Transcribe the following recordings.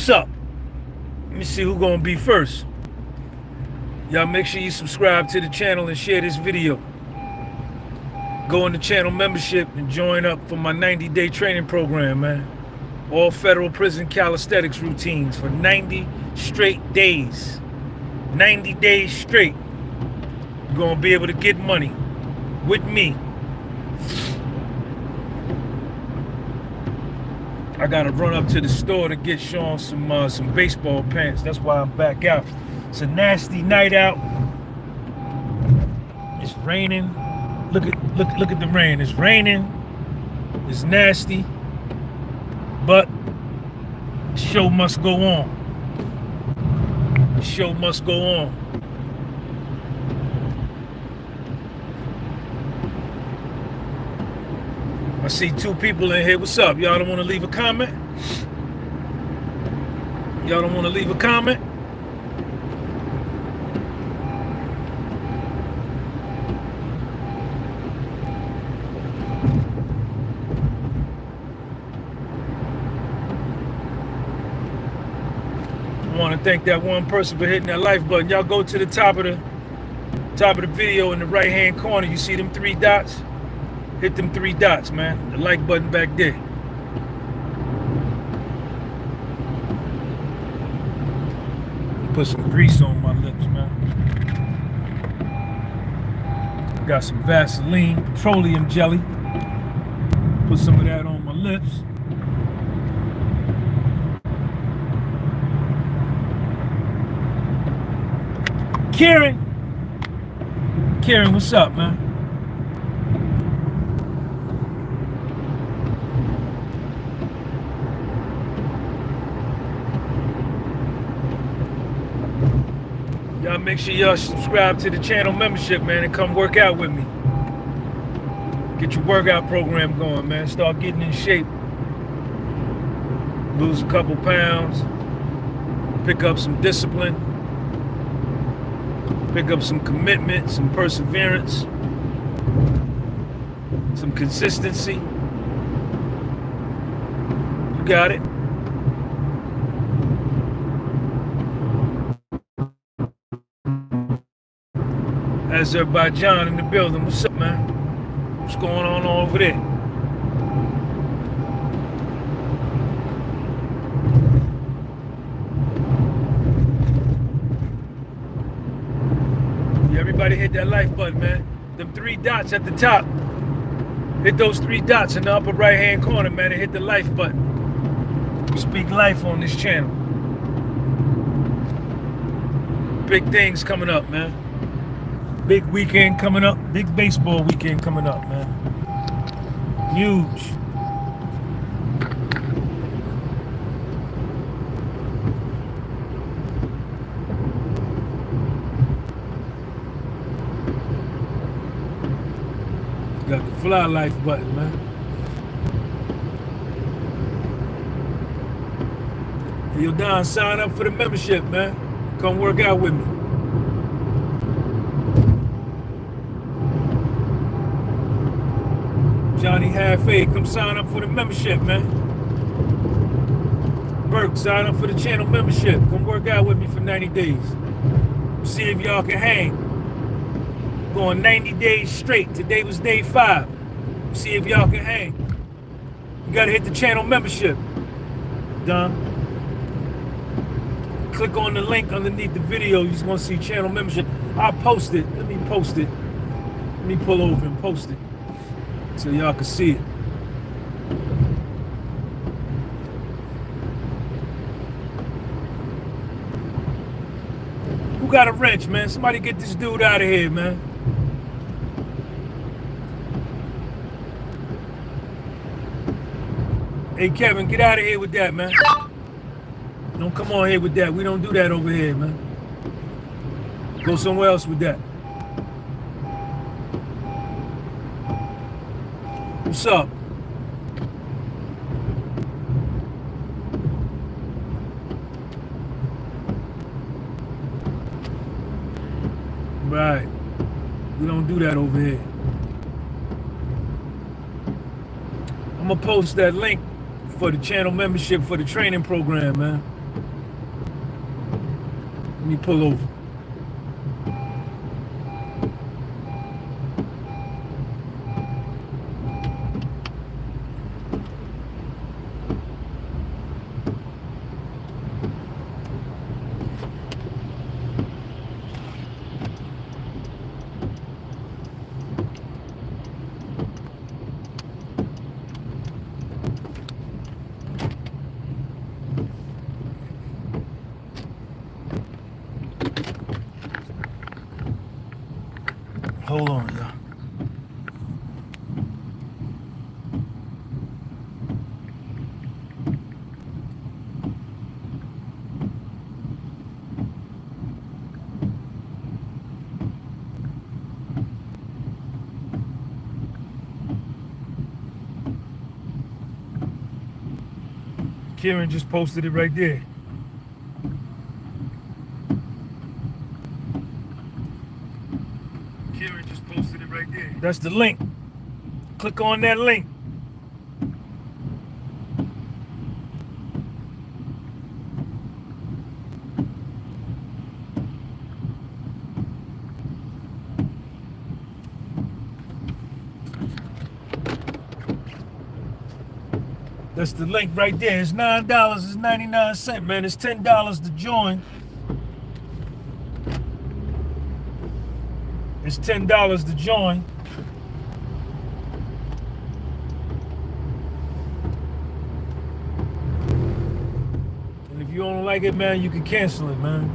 What's up? Let me see who gonna be first. Y'all make sure you subscribe to the channel and share this video. Go in the channel membership and join up for my 90-day training program, man. All federal prison calisthenics routines for 90 straight days. 90 days straight. You're gonna be able to get money with me. I gotta run up to the store to get Sean some baseball pants. That's why I'm back out. It's a nasty night out. It's raining. Look at the rain. It's raining. It's nasty. But the show must go on. The show must go on. I see 2 people in here. What's up? Y'all don't want to leave a comment? Y'all don't want to leave a comment? I want to thank that one person for hitting that like button. Y'all go to the top of the video in the right-hand corner. You see them 3 dots? Hit them 3 dots, man. The like button back there. Put some grease on my lips, man. Got some Vaseline, petroleum jelly. Put some of that on my lips. Karen, what's up, man? Y'all make sure y'all subscribe to the channel membership, man, and come work out with me. Get your workout program going, man. Start getting in shape. Lose a couple pounds. Pick up some discipline. Pick up some commitment, some perseverance, some consistency. You got it. Azerbaijan in the building. What's up, man? What's going on over there? Yeah, everybody hit that like button, man. Them 3 dots at the top. Hit those 3 dots in the upper right-hand corner, man, and hit the like button. We speak life on this channel. Big things coming up, man. Big weekend coming up. Big baseball weekend coming up, man. Huge. Got the fly life button, man. Hey, yo, Don, sign up for the membership, man. Come work out with me. Johnny Half-A, come sign up for the membership, man. Burke, sign up for the channel membership. Come work out with me for 90 days. See if y'all can hang. Going 90 days straight. Today was day 5. See if y'all can hang. You gotta hit the channel membership. Done. Click on the link underneath the video. You're just gonna see channel membership. I'll post it. Let me post it. Let me pull over and post it so y'all can see it. Who got a wrench, man? Somebody get this dude out of here, man. Hey, Kevin, get out of here with that, man. Don't come on here with that. We don't do that over here, man. Go somewhere else with that. What's up? Right. We don't do that over here. I'm gonna post that link for the channel membership for the training program, man. me pull over. Hold on, y'all. Kieran just posted it right there. Kieran just posted it right there. That's the link. Click on that link. That's the link right there. It's $9.99, man. It's $10 to join. It's $10 to join. And if you don't like it, man, you can cancel it, man.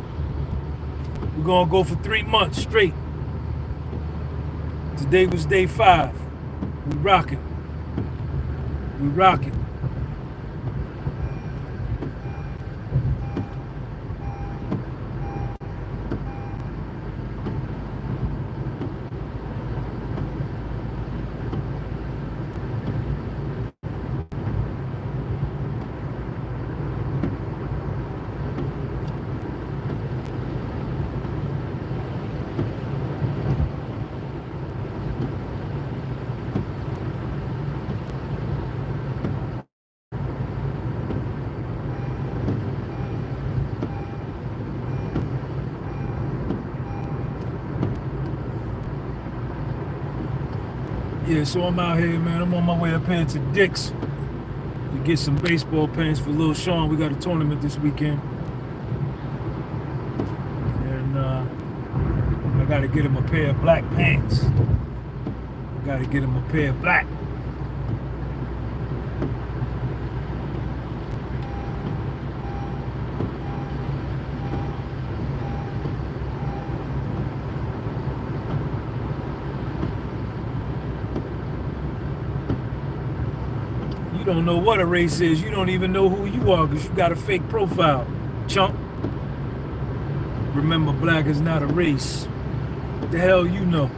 We're gonna go for 3 months straight. Today was day 5. We rocking. We rocking. Yeah, so I'm out here, man. I'm on my way up here to Dick's to get some baseball pants for Lil Sean. We got a tournament this weekend. And I got to get him a pair of black pants. I got to get him a pair of black. You don't know what a race is. You don't even know who you are because you got a fake profile, chump. Remember, black is not a race. What the hell you know?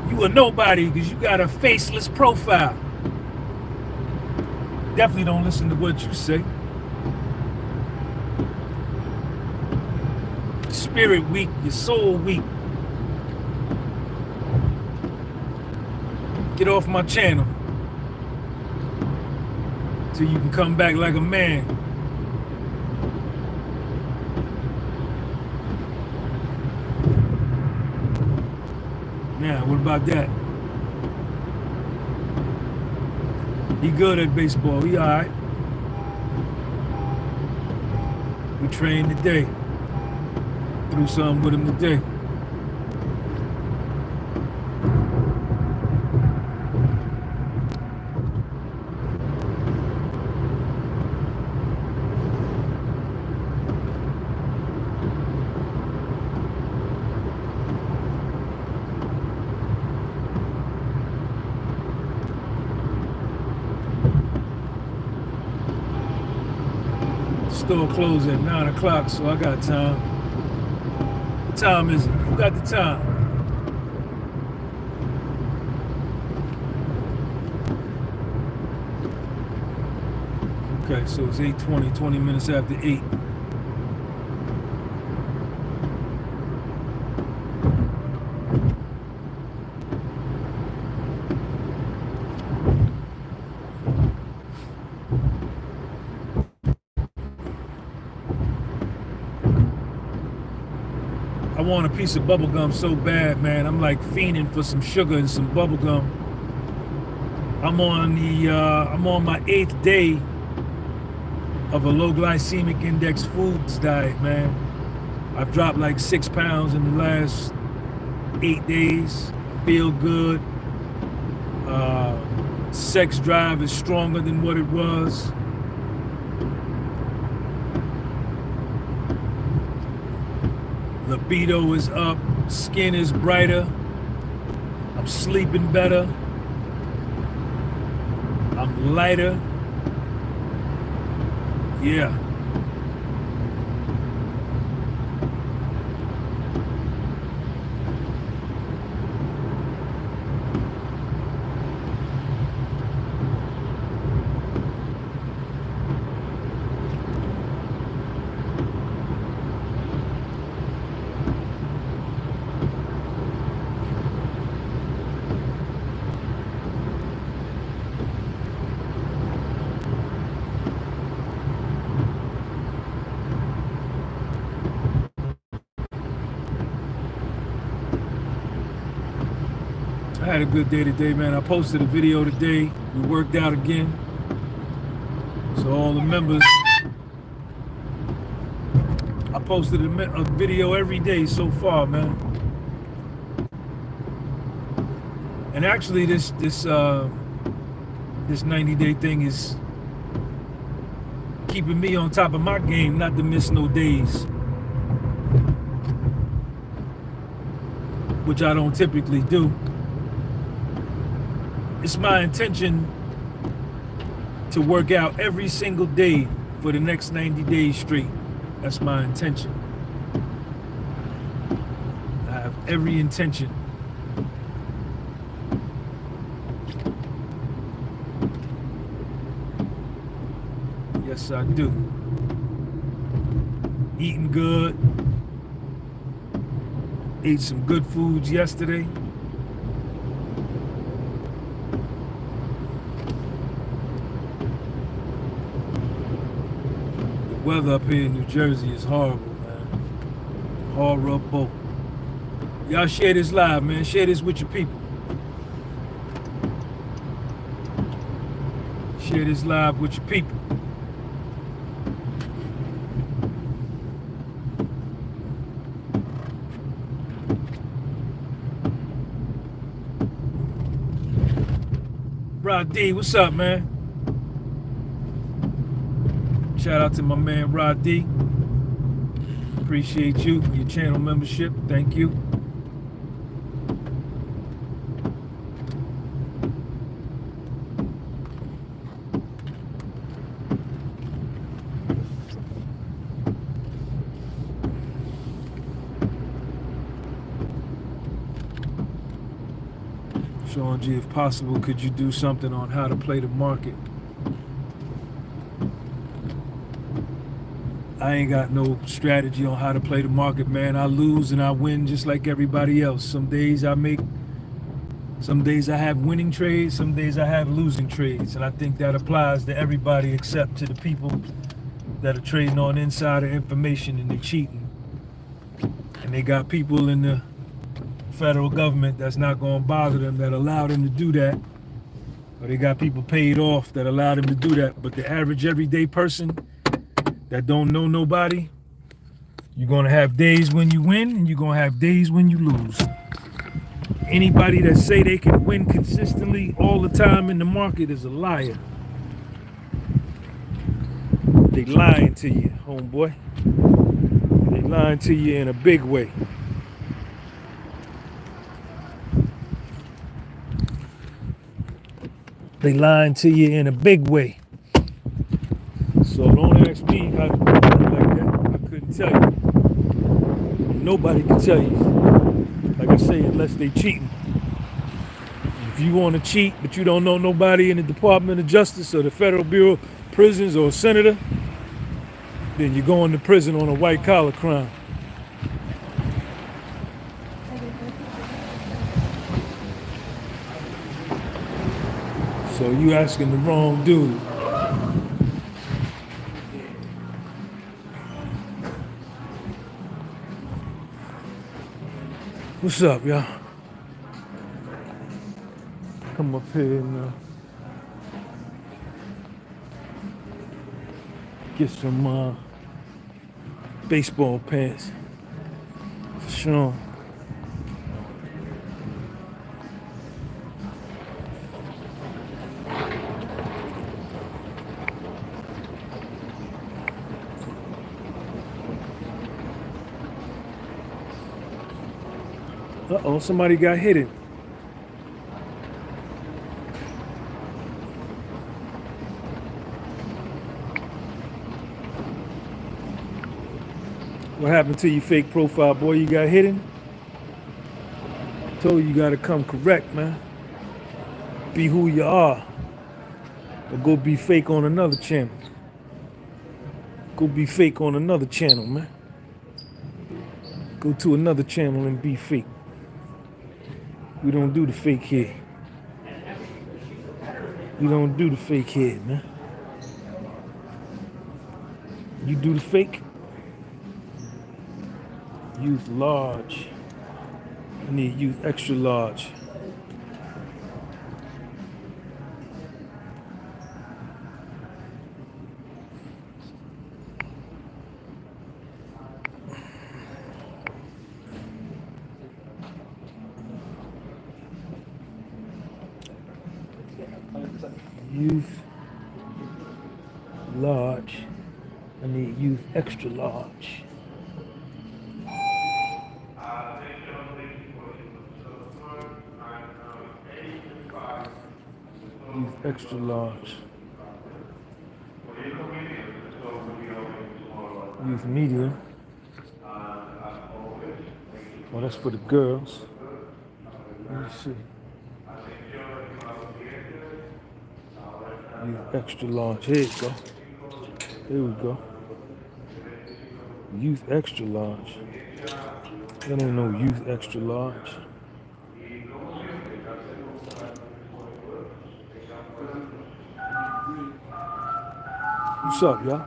You a nobody because you got a faceless profile. Definitely don't listen to what you say. Your spirit weak, your soul weak. Get off my channel. So you can come back like a man. Now, what about that? He good at baseball. He all right. We trained today. Threw something with him today. Store closed at 9 o'clock, so I got time. What time is it? Who got the time? Okay, so it's 8:20, 20 minutes after 8. I want a piece of bubble gum so bad, man. I'm like fiending for some sugar and some bubble gum. I'm on my 8th day of a low glycemic index foods diet, man. I've dropped like 6 pounds in the last 8 days. Feel good. Sex drive is stronger than what it was. Libido is up. Skin is brighter. I'm sleeping better. I'm lighter. Yeah. I had a good day today, man. I posted a video today. We worked out again. So all the members, I posted a video every day so far, man. And actually this 90-day thing is keeping me on top of my game, not to miss no days, which I don't typically do. It's my intention to work out every single day for the next 90 days straight. That's my intention. I have every intention. Yes, I do. Eating good. Ate some good foods yesterday. Weather up here in New Jersey is horrible, man. Horrible. Y'all share this live, man. Share this with your people. Share this live with your people. Rod D, what's up, man? Shout out to my man Rod D. Appreciate you for your channel membership. Thank you. Sean G, if possible, could you do something on how to play the market? I ain't got no strategy on how to play the market, man. I lose and I win just like everybody else. Some days I have winning trades, some days I have losing trades. And I think that applies to everybody except to the people that are trading on insider information and they're cheating. And they got people in the federal government that's not going to bother them, that allow them to do that. Or they got people paid off that allow them to do that. But the average everyday person that don't know nobody, you're going to have days when you win and you're going to have days when you lose. Anybody that say they can win consistently all the time in the market is a liar. They lying to you, homeboy. They lying to you in a big way. They lying to you in a big way. So don't ask me how to do it like that. I couldn't tell you. Nobody can tell you. Like I say, unless they cheating. If you want to cheat, but you don't know nobody in the Department of Justice or the Federal Bureau of Prisons or a senator, then you're going to prison on a white collar crime. So you asking the wrong dude. What's up, y'all? Come up here and get some baseball pants for Sean. Uh-oh, somebody got hit it. What happened to your fake profile, boy? You got hidden? Told you gotta come correct, man. Be who you are. Or go be fake on another channel. Go be fake on another channel, man. Go to another channel and be fake. We don't do the fake here. We don't do the fake here, man. You do the fake? Use large. I need use extra large. Use large. I need use extra large. Use extra large. Use medium. Oh, that's for the girls. Let me see. Use extra large. Here you go. Here we go. Use extra large. That ain't no use extra large. What's up, y'all?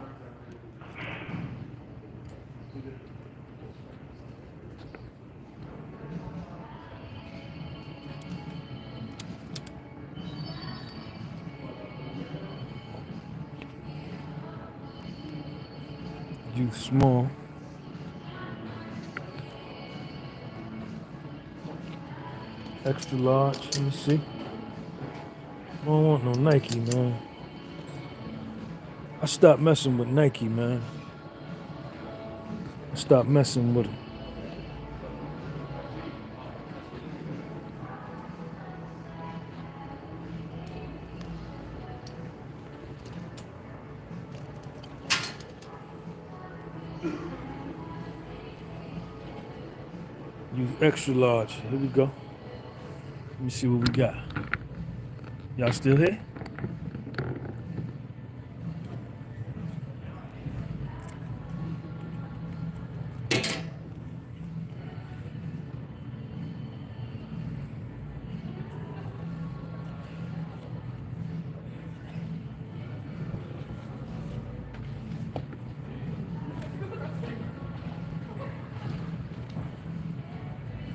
Use small. Extra large. Let me see. I don't want no Nike, man. I stopped messing with Nike, man. I stopped messing with them. Use extra large. Here we go. Let me see what we got. Y'all still here?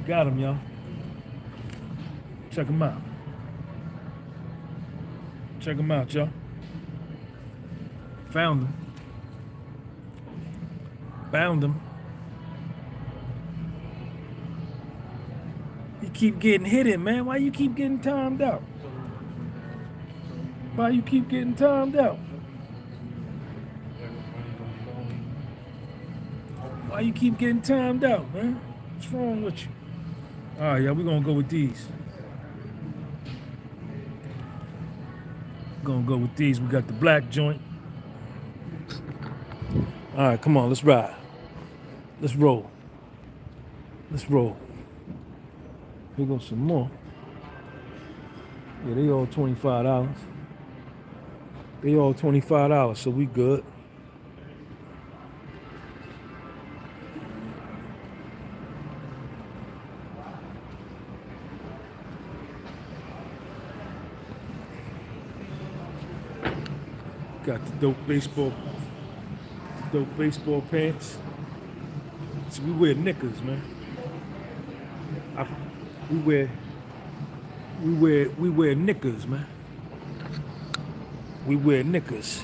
Got him, y'all. Check him out. Check him out, y'all. Found him. Found him. You keep getting hit in, man. Why you keep getting timed out? Why you keep getting timed out? Why you keep getting timed out, man? What's wrong with you? All right, y'all, we're gonna go with these. Gonna go with these. We got the black joint. All right, come on, let's ride. Let's roll. Let's roll. Here goes some more. Yeah, they all $25. They all $25, so we good. Got the dope baseball pants. So we wear knickers, man. We wear knickers, man. We wear knickers.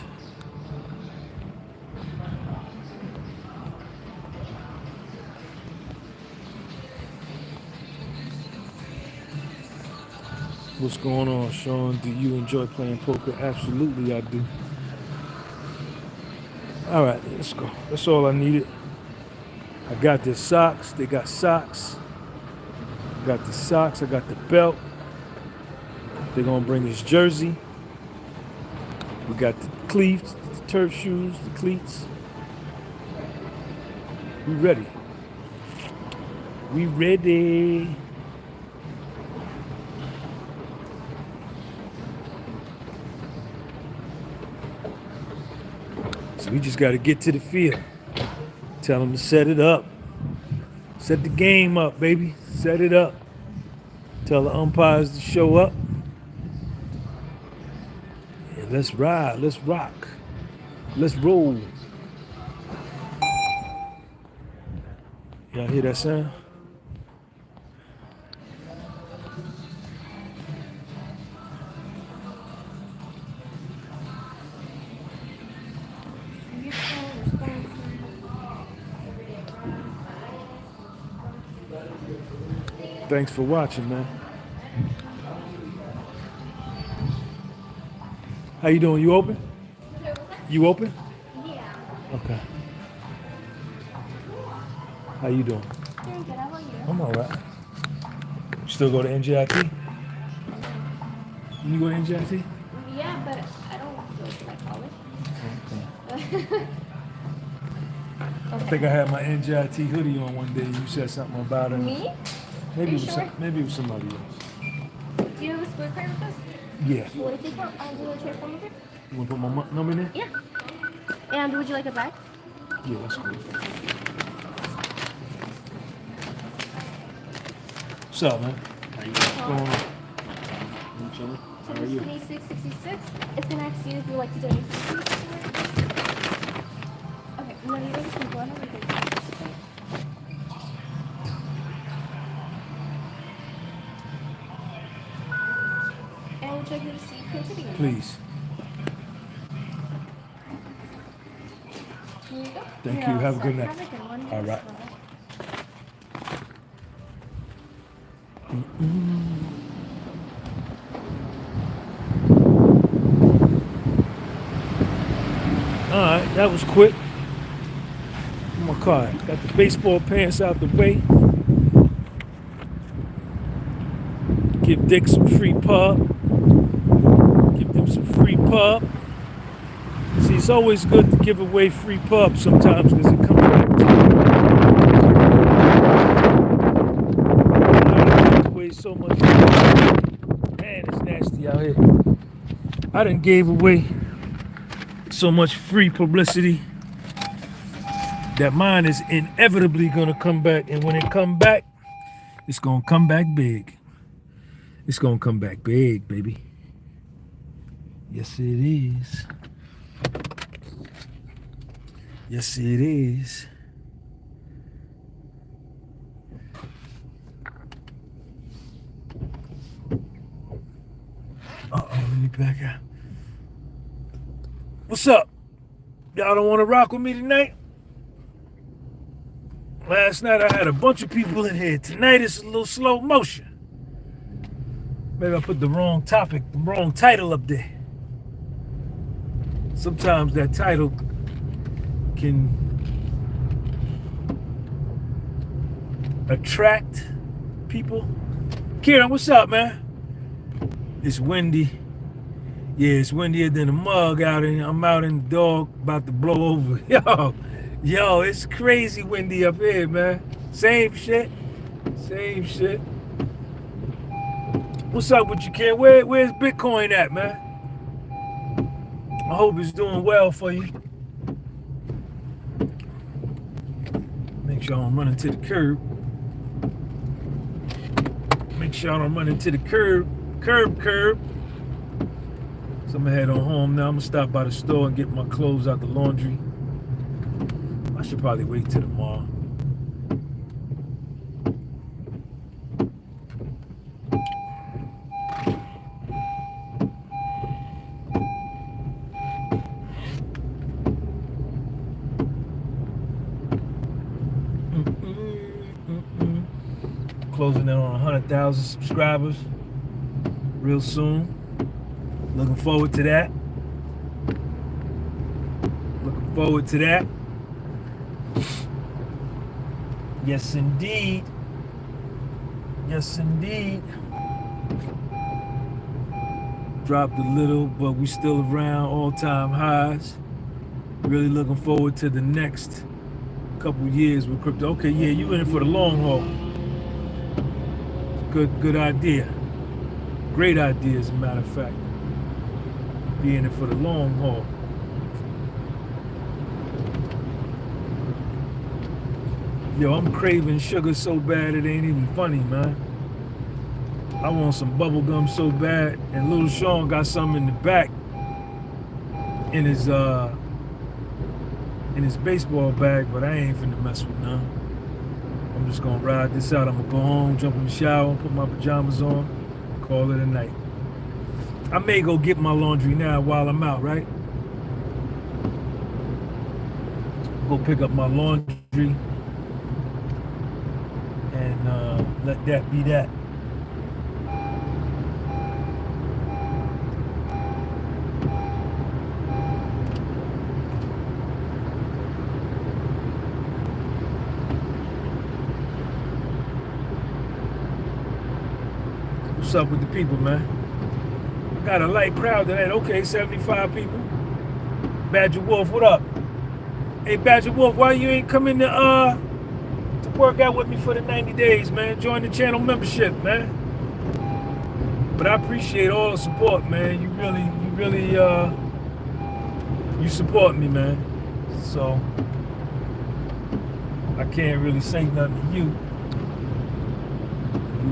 What's going on, Sean? Do you enjoy playing poker? Absolutely, I do. All right, let's go. That's all I needed. I got the socks. They got socks. I got the socks. I got the belt. They're going to bring his jersey. We got the cleats, the turf shoes, the cleats. We ready. We ready. So we just got to get to the field. Tell them to set it up. Set the game up, baby. Set it up. Tell the umpires to show up. And let's ride. Let's rock. Let's roll. Y'all hear that sound? Thanks for watching, man. How you doing? You open? You open? Yeah. Okay. How you doing? Doing good. How about you? I'm all right. You still go to NJIT? You go to NJIT? Yeah, but I don't go to my college. Okay. I think I had my NJIT hoodie on one day. You said something about it. Me? Maybe Are it you was sure? maybe it was somebody else. Do you have a square card with us? Yeah. Would it take out do a transform with it? You want to put my number in there? Yeah. And would you like a bag? Yeah, that's cool. What's up, man? What's going on? You chilling? How are you? 2666. It's gonna ask you if you like to donate. Okay, no, you guys can go ahead and take it. And would you like me to see printed again? Please. Here you go. Thank You're you. all Have a set. good night. Have a good one. All right. All right, that was quick. My car. Got the baseball pants out the way. Give Dick some free pub. Give them some free pub. See, it's always good to give away free pub sometimes because it comes back to you. I give away so much. Man, it's nasty out here. I done gave away so much free publicity that mine is inevitably gonna come back, and when it come back, it's gonna come back big. It's gonna come back big, baby. Yes, it is. Yes, it is. Let me back out. What's up? Y'all don't want to rock with me tonight? Last night I had a bunch of people in here. Tonight it's a little slow motion. Maybe I put the wrong topic, the wrong title up there. Sometimes that title can attract people. Kieran, what's up, man? It's windy. Yeah, it's windier than a mug out in. I'm out in the dog about to blow over. Yo, it's crazy windy up here, man. Same shit. Same shit. What's up with you, kid? Where's Bitcoin at, man? I hope it's doing well for you. Make sure I don't run into the curb. Make sure I don't run into the curb. Curb. So I'm gonna head on home now. I'm gonna stop by the store and get my clothes out the laundry. I should probably wait till tomorrow. closing in on 100,000 subscribers real soon. Looking forward to that. Looking forward to that. Yes, indeed. Yes, indeed. Dropped a little, but we still around all-time highs. Really looking forward to the next couple years with crypto. Okay, yeah, you in it for the long haul. Good idea. Great idea, as a matter of fact. Be in it for the long haul. Yo, I'm craving sugar so bad it ain't even funny, man. I want some bubble gum so bad, and Little Sean got some in the back in his baseball bag, but I ain't finna mess with none. I'm just gonna ride this out. I'm gonna go home, jump in the shower, put my pajamas on, call it a night. I may go get my laundry now while I'm out, right? Go pick up my laundry and let that be that. What's up with the people, man? Got a light crowd tonight. Okay, 75 people. Badger Wolf, what up? Hey, Badger Wolf, why you ain't coming to work out with me for the 90 days, man? Join the channel membership, man. But I appreciate all the support, man. You really you support me, man. So I can't really say nothing to you.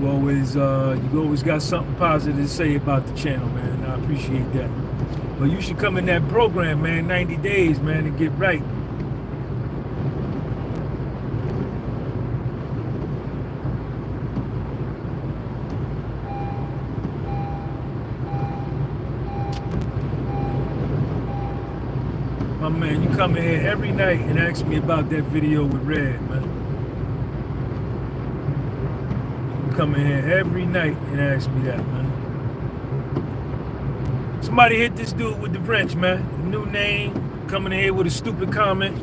You always got something positive to say about the channel, man. I appreciate that. But you should come in that program, man, 90 days, man, and get right. My man, you come in here every night and ask me about that video with Red, man. Come in here every night and ask me that, man. Somebody hit this dude with the wrench, man. New name, coming in here with a stupid comment.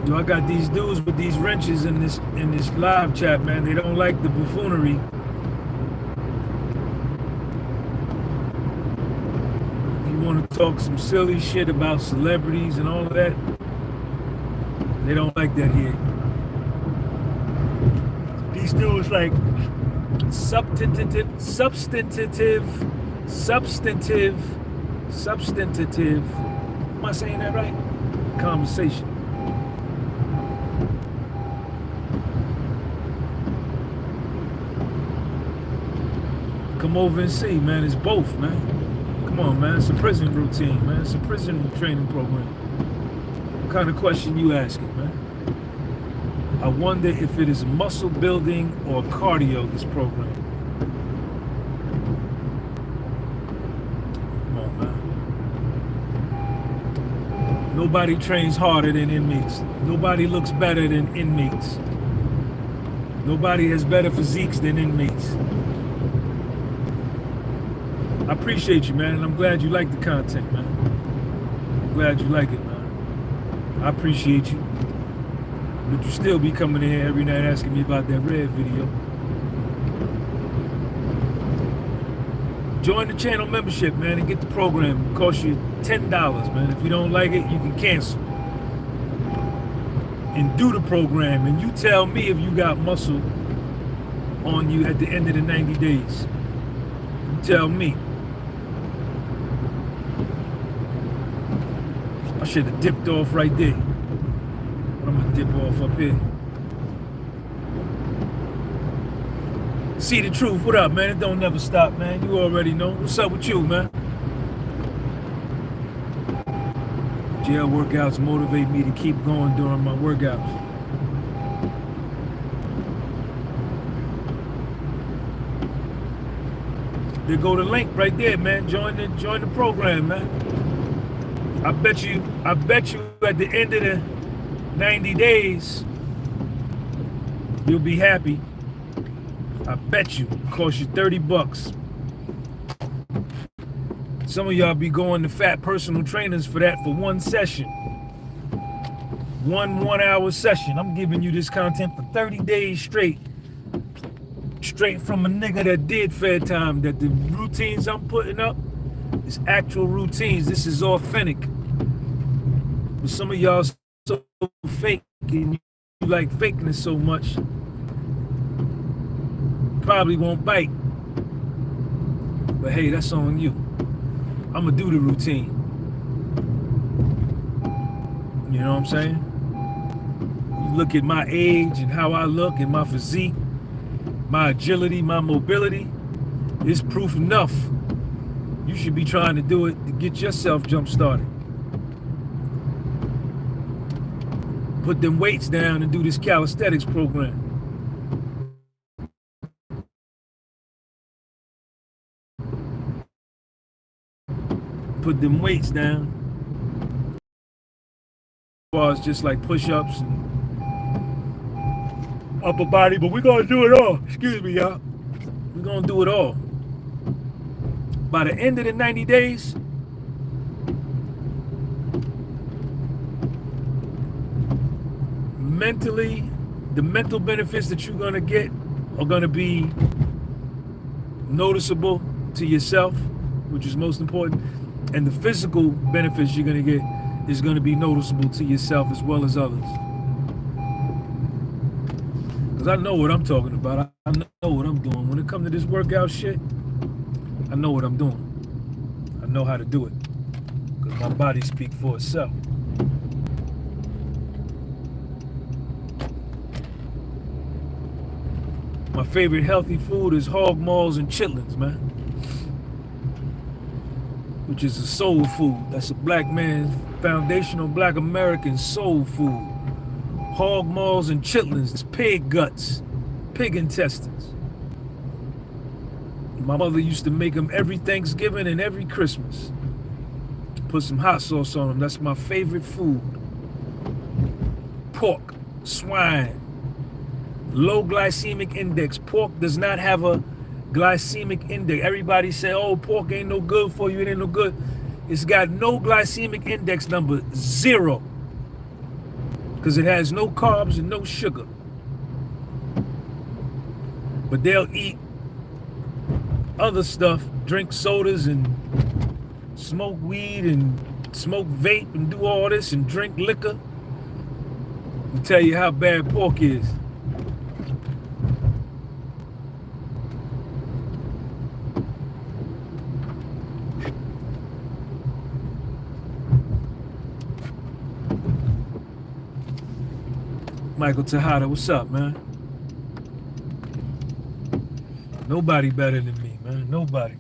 Yo, I got these dudes with these wrenches in this live chat, man. They don't like the buffoonery. If you want to talk some silly shit about celebrities and all of that, they don't like that here. These dudes like substantive. Am I saying that right? Conversation. Come over and see, man. It's both, man. Come on, man. It's a prison routine, man. It's a prison training program. What kind of question you asking, man? I wonder if it is muscle building or cardio, this program. Come on, man. Nobody trains harder than inmates. Nobody looks better than inmates. Nobody has better physiques than inmates. I appreciate you, man, and I'm glad you like the content, man. I'm glad you like it, man. I appreciate you. But you still be coming in here every night asking me about that Red video. Join the channel membership, man, and get the program. It costs you $10, man. If you don't like it, you can cancel. And do the program, and you tell me if you got muscle on you at the end of the 90 days. You tell me. I should have dipped off right there. But I'm gonna dip off up here. See the truth. What up, man? It don't never stop, man. You already know. What's up with you, man? Jail workouts motivate me to keep going during my workouts. There go the link right there, man. Join the program, man. I bet you at the end of the 90 days, you'll be happy. I bet you. It costs you $30. Some of y'all be going to fat personal trainers for that for one session. One 1 hour session. I'm giving you this content for 30 days straight. Straight from a nigga that did fair time. That the routines I'm putting up is actual routines. This is authentic. But some of y'all so fake and you like faking it so much, probably won't bite. But hey, that's on you. I'm gonna do the routine. You know what I'm saying? You look at my age and how I look and my physique, my agility, my mobility, it's proof enough. You should be trying to do it to get yourself jump started. Put them weights down and do this calisthenics program. Put them weights down. It's just like push-ups and upper body, but we're gonna do it all. Excuse me, y'all. We're gonna do it all. By the end of the 90 days, mentally, the mental benefits that you're gonna get are gonna be noticeable to yourself, which is most important. And the physical benefits you're gonna get is gonna be noticeable to yourself as well as others. Because I know what I'm talking about. I know what I'm doing. When it comes to this workout shit, I know what I'm doing. I know how to do it. Because my body speaks for itself. My favorite healthy food is hog maws and chitlins, man. Which is a soul food. That's a black man's foundational black American soul food. Hog maws and chitlins. It's pig guts, pig intestines. My mother used to make them every Thanksgiving and every Christmas. Put some hot sauce on them. That's my favorite food. Pork, swine, low glycemic index. Pork does not have a glycemic index. Everybody say, oh, pork ain't no good for you, it ain't no good. It's got no glycemic index number, 0. Because it has no carbs and no sugar. But they'll eat other stuff, drink sodas and smoke weed and smoke vape and do all this and drink liquor and tell you how bad pork is. Michael Tejada, what's up, man? Nobody better than me, man. Nobody.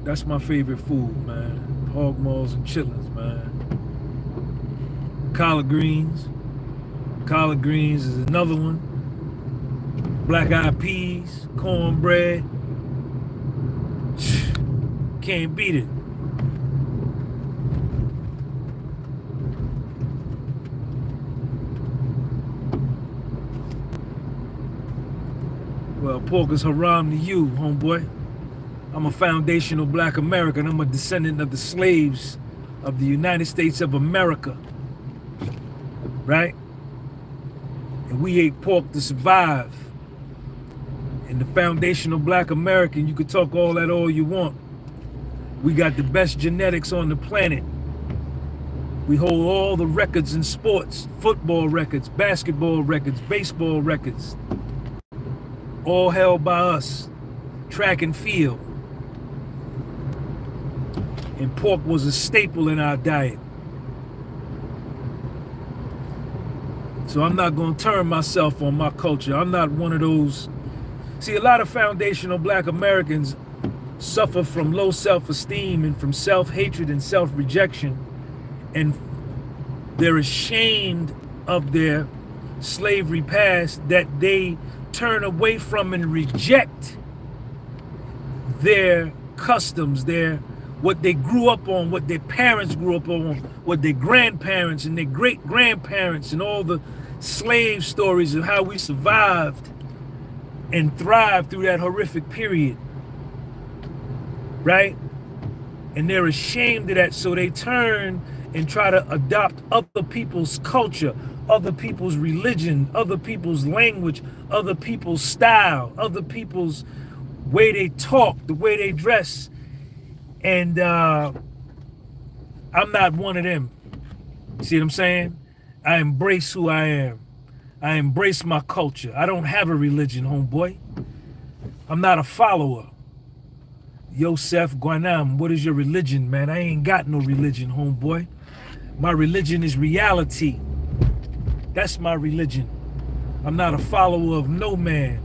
That's my favorite food, man. Hog maws and chitlins, man. Collard greens. Collard greens is another one. Black eyed peas, cornbread. Can't beat it. Well, pork is haram to you, homeboy. I'm a foundational black American. I'm a descendant of the slaves of the United States of America. Right? And we ate pork to survive. And the foundational black American, you could talk all that all you want. We got the best genetics on the planet. We hold all the records in sports, football records, basketball records, baseball records. All held by us. Track and field. and pork was a staple in our diet. So I'm not going to turn myself on my culture. I'm not one of those. See, a lot of foundational black Americans suffer from low self-esteem and from self-hatred and self-rejection, and they're ashamed of their slavery past that they turn away from and reject their customs, what they grew up on, what their parents grew up on, what their grandparents and their great-grandparents, and all the slave stories of how we survived and thrived through that horrific period, right? And they're ashamed of that, so they turn and try to adopt other people's culture, other people's religion, other people's language, other people's style, other people's way they talk, the way they dress. And I'm not one of them. See what I'm saying? I embrace who I am. I embrace my culture. I don't have a religion, homeboy. I'm not a follower. Yosef Guanam, what is your religion, man? I ain't got no religion, homeboy. My religion is reality. That's my religion. I'm not a follower of no man.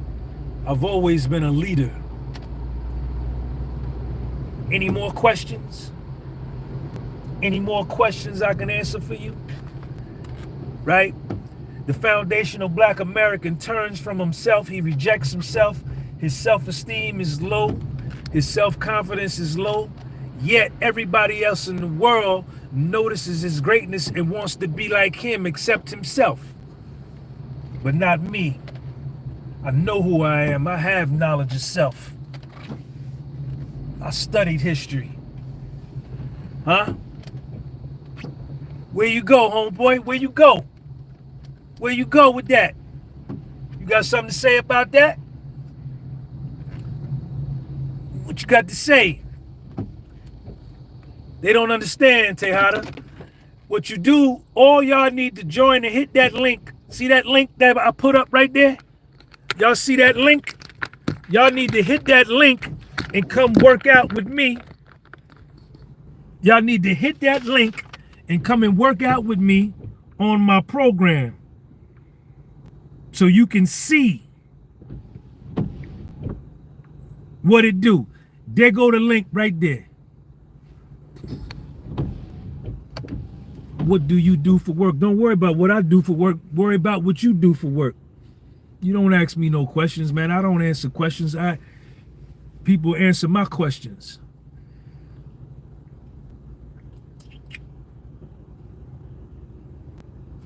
I've always been a leader. Any more questions? Any more questions I can answer for you? Right? The foundational black American turns from himself. He rejects himself. His self-esteem is low. His self-confidence is low. Yet everybody else in the world notices his greatness and wants to be like him except himself. But not me. I know who I am. I have knowledge of self. I studied history. Huh? Where you go, homeboy? Where you go? Where you go with that? You got something to say about that? What you got to say? They don't understand, Tejada. What you do, all y'all need to join and hit that link. See that link that I put up right there? Y'all see that link? Y'all need to hit that link and come work out with me. Y'all need to hit that link and come and work out with me on my program so you can see what it do. There go the link right there. What do you do for work? Don't worry about what I do for work. Worry about what you do for work. You don't ask me no questions, man. I don't answer questions. People answer my questions.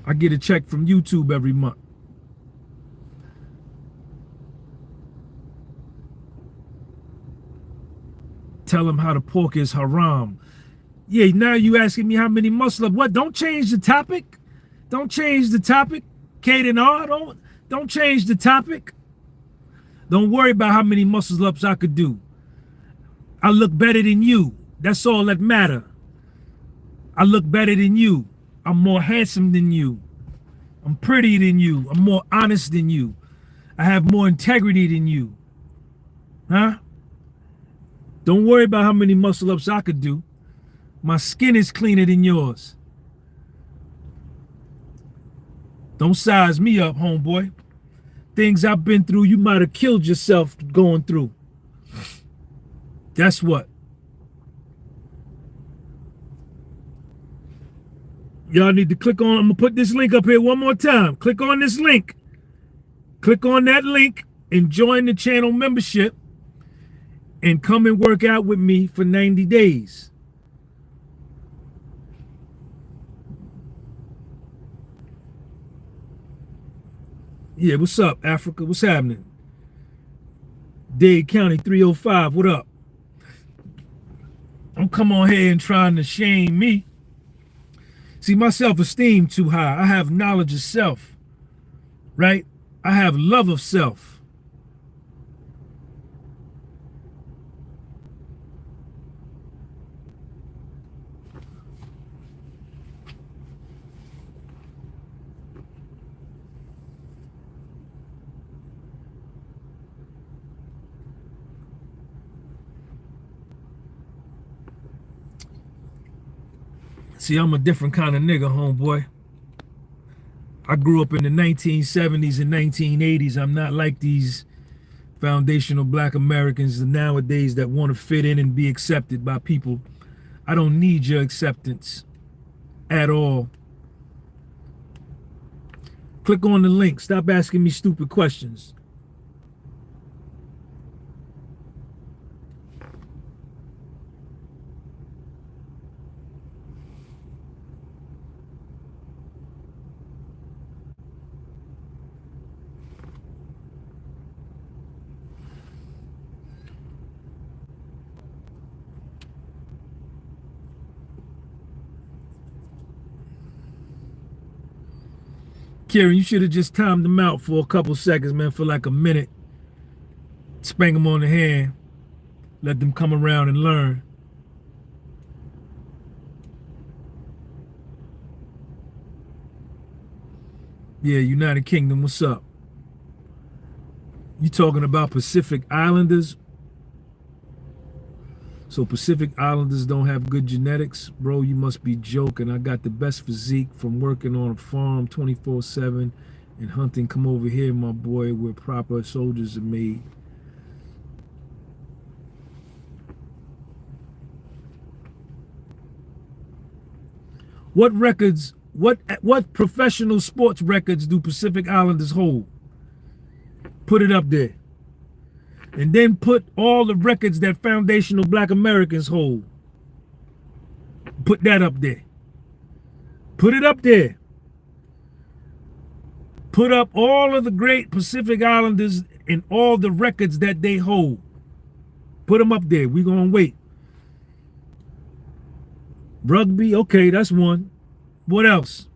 I get a check from YouTube every month. Tell them how the pork is haram. Yeah, now you asking me how many muscle ups. What? Don't change the topic. Don't change the topic. Kate and R, don't change the topic. Don't worry about how many muscle ups I could do. I look better than you. That's all that matter. I look better than you. I'm more handsome than you. I'm prettier than you. I'm more honest than you. I have more integrity than you. Huh? Don't worry about how many muscle ups I could do. My skin is cleaner than yours. Don't size me up, homeboy. Things I've been through, you might have killed yourself going through. That's what. Y'all need to click on, I'm gonna put this link up here one more time. Click on this link. Click on that link and join the channel membership and come and work out with me for 90 days. Yeah, what's up, Africa? What's happening? Dade County 305, what up? Don't come on here and trying to shame me. See, my self-esteem too high. I have knowledge of self, right? I have love of self. See, I'm a different kind of nigga, homeboy. I grew up in the 1970s and 1980s. I'm not like these foundational black Americans nowadays that want to fit in and be accepted by people. I don't need your acceptance at all. Click on the link. Stop asking me stupid questions. Kieran, you should have just timed them out for a couple seconds, man, for like a minute. Spank them on the hand. Let them come around and learn. Yeah, United Kingdom, what's up? You talking about Pacific Islanders? So Pacific Islanders don't have good genetics? Bro, you must be joking. I got the best physique from working on a farm 24/7 and hunting. Come over here, my boy, where proper soldiers are made. What records, what professional sports records do Pacific Islanders hold? Put it up there. And then put all the records that foundational black Americans hold. Put that up there. Put it up there. Put up all of the great Pacific Islanders and all the records that they hold. Put them up there. We're going to wait. Rugby, okay, that's one. What else?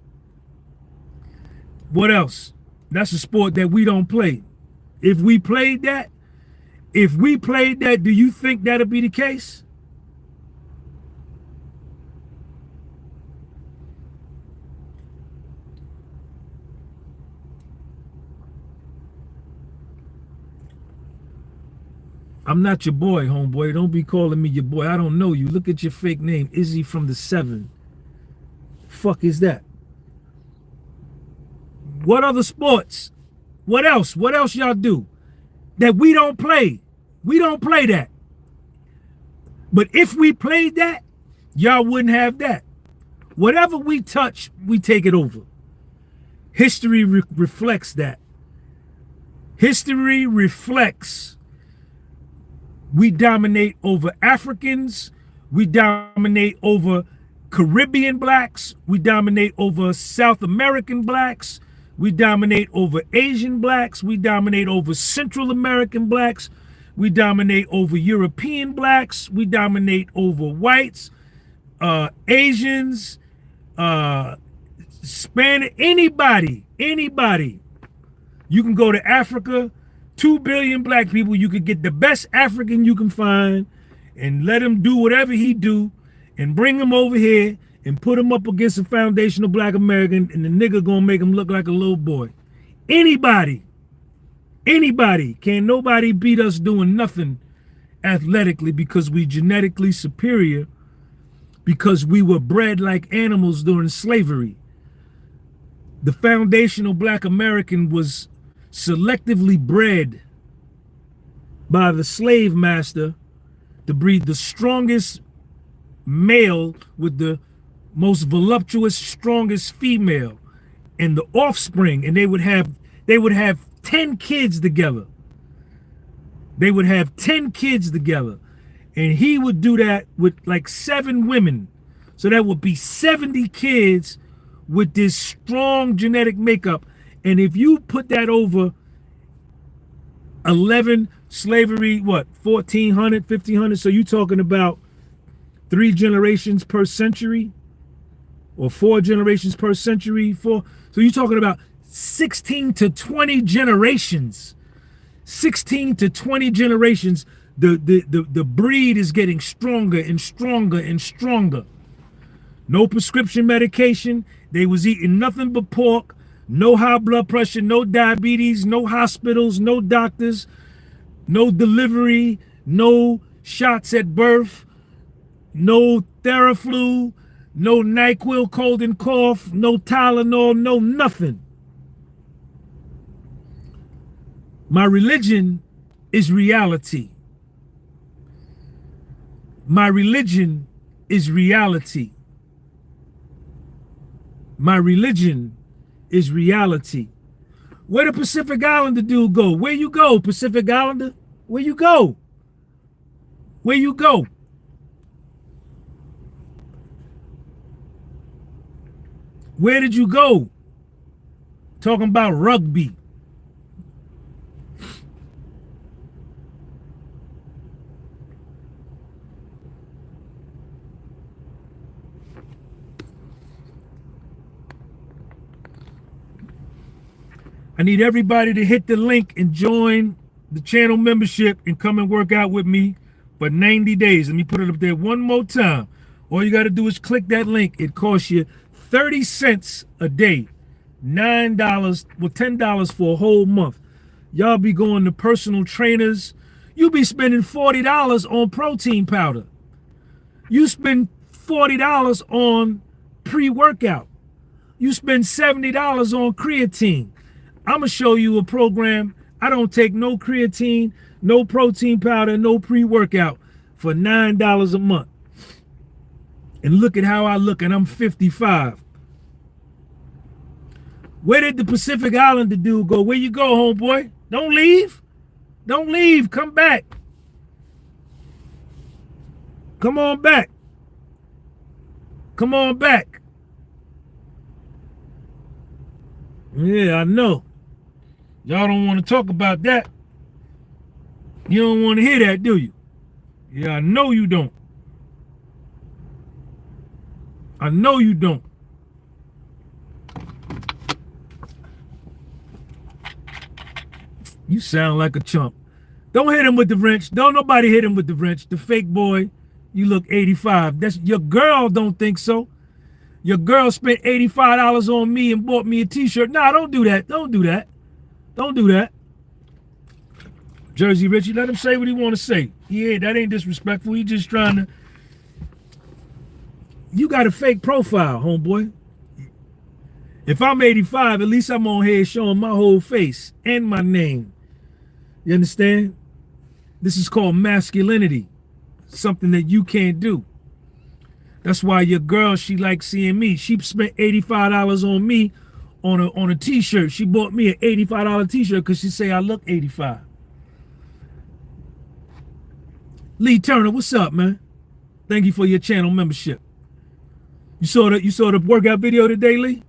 What else? That's a sport that we don't play. If we played that, do you think that'll be the case? I'm not your boy, homeboy. Don't be calling me your boy. I don't know you. Look at your fake name, Izzy from the 7. Fuck is that? What other sports? What else? What else y'all do that we don't play? We don't play that. But if we played that, y'all wouldn't have that. Whatever we touch, we take it over. History reflects that. History reflects we dominate over Africans, we dominate over Caribbean blacks, we dominate over South American blacks, we dominate over Asian blacks, we dominate over Central American blacks, we dominate over European blacks, we dominate over whites, Asians, Spanish, anybody. You can go to Africa, 2 billion black people, you could get the best African you can find and let him do whatever he do and bring him over here and put him up against a foundational black American and the nigga gonna make him look like a little boy. Anybody. Can't nobody beat us doing nothing athletically because we genetically superior because we were bred like animals during slavery. The foundational black American was selectively bred by the slave master to breed the strongest male with the most voluptuous, strongest female and the offspring, and they would have 10 kids together. They would have 10 kids together, and he would do that with like 7 women. So that would be 70 kids with this strong genetic makeup. And if you put that over 11 slavery, what, 1400, 1500, so you're talking about 3 generations per century or 4 generations per century, so you're talking about 16 to 20 generations. 16 to 20 generations, the breed is getting stronger and stronger and stronger. No prescription medication. They was eating nothing but pork. No high blood pressure, no diabetes, no hospitals, no doctors, no delivery, no shots at birth, no Theraflu, No NyQuil, cold and cough, no Tylenol, no nothing. My religion is reality. My religion is reality. My religion is reality. Where the Pacific Islander dude go? Where you go, Pacific Islander? Where you go? Where you go? Where did you go? Talking about rugby. I need everybody to hit the link and join the channel membership and come and work out with me for 90 days. Let me put it up there one more time. All you got to do is click that link. It costs you 30 cents a day, $9, well, $10 for a whole month. Y'all be going to personal trainers. You be spending $40 on protein powder. You spend $40 on pre-workout. You spend $70 on creatine. I'm going to show you a program. I don't take no creatine, no protein powder, no pre-workout for $9 a month. And look at how I look, and I'm 55. Where did the Pacific Islander dude go? Where you go, homeboy? Don't leave. Don't leave. Come back. Come on back. Come on back. Yeah, I know. Y'all don't want to talk about that. You don't want to hear that, do you? Yeah, I know you don't. I know you don't. You sound like a chump. Don't hit him with the wrench. Don't nobody hit him with the wrench. The fake boy, you look 85. That's your girl don't think so. Your girl spent $85 on me and bought me a t-shirt. Nah, don't do that. Don't do that. Don't do that. Jersey Richie, let him say what he want to say. Yeah, that ain't disrespectful. He just trying to. You got a fake profile, homeboy. If I'm 85, at least I'm on here showing my whole face and my name. You understand? This is called masculinity. Something that you can't do. That's why your girl, she likes seeing me. She spent $85 on me on a t-shirt. She bought me an $85 t-shirt because she say I look 85. Lee Turner, what's up, man? Thank you for your channel membership. You saw the workout video today, Lee?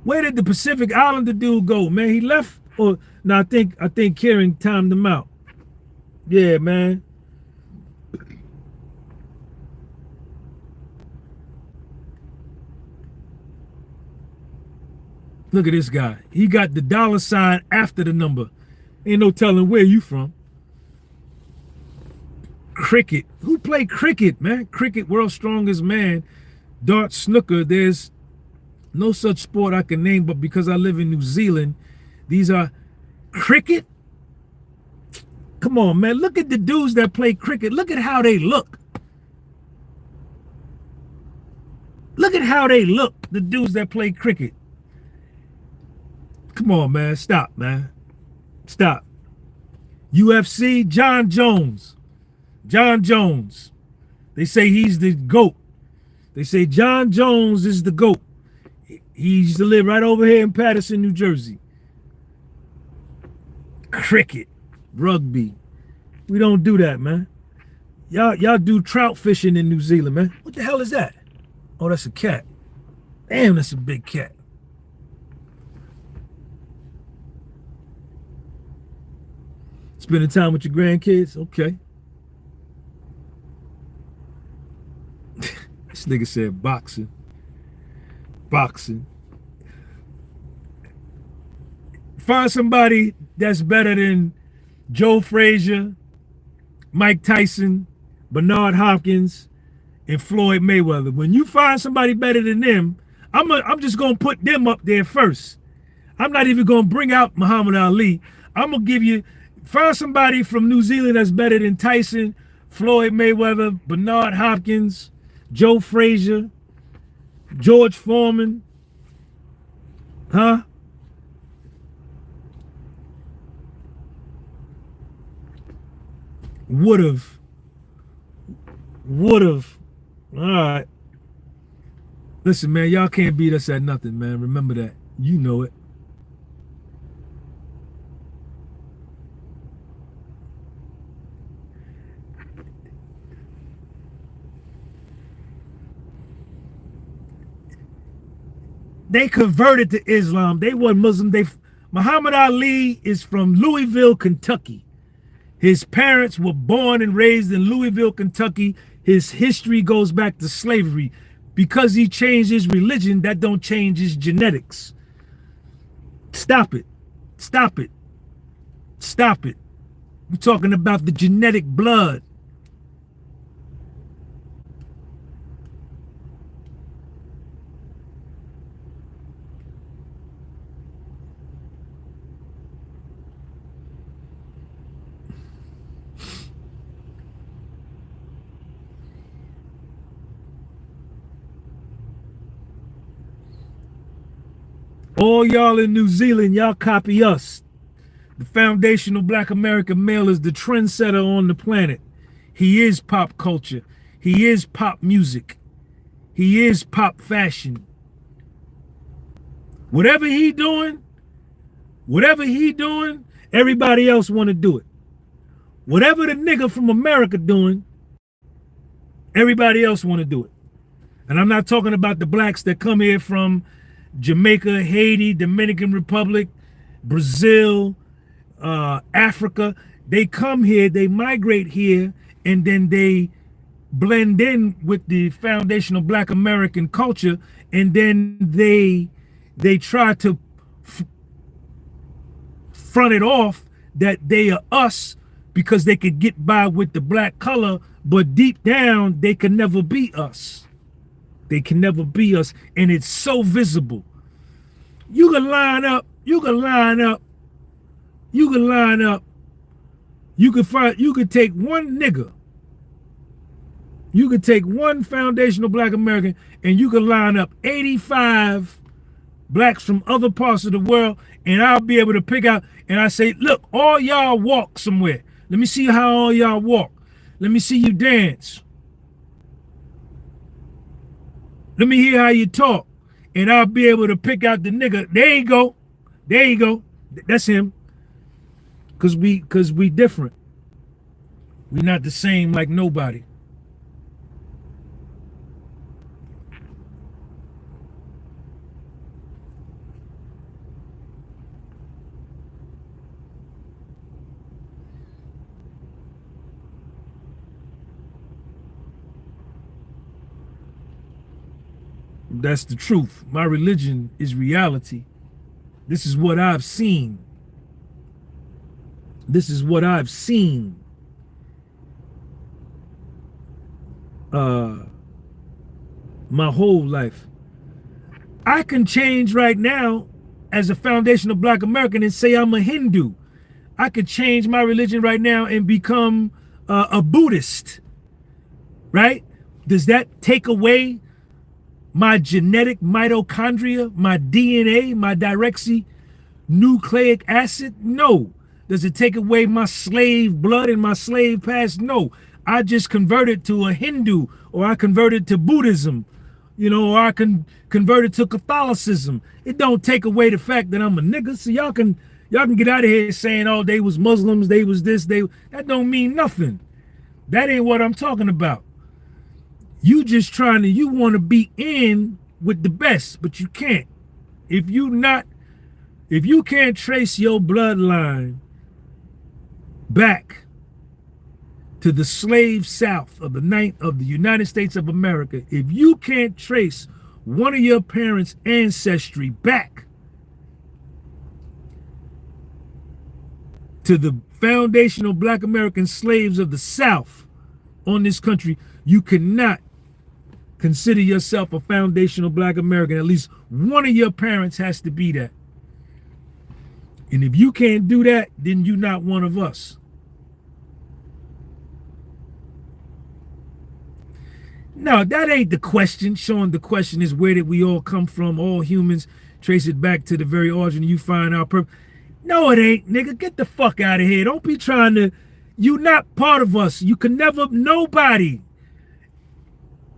Where did the Pacific Islander dude go, man? He left, or no? I think Karen timed him out. Yeah, man. Look at this guy. He got the $ after the number. Ain't no telling where you from. Cricket. Who played cricket, man? Cricket, world's strongest man. Dart, snooker. There's no such sport I can name, but because I live in New Zealand, these are cricket. Come on, man. Look at the dudes that play cricket. Look at how they look. Look at how they look, the dudes that play cricket. Come on, man. Stop, man. Stop. UFC, John Jones. John Jones. They say he's the GOAT. They say John Jones is the GOAT. He used to live right over here in Paterson, New Jersey. Cricket, rugby. We don't do that, man. Y'all do trout fishing in New Zealand, man. What the hell is that? Oh, that's a cat. Damn, that's a big cat. Spending time with your grandkids? Okay. This nigga said boxing. Boxing. Find somebody that's better than Joe Frazier, Mike Tyson, Bernard Hopkins, and Floyd Mayweather. When you find somebody better than them, I'm just gonna put them up there first. I'm not even gonna bring out Muhammad Ali. I'm gonna give you, find somebody from New Zealand that's better than Tyson, Floyd Mayweather, Bernard Hopkins, Joe Frazier, George Foreman, huh? Would've. All right. Listen, man, y'all can't beat us at nothing, man. Remember that. You know it. They converted to Islam. They weren't Muslim. Muhammad Ali is from Louisville, Kentucky. His parents were born and raised in Louisville, Kentucky. His history goes back to slavery. Because he changed his religion, that don't change his genetics. Stop it. Stop it. Stop it. We're talking about the genetic blood. All y'all in New Zealand, y'all copy us. The foundational Black American male is the trendsetter on the planet. He is pop culture. He is pop music. He is pop fashion. Whatever he doing, everybody else want to do it. Whatever the nigga from America doing, everybody else want to do it. And I'm not talking about the blacks that come here from Jamaica, Haiti, Dominican Republic, Brazil, Africa. They come here, they migrate here, and then they blend in with the foundational Black American culture, and then they try to front it off that they are us because they could get by with the black color, but deep down they can never be us. They can never be us, and it's so visible. You can line up, you can take one nigga, you could take one foundational Black American, and you can line up 85 blacks from other parts of the world, and I'll be able to pick out, and I say, look, all y'all walk somewhere. Let me see how all y'all walk. Let me see you dance. Let me hear how you talk. And I'll be able to pick out the nigga. There you go. There you go. That's him. Cause we different. We not the same like nobody. That's the truth. My religion is reality. This is what I've seen. This is what I've seen. My whole life. I can change right now as a foundational Black American and say I'm a Hindu. I could change my religion right now and become a Buddhist, right? Does that take away my genetic mitochondria, my DNA, my deoxynucleic acid? No. Does it take away my slave blood and my slave past? No. I just converted to a Hindu, or I converted to Buddhism, or I can converted to Catholicism. It don't take away the fact that I'm a nigga. So y'all can get out of here saying, oh, they was Muslims, they was this, that don't mean nothing. That ain't what I'm talking about. You just you want to be in with the best, but you can't. If you can't trace your bloodline back to the slave South of the United States of America, if you can't trace one of your parents' ancestry back to the foundational Black American slaves of the South on this country, you cannot consider yourself a foundational Black American. At least one of your parents has to be that. And if you can't do that, then you're not one of us. No, that ain't the question. Sean, the question is, where did we all come from? All humans, trace it back to the very origin. You find our purpose. No, it ain't, nigga. Get the fuck out of here. Don't be trying to, you not part of us. You can never, nobody.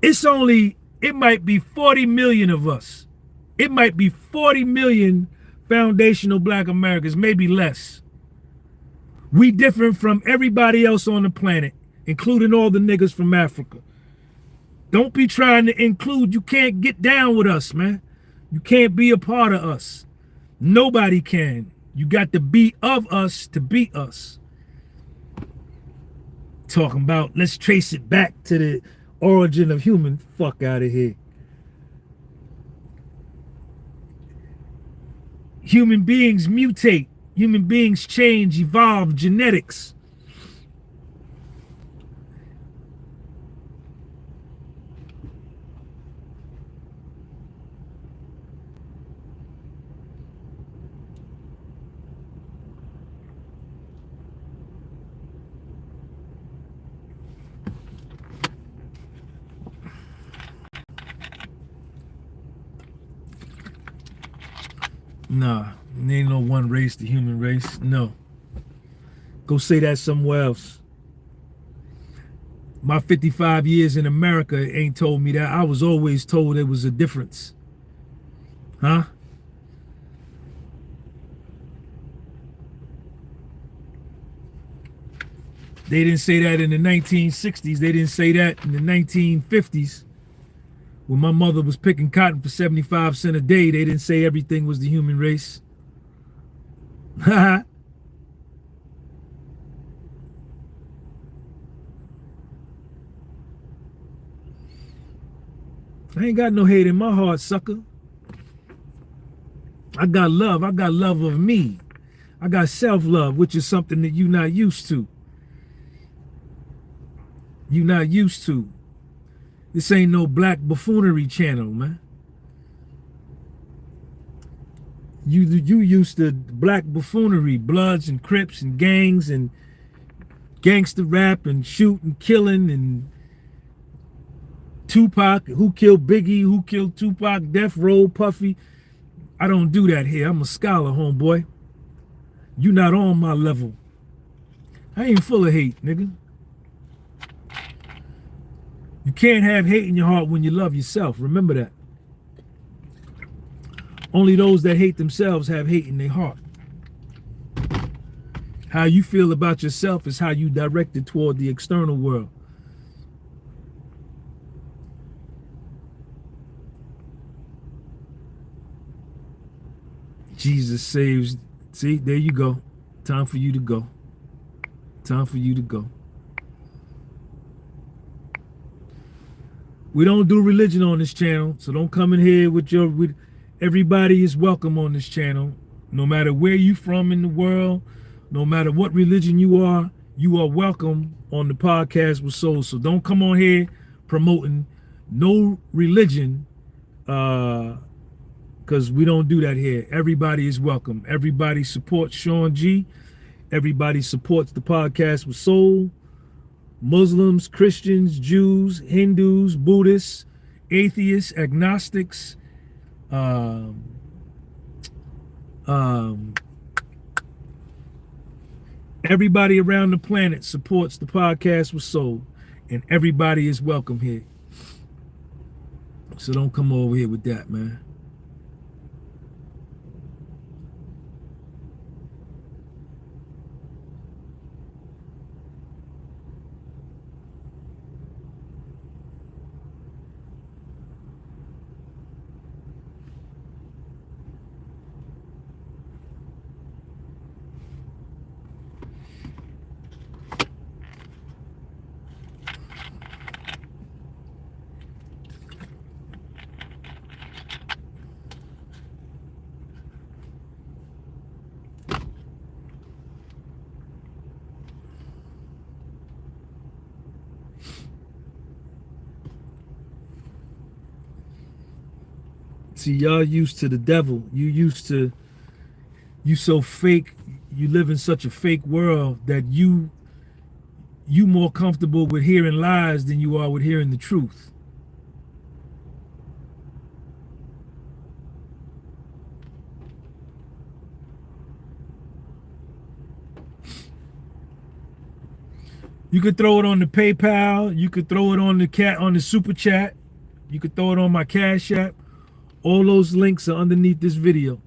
It's only, it might be 40 million of us. It might be 40 million foundational Black Americans, maybe less. We different from everybody else on the planet, including all the niggas from Africa. Don't be trying to include. You can't get down with us, man. You can't be a part of us. Nobody can. You got to be of us to be us. Talking about, let's trace it back to the origin of human. Fuck out of here. Human beings mutate. Human beings change, evolve, genetics. Nah, there ain't no one race, the human race. No. Go say that somewhere else. My 55 years in America ain't told me that. I was always told there was a difference. Huh? They didn't say that in the 1960s. They didn't say that in the 1950s. When my mother was picking cotton for 75 cents a day, they didn't say everything was the human race. I ain't got no hate in my heart, sucker. I got love. I got love of me. I got self-love, which is something that you're not used to. You're not used to. This ain't no black buffoonery channel, man. You used to black buffoonery, Bloods and Crips and gangs and gangster rap and shooting, killing, and Tupac, who killed Biggie, who killed Tupac, Death Row, Puffy. I don't do that here. I'm a scholar, homeboy. You not on my level. I ain't full of hate, nigga. You can't have hate in your heart when you love yourself. Remember that. Only those that hate themselves have hate in their heart. How you feel about yourself is how you direct it toward the external world. Jesus saves. See, there you go. Time for you to go. Time for you to go. We don't do religion on this channel, so don't come in here with your. Everybody is welcome on this channel, no matter where you from in the world, no matter what religion you are welcome on the podcast with Soul. So don't come on here promoting no religion, because we don't do that here. Everybody is welcome. Everybody supports Sean G. Everybody supports the podcast with Soul. Muslims, Christians, Jews, Hindus, Buddhists, atheists, agnostics, everybody around the planet supports the podcast with Soul, and everybody is welcome here. So don't come over here with that, man. See, y'all used to the devil. You so fake. You live in such a fake world that you more comfortable with hearing lies than you are with hearing the truth. You could throw it on the PayPal. You could throw it on the super chat. You could throw it on my Cash App. All those links are underneath this video.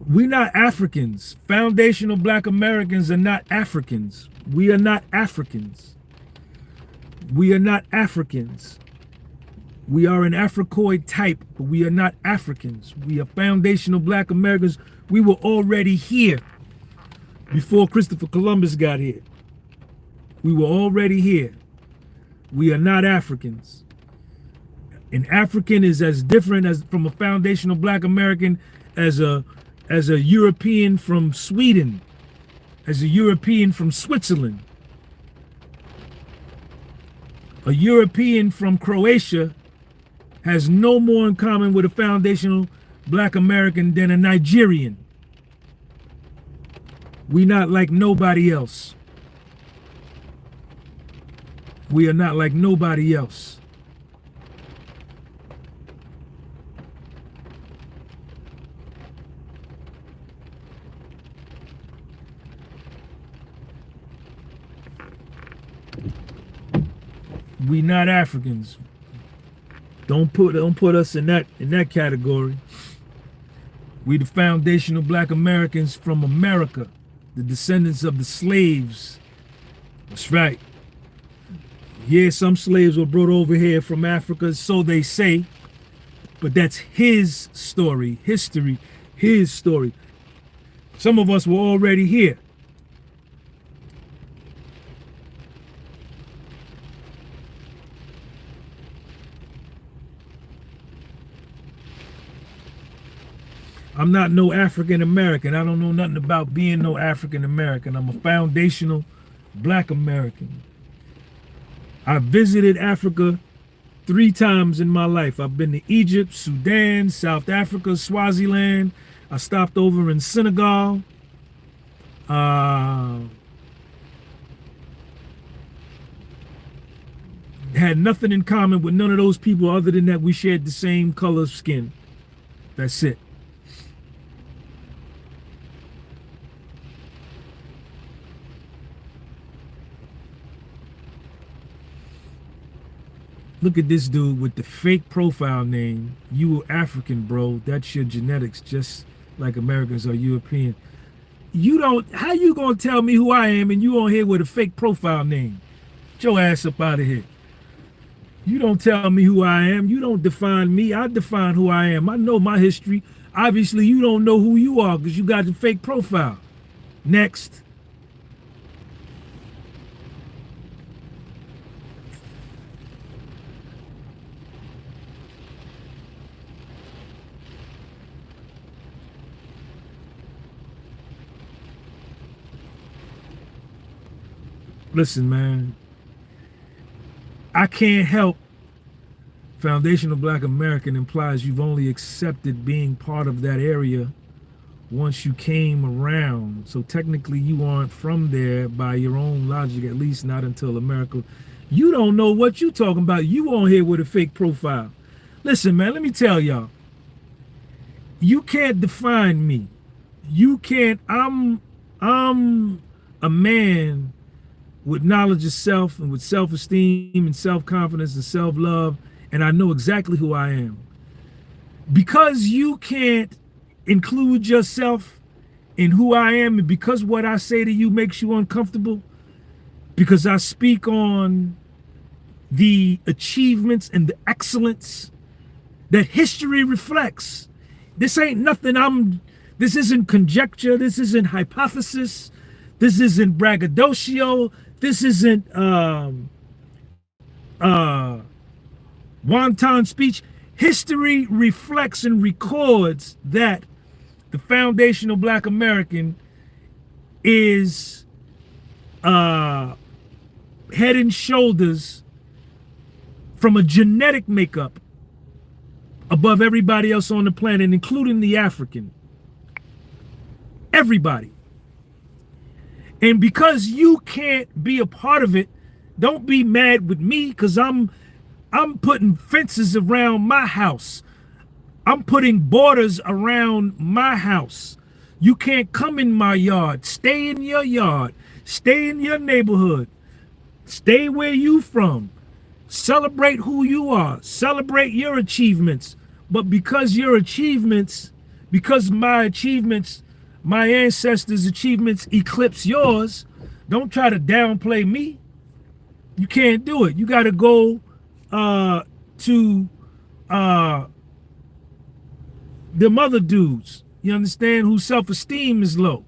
We're not Africans. Foundational Black Americans are not Africans. We are not Africans. We are not Africans. We are an Africoid type, but we are not Africans. We are foundational Black Americans. We were already here before Christopher Columbus got here. We were already here. We are not Africans. An African is as different as from a foundational Black American as a European from Sweden, as a European from Switzerland. A European from Croatia has no more in common with a foundational Black American than a Nigerian. We not like nobody else. We are not like nobody else. We not Africans. Don't put us in that category. We the foundational Black Americans from America, the descendants of the slaves. That's right. Yeah, some slaves were brought over here from Africa, so they say, but that's his story, history, his story. Some of us were already here. I'm not no African American. I don't know nothing about being no African American. I'm a foundational Black American. I visited Africa 3 times in my life. I've been to Egypt, Sudan, South Africa, Swaziland. I stopped over in Senegal. Had nothing in common with none of those people other than that we shared the same color of skin. That's it. Look at this dude with the fake profile name. You were African, bro. That's your genetics, just like Americans are European. You don't, how you gonna tell me who I am and you on here with a fake profile name? Get your ass up out of here. You don't tell me who I am. You don't define me. I define who I am. I know my history. Obviously, you don't know who you are because you got the fake profile. Next. Listen, man, I can't help. Foundational Black American implies you've only accepted being part of that area once you came around. So technically you aren't from there by your own logic, at least not until America. You don't know what you talking about. You on here with a fake profile. Listen, man, let me tell y'all. You can't define me. You can't. I'm a man with knowledge of self and with self-esteem and self-confidence and self-love, and I know exactly who I am. Because you can't include yourself in who I am, and because what I say to you makes you uncomfortable, because I speak on the achievements and the excellence that history reflects. This ain't nothing this isn't conjecture, this isn't hypothesis, this isn't braggadocio, this isn't wanton speech. History reflects and records that the foundational Black American is head and shoulders from a genetic makeup above everybody else on the planet, including the African. Everybody. And because you can't be a part of it, don't be mad with me, because I'm putting fences around my house. I'm putting borders around my house. You can't come in my yard. Stay in your yard. Stay in your neighborhood. Stay where you from. Celebrate who you are. Celebrate your achievements. But because your achievements, because my achievements, my ancestors' achievements eclipse yours, don't try to downplay me. You can't do it. You got to go to them other dudes, you understand, whose self-esteem is low.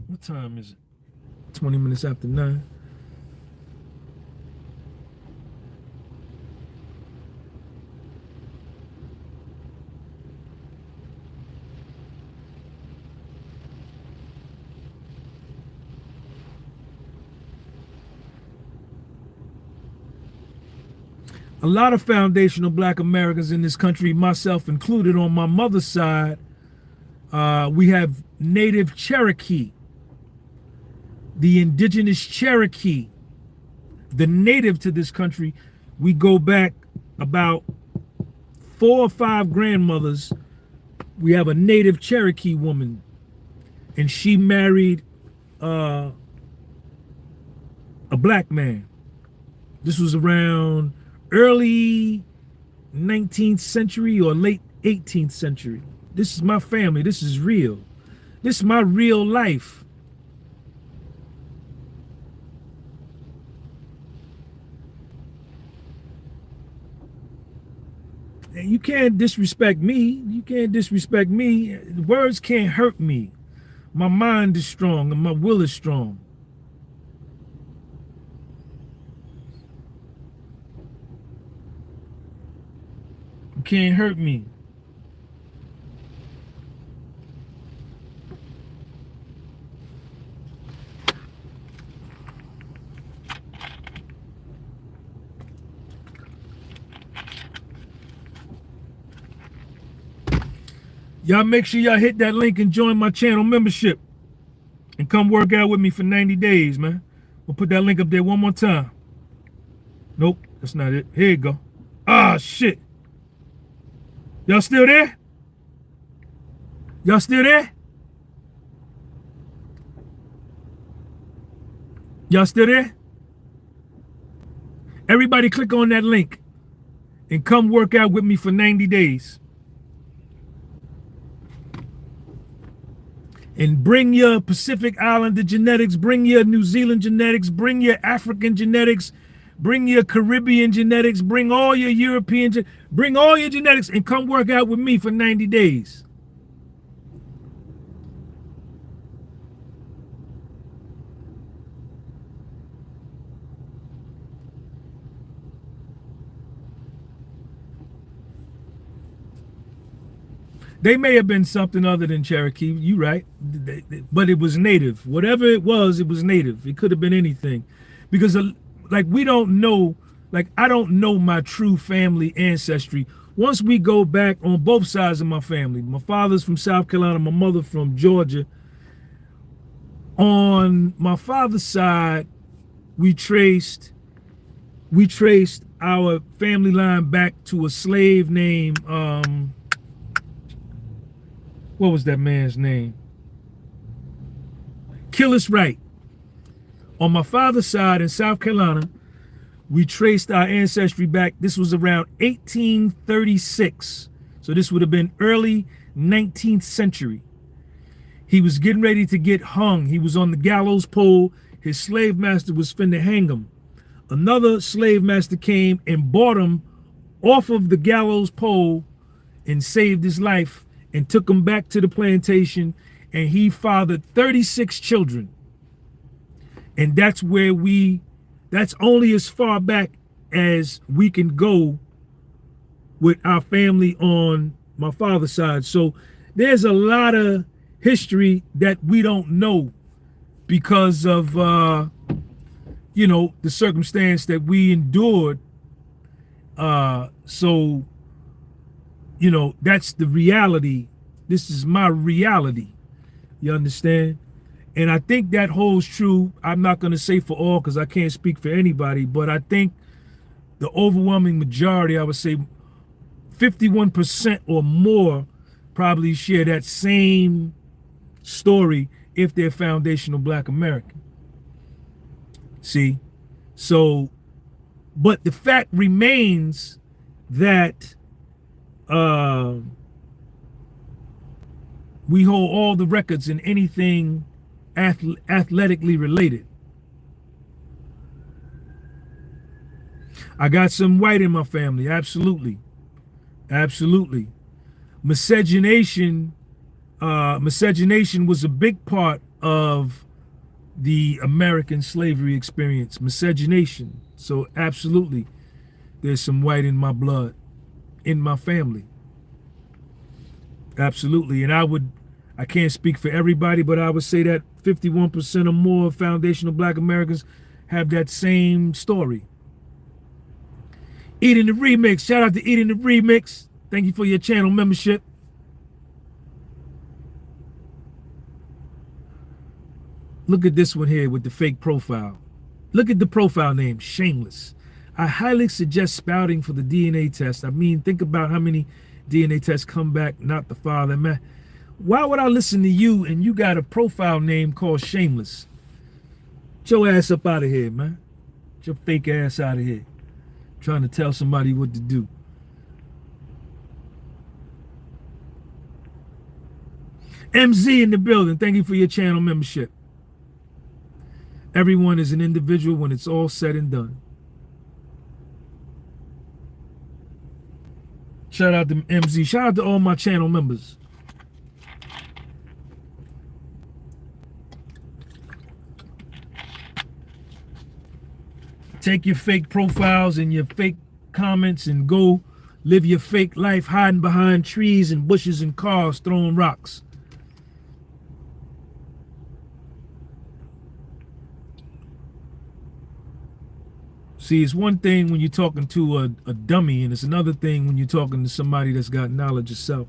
What time is it? 20 minutes after 9. A lot of foundational Black Americans in this country, myself included, on my mother's side, we have native Cherokee, the indigenous Cherokee, the native to this country. We go back about 4 or 5 grandmothers. We have a native Cherokee woman, and she married a black man. This was around early 19th century or late 18th century. This is my family. This is real. This is my real life. And you can't disrespect me. You can't disrespect me. Words can't hurt me. My mind is strong and my will is strong. You can't hurt me. Y'all make sure y'all hit that link and join my channel membership and come work out with me for 90 days, man. We'll put that link up there one more time. Nope, that's not it. Here you go. Ah, shit. Y'all still there? Y'all still there? Y'all still there? Everybody click on that link and come work out with me for 90 days. And bring your Pacific Islander genetics, bring your New Zealand genetics, bring your African genetics, bring your Caribbean genetics, bring all your European, bring all your genetics and come work out with me for 90 days. They may have been something other than Cherokee, you right, but it was native. Whatever it was native. It could have been anything. Because like we don't know, like I don't know my true family ancestry. Once we go back on both sides of my family, my father's from South Carolina, my mother from Georgia. On my father's side, we traced our family line back to a slave named, what was that man's name? Killis Wright. On my father's side in South Carolina, we traced our ancestry back. This was around 1836. So this would have been early 19th century. He was getting ready to get hung. He was on the gallows pole. His slave master was finna hang him. Another slave master came and bought him off of the gallows pole and saved his life and took him back to the plantation, and he fathered 36 children. And that's where we That's only as far back as we can go with our family on my father's side. So there's a lot of history that we don't know because of you know, the circumstance that we endured. So you know, that's the reality. This is my reality. You understand? And I think that holds true. I'm not going to say for all because I can't speak for anybody, but I think the overwhelming majority, I would say 51% or more, probably share that same story if they're foundational Black American. See? So, but the fact remains that we hold all the records in anything athletically related. I got some white in my family, absolutely. Absolutely. Miscegenation was a big part of the American slavery experience, miscegenation. So absolutely, there's some white in my blood, in my family. Absolutely. And I can't speak for everybody, but I would say that 51% or more foundational Black Americans have that same story. Eating the Remix. Shout out to Eating the Remix. Thank you for your channel membership. Look at this one here with the fake profile. Look at the profile name, Shameless. I highly suggest spouting for the DNA test. I mean, think about how many DNA tests come back, not the father, man. Why would I listen to you and you got a profile name called Shameless? Get your ass up out of here, man. Get your fake ass out of here. Trying to tell somebody what to do. MZ in the building. Thank you for your channel membership. Everyone is an individual when it's all said and done. Shout out to MZ. Shout out to all my channel members. Take your fake profiles and your fake comments and go live your fake life hiding behind trees and bushes and cars throwing rocks. See, it's one thing when you're talking to a dummy, and it's another thing when you're talking to somebody that's got knowledge of self.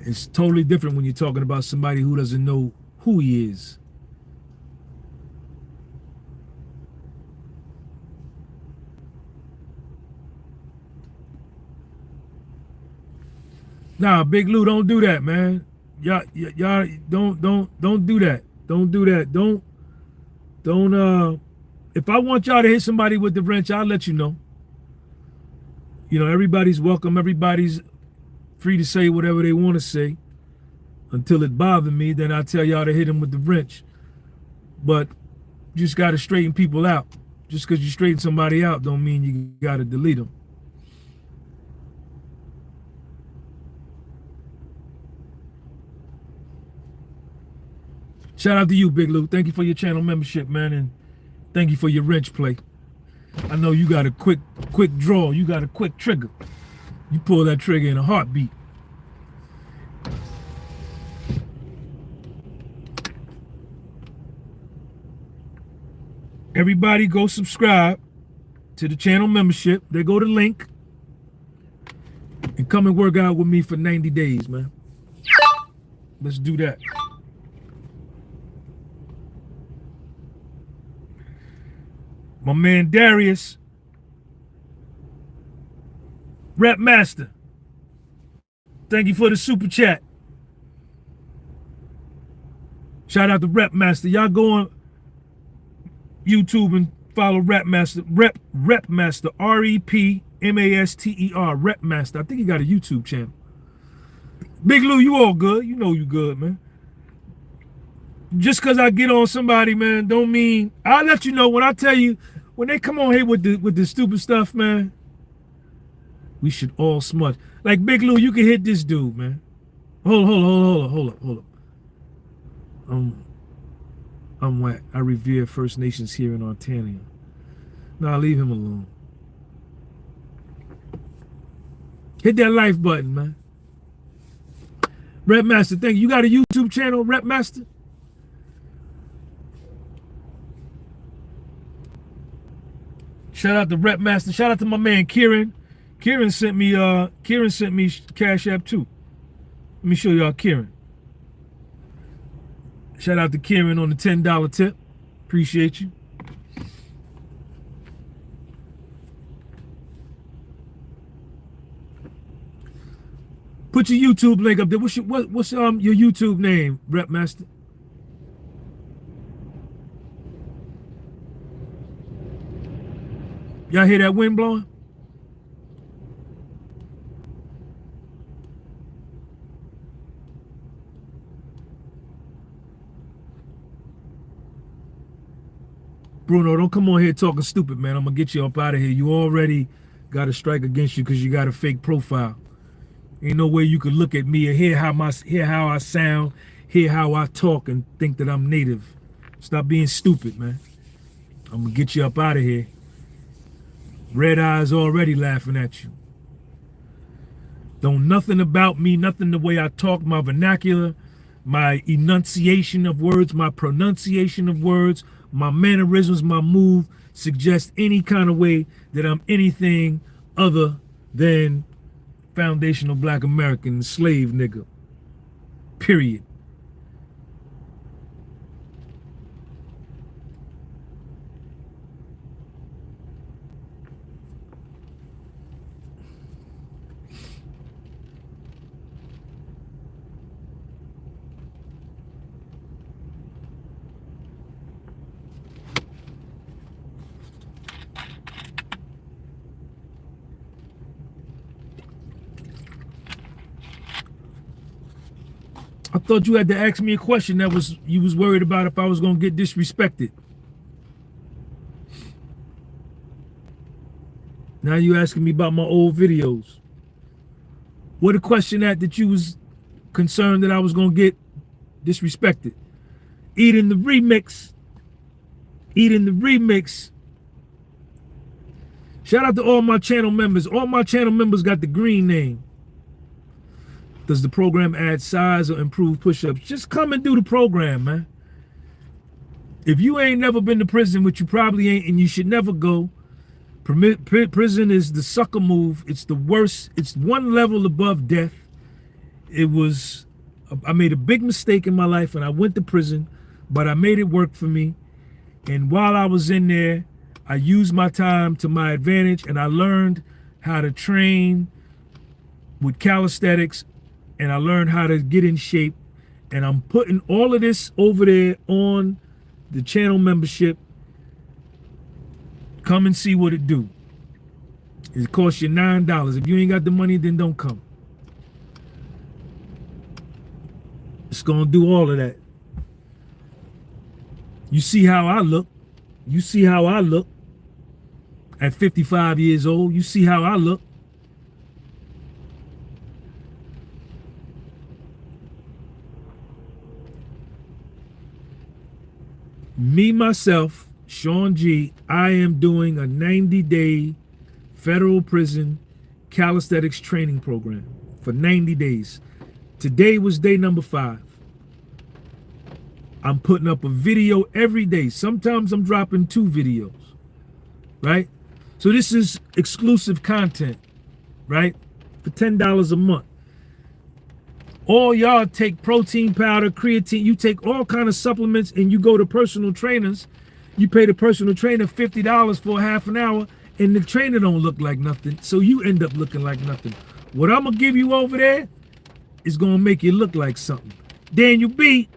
It's totally different when you're talking about somebody who doesn't know who he is. Nah, Big Lou, don't do that, man. Y'all don't do that. Don't do that. Don't if I want y'all to hit somebody with the wrench, I'll let you know. You know, everybody's welcome. Everybody's free to say whatever they want to say. Until it bothers me, then I tell y'all to hit them with the wrench. But you just got to straighten people out. Just because you straighten somebody out don't mean you got to delete them. Shout out to you, Big Lou. Thank you for your channel membership, man, and thank you for your wrench play. I know you got a quick draw. You got a quick trigger. You pull that trigger in a heartbeat. Everybody go subscribe to the channel membership. There go the link. And come and work out with me for 90 days, man. Let's do that. My man Darius, Rep Master, thank you for the super chat. Shout out to Rep Master. Y'all go on YouTube and follow Rep Master. Rep Master, REPMASTER, Rep Master. I think he got a YouTube channel. Big Lou, you all good. You know you good, man. Just because I get on somebody, man, don't mean I'll let you know when I tell you when they come on here with the stupid stuff, man. We should all smudge. Like Big Lou, you can hit this dude, man. Hold up. I'm whack. I revere First Nations here in Ontario. Nah, leave him alone. Hit that like button, man. Rep Master, thank you. You got a YouTube channel, Rep Master? Shout out to Rep Master. Shout out to my man Kieran. Kieran sent me Cash App too. Let me show y'all Kieran. Shout out to Kieran on the $10 tip. Appreciate you. Put your YouTube link up there. What's your YouTube name, Rep Master? Y'all hear that wind blowing? Bruno, don't come on here talking stupid, man. I'm gonna get you up out of here. You already got a strike against you because you got a fake profile. Ain't no way you could look at me and hear how I sound, hear how I talk, and think that I'm native. Stop being stupid, man. I'm gonna get you up out of here. Red eyes already laughing at you. Don't nothing about me, nothing the way I talk, my vernacular, my enunciation of words, my pronunciation of words, my mannerisms, my move suggest any kind of way that I'm anything other than foundational Black American slave nigga. Period. I thought you had to ask me a question that you was worried about if I was gonna get disrespected. Now you asking me about my old videos. What a question that you was concerned that I was gonna get disrespected. Eating the remix. Eating the remix. Shout out to all my channel members. All my channel members got the green name. Does the program add size or improve push-ups? Just come and do the program, man. If you ain't never been to prison, which you probably ain't, and you should never go, prison is the sucker move. It's the worst. It's one level above death. I made a big mistake in my life and I went to prison, but I made it work for me. And while I was in there, I used my time to my advantage and I learned how to train with calisthenics. And I learned how to get in shape. And I'm putting all of this over there on the channel membership. Come and see what it do. It costs you $9. If you ain't got the money, then don't come. It's gonna do all of that. You see how I look. You see how I look at 55 years old. You see how I look. Me, myself, Sean G, I am doing a 90-day federal prison calisthenics training program for 90 days. Today was day number 5. I'm putting up a video every day. Sometimes I'm dropping 2 videos, right? So this is exclusive content, right? For $10 a month. All y'all take protein powder, creatine, you take all kind of supplements and you go to personal trainers. You pay the personal trainer $50 for a half an hour and the trainer don't look like nothing. So you end up looking like nothing. What I'm gonna give you over there is gonna make you look like something. Daniel B,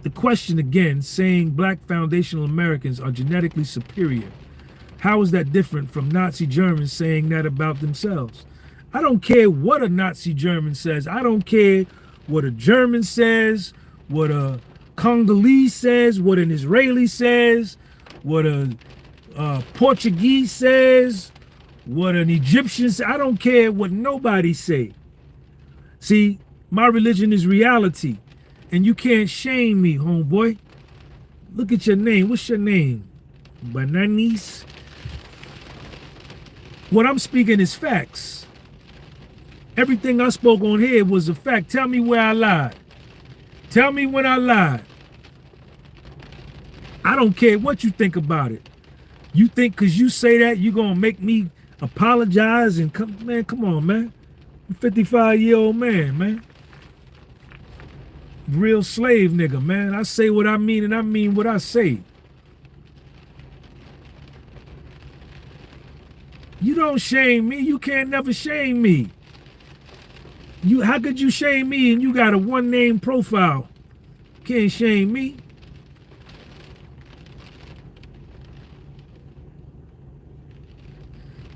the question again, saying Black foundational Americans are genetically superior. How is that different from Nazi Germans saying that about themselves? I don't care what a Nazi German says. I don't care what a German says, what a Congolese says, what an Israeli says, what a Portuguese says, what an Egyptian says. I don't care what nobody say. See, my religion is reality, and you can't shame me, homeboy. Look at your name. What's your name? bananas. What I'm speaking is facts. Everything I spoke on here was a fact. Tell me where I lied. Tell me when I lied. I don't care what you think about it. You think because you say that, you're going to make me apologize and come, man, come on, man. I'm a 55-year-old man, man. Real slave nigga, man. I say what I mean and I mean what I say. You don't shame me. You can't never shame me. How could you shame me and you got a one-name profile? Can't shame me.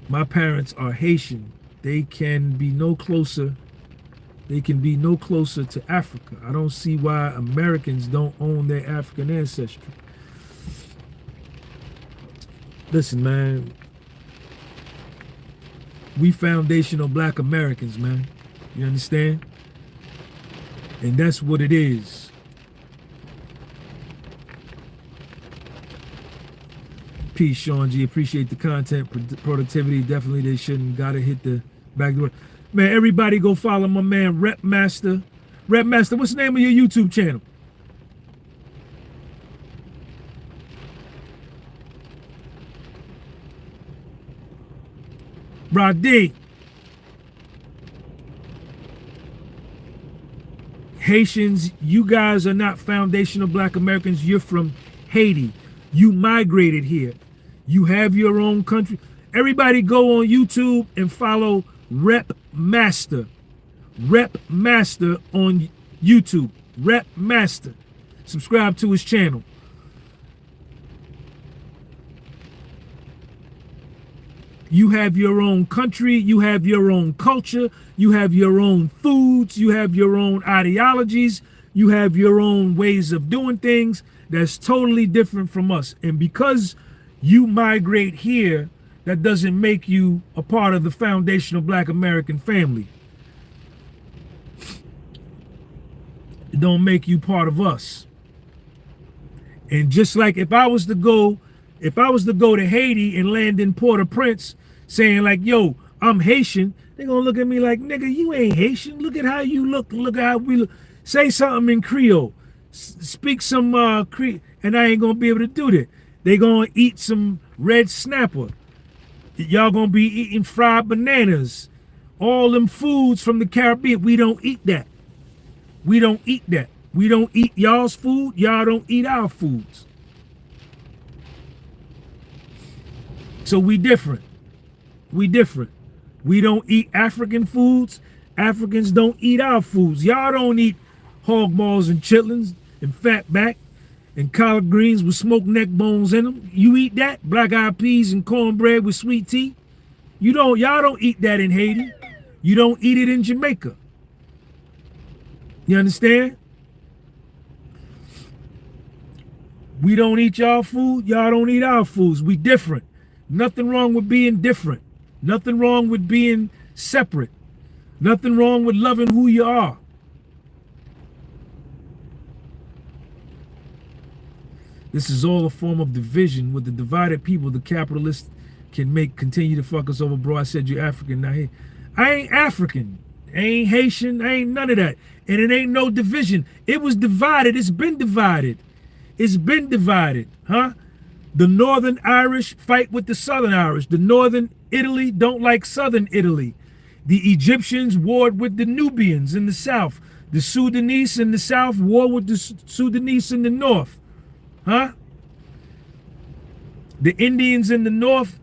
My parents are Haitian. They can be no closer. They can be no closer to Africa. I don't see why Americans don't own their African ancestry. Listen, man. We foundational black Americans, man. You understand? And that's what it is. Peace, Sean G. Appreciate the content, productivity. Definitely they shouldn't. Gotta hit the back door. Man, everybody go follow my man, Rep Master. Rep Master, what's the name of your YouTube channel? Rod D. Haitians, you guys are not foundational black Americans. You're from Haiti. You migrated here. You have your own country. Everybody go on YouTube and follow Rep Master. Rep Master on YouTube. Rep Master. Subscribe to his channel. You have your own country. You have your own culture. You have your own foods. You have your own ideologies. You have your own ways of doing things that's totally different from us. And because you migrate here, that doesn't make you a part of the foundational black American family. It don't make you part of us. And just like if I was to go to Haiti and land in Port-au-Prince saying like, yo, I'm Haitian, they're gonna look at me like, nigga, you ain't Haitian. Look at how you look. Look at how we look. Say something in Creole. Speak some Creole, and I ain't gonna be able to do that. They gonna eat some red snapper. Y'all gonna be eating fried bananas. All them foods from the Caribbean. We don't eat that. We don't eat that. We don't eat y'all's food. Y'all don't eat our foods. So we different. We different. We don't eat African foods. Africans don't eat our foods. Y'all don't eat hog maws and chitlins and fatback and collard greens with smoked neck bones in them. You eat that? Black-eyed peas and cornbread with sweet tea? Y'all don't eat that in Haiti. You don't eat it in Jamaica. You understand? We don't eat y'all food. Y'all don't eat our foods. We different. Nothing wrong with being different. Nothing wrong with being separate. Nothing wrong with loving who you are. This is all a form of division. With the divided people, the capitalists can continue to fuck us over, bro. I said you're African. Now, hey, I ain't African. I ain't Haitian. I ain't none of that. And it ain't no division. It was divided. It's been divided. It's been divided, huh? The Northern Irish fight with the Southern Irish. The Northern Italy don't like Southern Italy. The Egyptians warred with the Nubians in the South. The Sudanese in the South war with the Sudanese in the North. Huh? The Indians in the North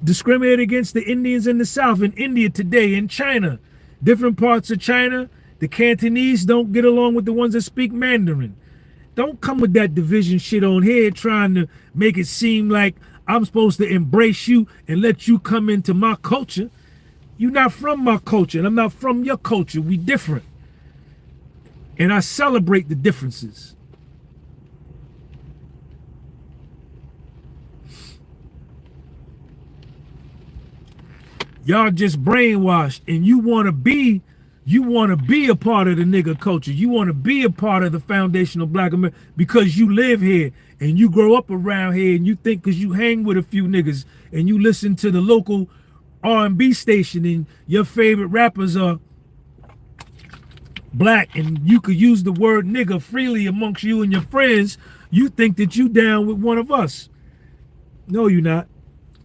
discriminate against the Indians in the South. In India today, in China, different parts of China, the Cantonese don't get along with the ones that speak Mandarin. Don't come with that division shit on here trying to make it seem like I'm supposed to embrace you and let you come into my culture. You're not from my culture, and I'm not from your culture. We different. And I celebrate the differences. Y'all just brainwashed, and you want to be You want to be a part of the nigga culture. You want to be a part of the foundational black America because you live here and you grow up around here and you think because you hang with a few niggas and you listen to the local R&B station and your favorite rappers are black and you could use the word nigga freely amongst you and your friends, you think that you down with one of us. No, you're not.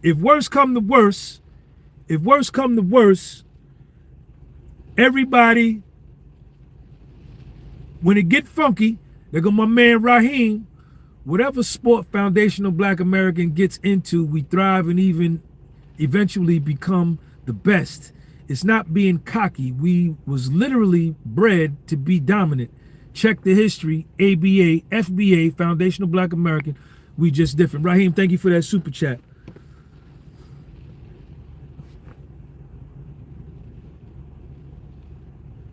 If worse come to worse, everybody, when it get funky, there go my man Raheem, whatever sport foundational black American gets into, we thrive and even eventually become the best. It's not being cocky. We was literally bred to be dominant. Check the history, ABA, FBA, foundational black American. We just different. Raheem, thank you for that super chat.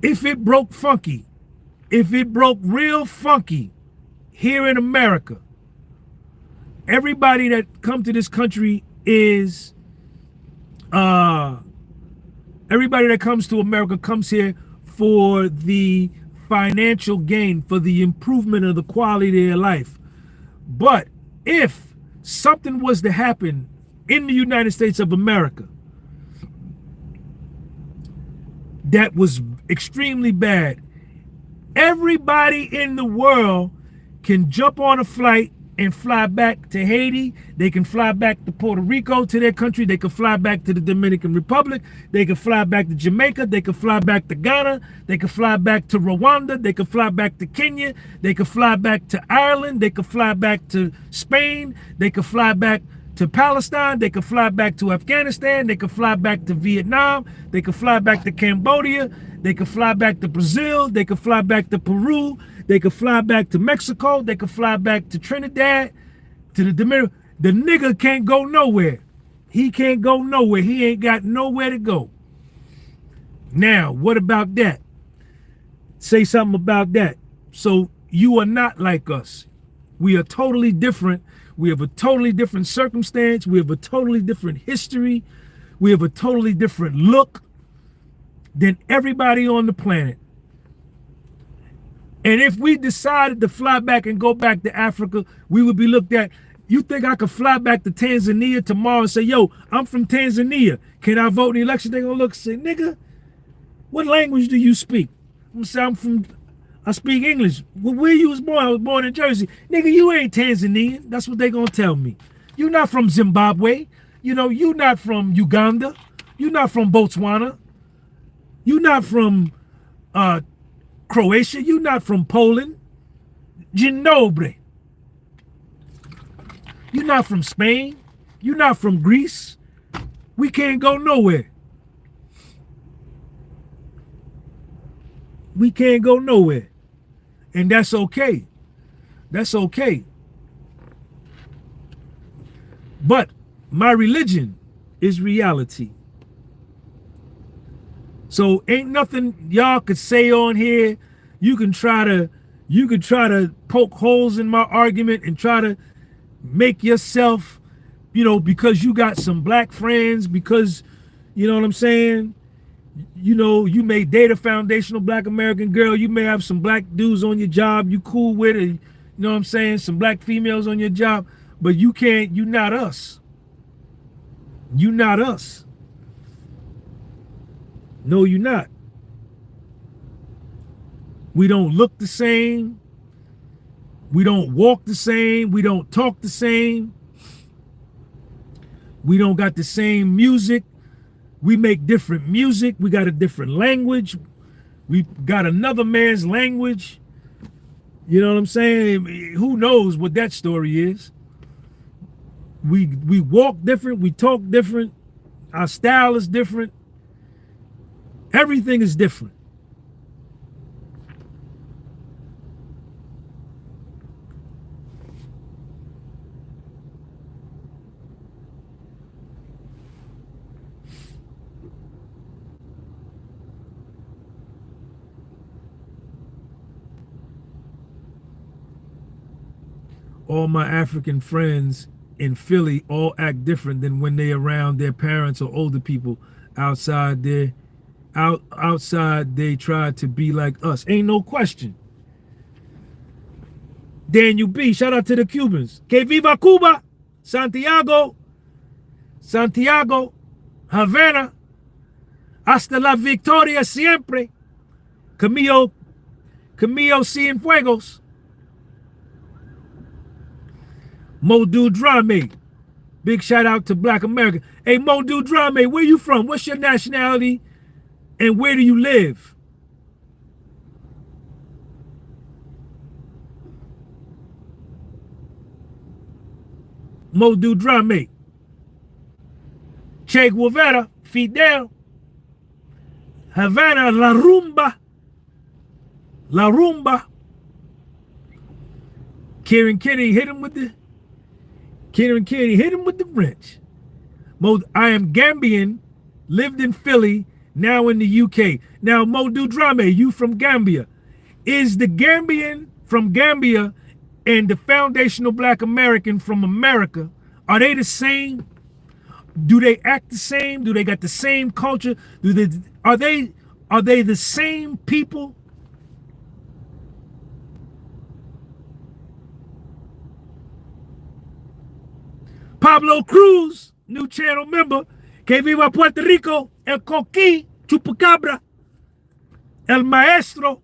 If it broke funky, if it broke real funky here in America, everybody that come to this country is, everybody that comes to America comes here for the financial gain, for the improvement of the quality of their life. But if something was to happen in the United States of America that was extremely bad, everybody in the world can jump on a flight and fly back to Haiti. They can fly back to Puerto Rico, to their country. They can fly back to the Dominican Republic. They can fly back to Jamaica. They can fly back to Ghana. They can fly back to Rwanda. They can fly back to Kenya. They can fly back to Ireland. They can fly back to Spain. They can fly back to Palestine. They can fly back to Afghanistan. They can fly back to Vietnam. They can fly back to Cambodia. They can fly back to Brazil. They can fly back to Peru. They could fly back to Mexico. They could fly back to Trinidad, to the Dominican. The nigga can't go nowhere. He can't go nowhere. He ain't got nowhere to go. Now, what about that? Say something about that. So you are not like us. We are totally different. We have a totally different circumstance. We have a totally different history. We have a totally different look than everybody on the planet. And if we decided to fly back and go back to Africa, we would be looked at. You think I could fly back to Tanzania tomorrow and say, yo, I'm from Tanzania. Can I vote in the election? They're going to look and say, nigga, what language do you speak? I'm going to say, I speak English. Well, where you was born? I was born in Jersey. Nigga, you ain't Tanzanian. That's what they're going to tell me. You're not from Zimbabwe. You know, you're not from Uganda. You're not from Botswana. You're not from Croatia. You're not from Poland. Ginobre. You're not from Spain. You're not from Greece. We can't go nowhere. We can't go nowhere. And that's okay. That's okay. But my religion is reality. So ain't nothing y'all could say on here. You can try to poke holes in my argument and try to make yourself, you know, because you got some black friends, because, you know what I'm saying? You know, you may date a foundational black American girl. You may have some black dudes on your job you cool with, or, you know what I'm saying? Some black females on your job, but you not us. You not us. No, you're not. We don't look the same. We don't walk the same. We don't talk the same. We don't got the same music. We make different music. We got a different language. We got another man's language. You know what I'm saying? Who knows what that story is? We walk different. We talk different. Our style is different. Everything is different. All my African friends in Philly all act different than when they around their parents or older people outside outside they try to be like us. Ain't no question. Daniel B, shout out to the Cubans. Que viva Cuba, Santiago, Havana, hasta la victoria siempre. Camillo Cienfuegos. Modu Drame. Big shout out to Black America. Hey, Modu Drame, where you from? What's your nationality? And where do you live? Modu Drame. Che Guevara, Fidel, Havana, La Rumba. Kieran Kenny hit him with the wrench. I am Gambian, lived in Philly, now in the UK. Now, Modu Drame, you from Gambia. Is the Gambian from Gambia and the foundational Black American from America, are they the same? Do they act the same? Do they got the same culture? Are they the same people? Pablo Cruz, new channel member. Que viva Puerto Rico, el coquí, chupacabra, el maestro.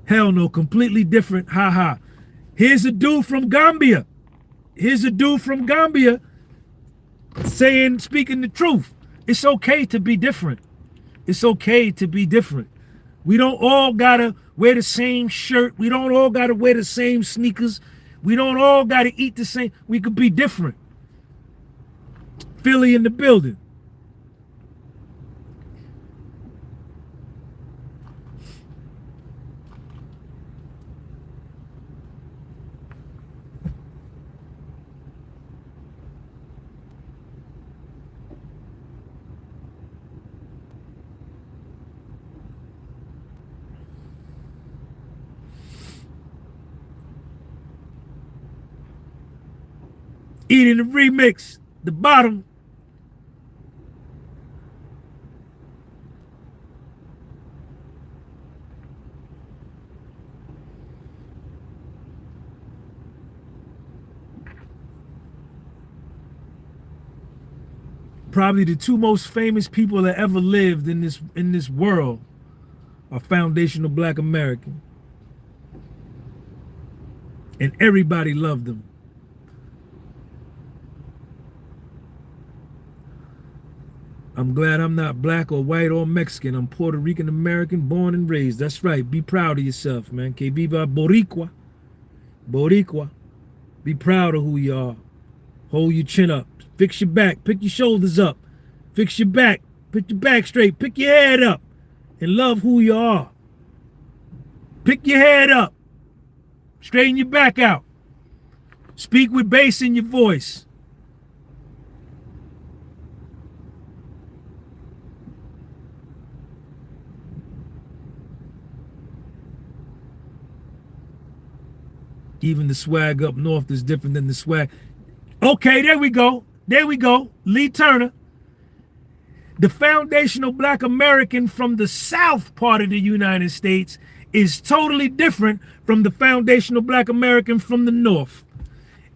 Hell no, completely different. Ha ha. Here's a dude from Gambia. Speaking the truth. It's okay to be different. We don't all gotta wear the same shirt. We don't all gotta wear the same sneakers. We don't all gotta eat the same. We could be different. Philly in the building. Eating the remix, the bottom. Probably the two most famous people that ever lived in this world are foundational Black American. And everybody loved them. I'm glad I'm not black or white or Mexican. I'm Puerto Rican American, born and raised. That's right. Be proud of yourself, man. Que viva Boricua. Boricua. Be proud of who you are. Hold your chin up. Fix your back. Pick your shoulders up. Fix your back. Put your back straight. Pick your head up. And love who you are. Pick your head up. Straighten your back out. Speak with bass in your voice. Even the swag up north is different than the swag. Okay, there we go. Lee Turner. The foundational Black American from the south part of the United States is totally different from the foundational Black American from the north.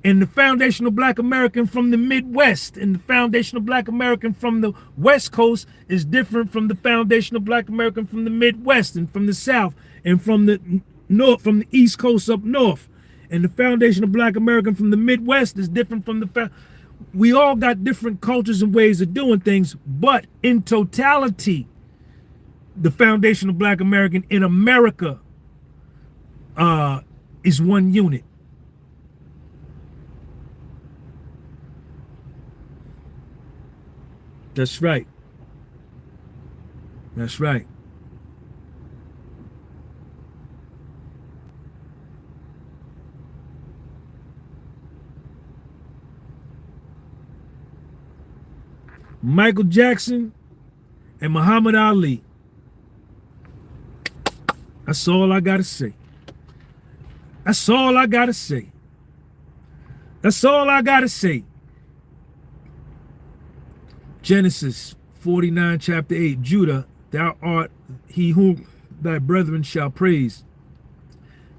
And the foundational Black American from the Midwest and the foundational Black American from the West Coast is different from the foundational Black American from the Midwest and from the South and from the north, from the East Coast up north. And the foundational Black American from the Midwest is different from the we all got different cultures and ways of doing things, but in totality, the foundational Black American in America is one unit. That's right. That's right. Michael Jackson and Muhammad Ali. That's all I gotta say. That's all I gotta say. That's all I gotta say. Genesis 49, chapter 8. Judah, thou art he whom thy brethren shall praise.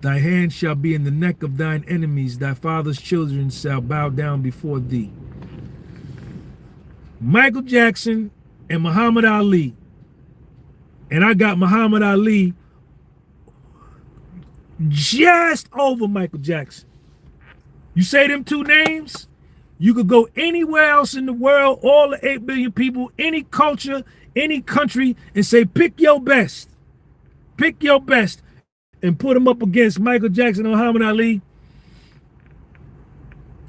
Thy hand shall be in the neck of thine enemies. Thy father's children shall bow down before thee. Michael Jackson and Muhammad Ali. And I got Muhammad Ali just over Michael Jackson. You say them two names, you could go anywhere else in the world, all the 8 billion people, any culture, any country, and say, pick your best. Pick your best. And put them up against Michael Jackson and Muhammad Ali.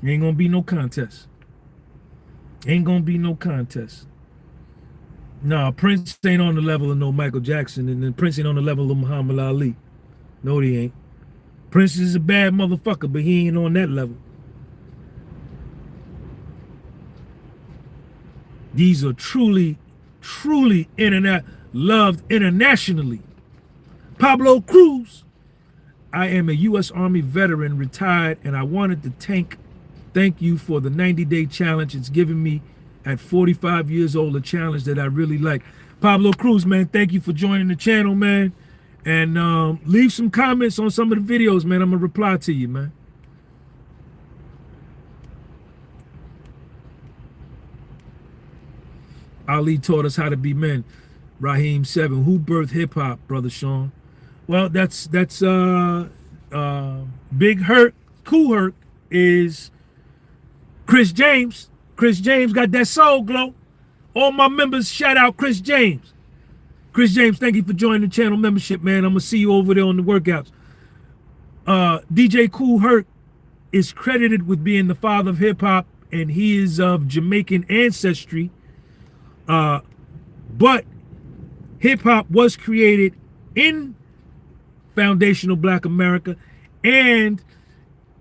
Ain't gonna be no contest. Ain't gonna be no contest. Nah, Prince ain't on the level of no Michael Jackson, and then Prince ain't on the level of Muhammad Ali. No, he ain't. Prince is a bad motherfucker, but he ain't on that level. These are truly, truly loved internationally. Pablo Cruz. I am a U.S. Army veteran, retired, and I wanted to thank you for the 90-day challenge. It's given me, at 45 years old, a challenge that I really like. Pablo Cruz, man, thank you for joining the channel, man. And leave some comments on some of the videos, man. I'm going to reply to you, man. Ali taught us how to be men. Raheem 7. Who birthed hip-hop, Brother Sean? Well, that's Big Herc, Cool Herc is Chris James. Chris James got that soul glow. All my members, shout out Chris James. Chris James, thank you for joining the channel membership, man. I'm gonna see you over there on the workouts. DJ Cool Herc is credited with being the father of hip hop, and he is of Jamaican ancestry. But hip hop was created in foundational Black America, and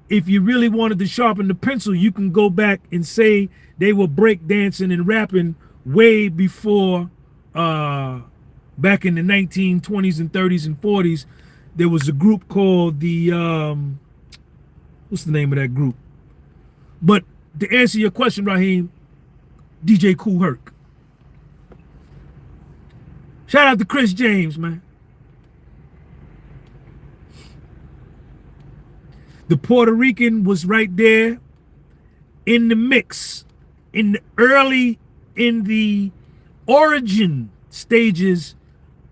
if you really wanted to sharpen the pencil, you can go back and say they were breakdancing and rapping way before, back in the 1920s and 30s and 40s. There was a group called the, what's the name of that group? But to answer your question, Raheem, DJ Cool Herc. Shout out to Chris James, man. The Puerto Rican was right there in the mix, in the origin stages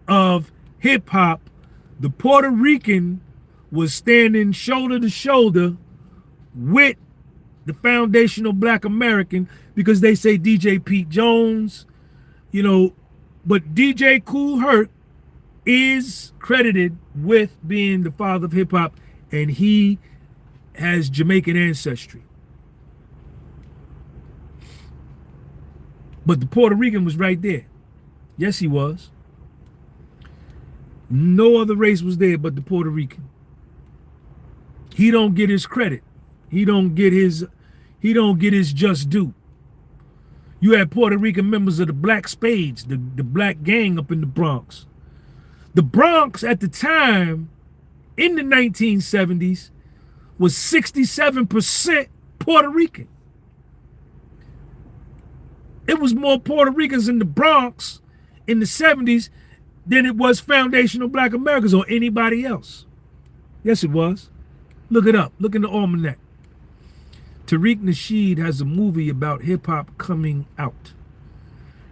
of hip hop. The Puerto Rican was standing shoulder to shoulder with the foundational Black American, because they say DJ Pete Jones, you know, but DJ Cool Herc is credited with being the father of hip hop, and he has Jamaican ancestry. But the Puerto Rican was right there. Yes, he was. No other race was there but the Puerto Rican. He don't get his credit. He don't get his just due. You had Puerto Rican members of the Black Spades, the black gang up in the Bronx. The Bronx at the time, in the 1970s, was 67% Puerto Rican. It was more Puerto Ricans in the Bronx in the 70s than it was foundational Black Americans or anybody else. Yes, it was. Look it up. Look in the almanac. Tariq Nasheed has a movie about hip-hop coming out.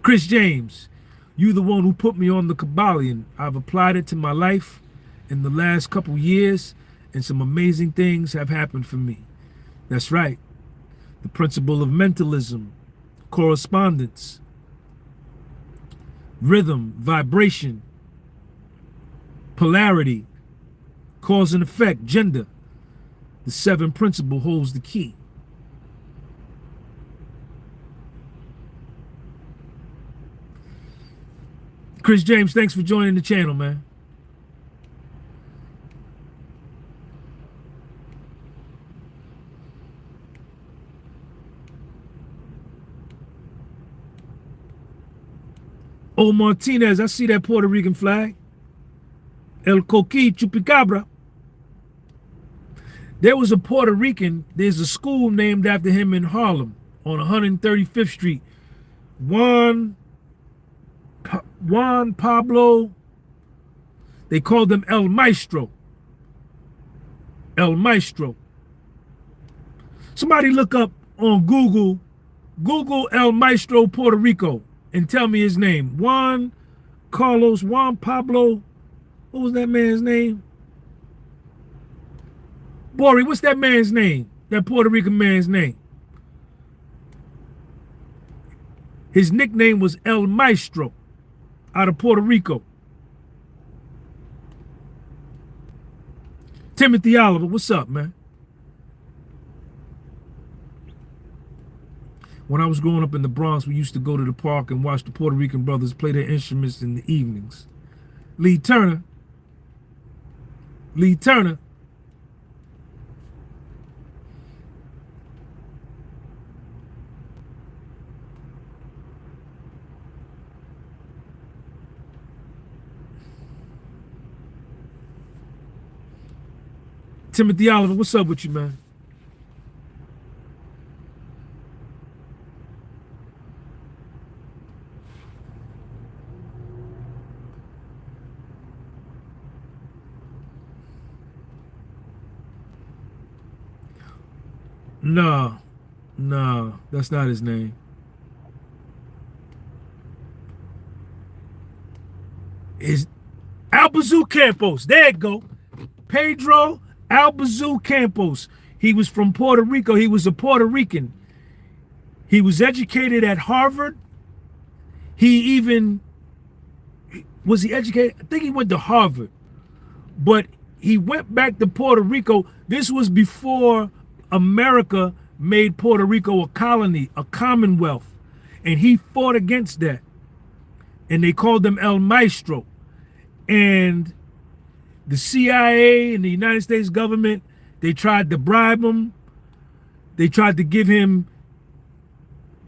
Chris James, you the one who put me on the Kabbalion. I've applied it to my life in the last couple years, and some amazing things have happened for me. That's right. The principle of mentalism, correspondence, rhythm, vibration, polarity, cause and effect, gender. The 7 principle holds the key. Chris James, thanks for joining the channel, man. Oh, Martinez, I see that Puerto Rican flag. El Coqui Chupacabra. There was a Puerto Rican, there's a school named after him in Harlem on 135th Street Juan Pablo. They called him El Maestro. El Maestro. Somebody look up on Google El Maestro Puerto Rico and tell me his name. Juan Pablo. What was that man's name? Bori, what's that man's name? That Puerto Rican man's name? His nickname was El Maestro out of Puerto Rico. Timothy Oliver, what's up, man? When I was growing up in the Bronx, we used to go to the park and watch the Puerto Rican brothers play their instruments in the evenings. Lee Turner. Timothy Oliver, what's up with you, man? No, that's not his name. Is Albizu Campos. There you go. Pedro Albizu Campos. He was from Puerto Rico. He was a Puerto Rican. He was educated at Harvard. Was he educated? I think he went to Harvard. But he went back to Puerto Rico. This was before America made Puerto Rico a colony, a commonwealth. And he fought against that. And they called him El Maestro. And the CIA and the United States government, they tried to bribe him. They tried to give him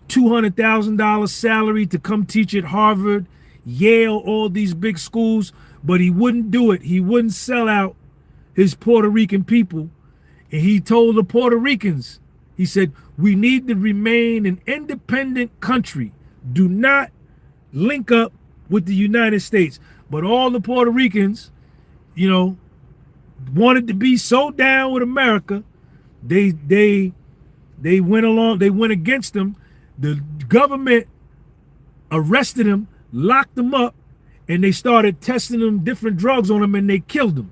$200,000 salary to come teach at Harvard, Yale, all these big schools, but he wouldn't do it. He wouldn't sell out his Puerto Rican people. And he told the Puerto Ricans, he said, we need to remain an independent country. Do not link up with the United States. But all the Puerto Ricans, you know, wanted to be so down with America, they went against him. The government arrested him, locked him up, and they started testing him different drugs on him, and they killed him.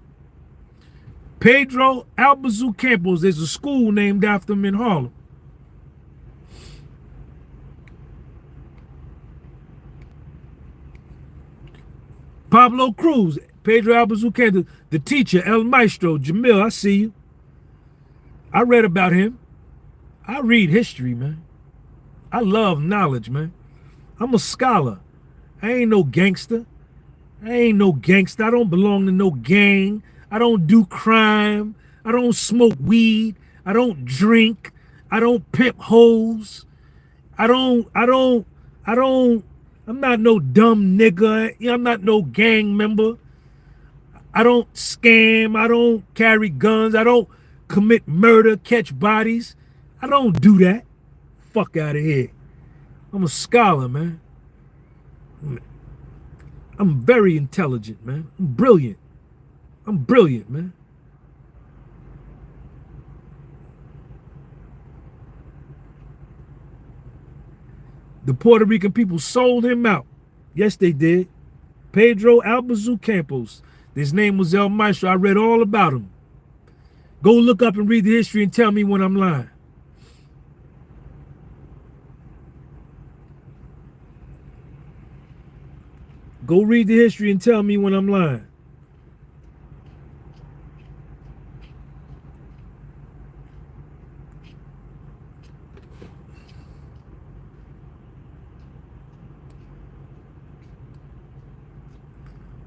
Pedro Albizu Campos, there's a school named after him in Harlem. Pablo Cruz, Pedro Albizu Campos, the teacher, El Maestro, Jamil, I see you. I read about him. I read history, man. I love knowledge, man. I'm a scholar. I ain't no gangster. I don't belong to no gang. I don't do crime. I don't smoke weed. I don't drink. I don't pimp hoes. I'm not no dumb nigga. I'm not no gang member. I don't scam. I don't carry guns. I don't commit murder, catch bodies. I don't do that. Fuck out of here. I'm a scholar, man. I'm very intelligent, man. I'm brilliant, man. The Puerto Rican people sold him out. Yes, they did. Pedro Albizu Campos. His name was El Maestro. I read all about him. Go look up and read the history and tell me when I'm lying. Go read the history and tell me when I'm lying.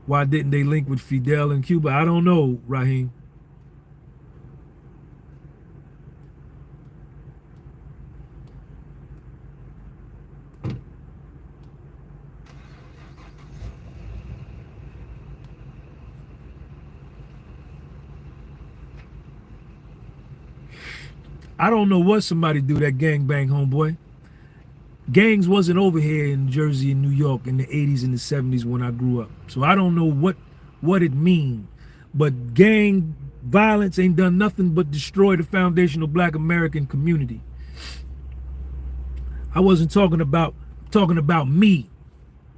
Why didn't they link with Fidel in Cuba? I don't know, Raheem. I don't know what somebody do that gangbang, homeboy. gangs wasn't over here in Jersey and New York in the 80s and the 70s when I grew up. So I don't know what it means. But gang violence ain't done nothing but destroy the foundational black American community. I wasn't talking about me.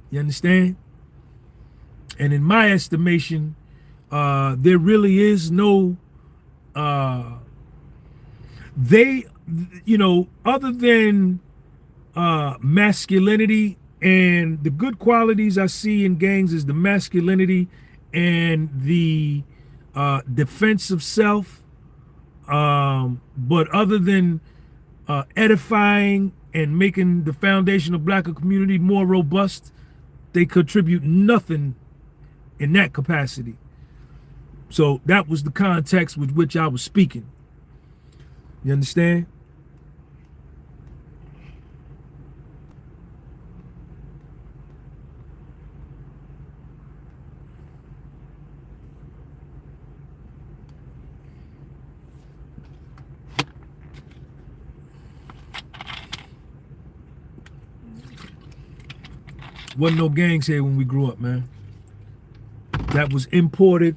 You understand? And in my estimation, there really is no other than masculinity, and the good qualities I see in gangs is the masculinity and the defense of self. But other than edifying and making the foundation of black community more robust, they contribute nothing in that capacity. So that was the context with which I was speaking. You understand? Wasn't no gangs here when we grew up, man. That was imported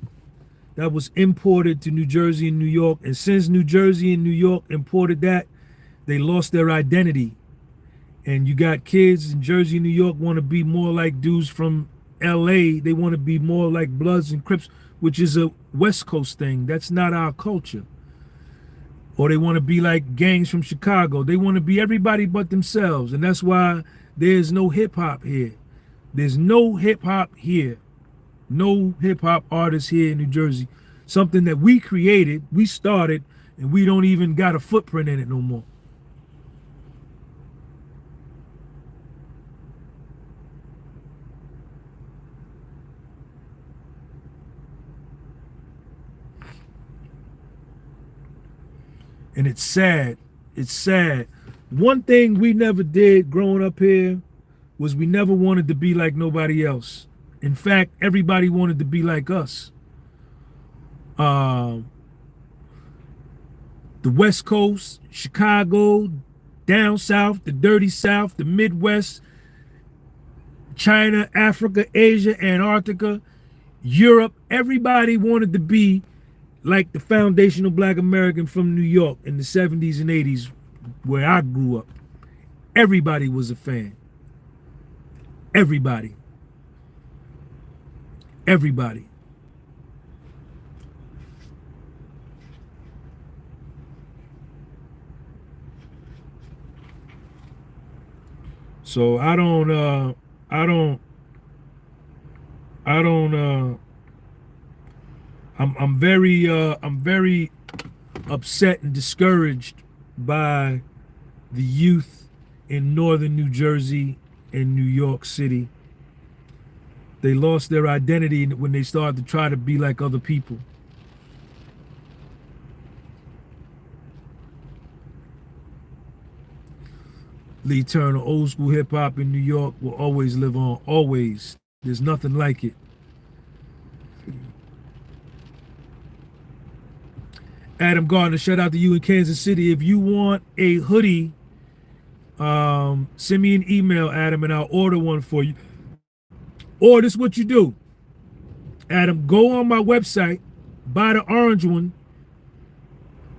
to New Jersey and New York. And since New Jersey and New York imported that, they lost their identity. And you got kids in Jersey and New York want to be more like dudes from LA. They want to be more like Bloods and Crips, which is a West Coast thing. That's not our culture. Or they want to be like gangs from Chicago. They want to be everybody but themselves. And that's why there's no hip hop here. There's no hip hop here. No hip hop artists here in New Jersey. Something that we created, we started, and we don't even got a footprint in it no more. And it's sad. It's sad. One thing we never did growing up here was we never wanted to be like nobody else. In fact, everybody wanted to be like us. The West Coast, Chicago, down south, the dirty South, the Midwest, China, Africa, Asia, Antarctica, Europe, everybody wanted to be like the foundational black American from New York in the 70s and 80s where I grew up. Everybody was a fan. Everybody. Everybody. So I'm very upset and discouraged by the youth in northern New Jersey and New York City. They lost their identity when they started to try to be like other people. Lee Turner, old school hip hop in New York will always live on, always. There's nothing like it. Adam Gardner, shout out to you in Kansas City. If you want a hoodie, send me an email, Adam, and I'll order one for you. Or this is what you do, Adam, go on my website, buy the orange one,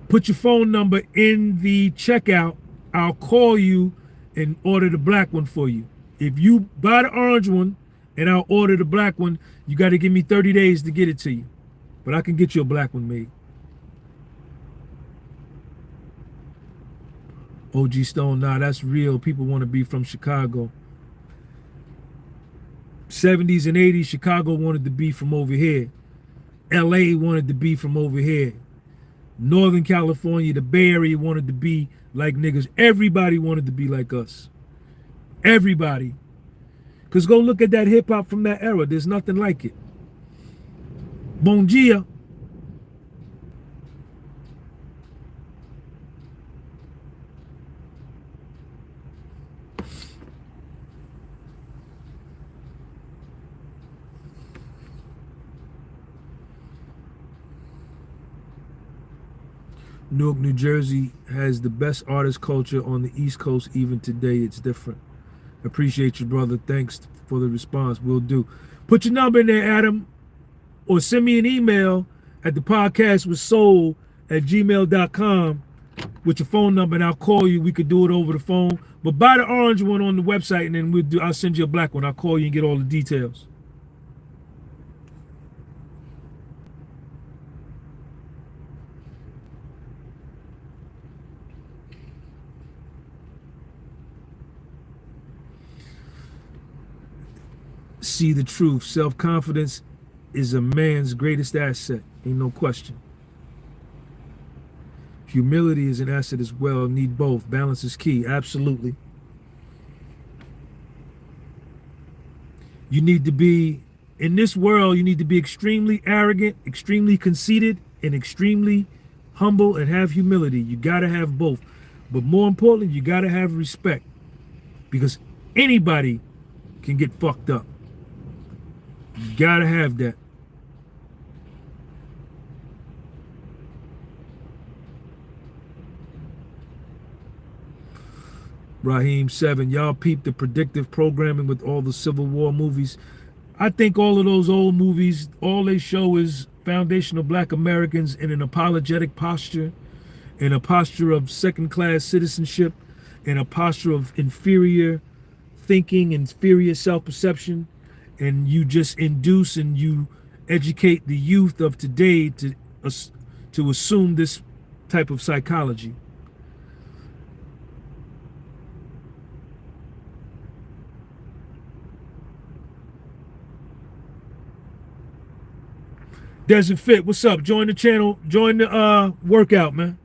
put your phone number in the checkout. I'll call you and order the black one for you. If you buy the orange one and I'll order the black one, you got to give me 30 days to get it to you. But I can get you a black one made. OG Stone, nah, that's real. People want to be from Chicago. 70s and 80s, Chicago wanted to be from over here. LA wanted to be from over here. Northern California, the Bay Area wanted to be like niggas. Everybody wanted to be like us. Everybody. Because go look at that hip hop from that era. There's nothing like it. Bon dia. Newark, New Jersey has the best artist culture on the East Coast. Even today, it's different. Appreciate you, brother. Thanks for the response. Will do. Put your number in there, Adam, or send me an email at the podcast with soul at gmail.com with your phone number, and I'll call you. We could do it over the phone. But buy the orange one on the website, and then I'll send you a black one. I'll call you and get all the details. See the truth. Self-confidence is a man's greatest asset. Ain't no question. Humility is an asset as well. Need both. Balance is key. Absolutely. You need to be, in this world, you need to be extremely arrogant, extremely conceited, and extremely humble and have humility. You got to have both. But more importantly, you got to have respect, because anybody can get fucked up. You got to have that. Raheem 7, y'all peep the predictive programming with all the Civil War movies. I think all of those old movies, all they show is foundational black Americans in an apologetic posture, in a posture of second-class citizenship, in a posture of inferior thinking, inferior self-perception, and you just induce and you educate the youth of today to assume this type of psychology. Desert Fit, what's up? Join the channel, join the workout, man.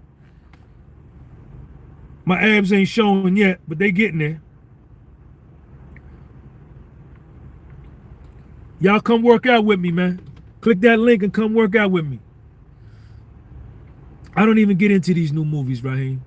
My abs ain't showing yet, but they getting there. Y'all come work out with me, man. Click that link and come work out with me. I don't even get into these new movies, Raheem.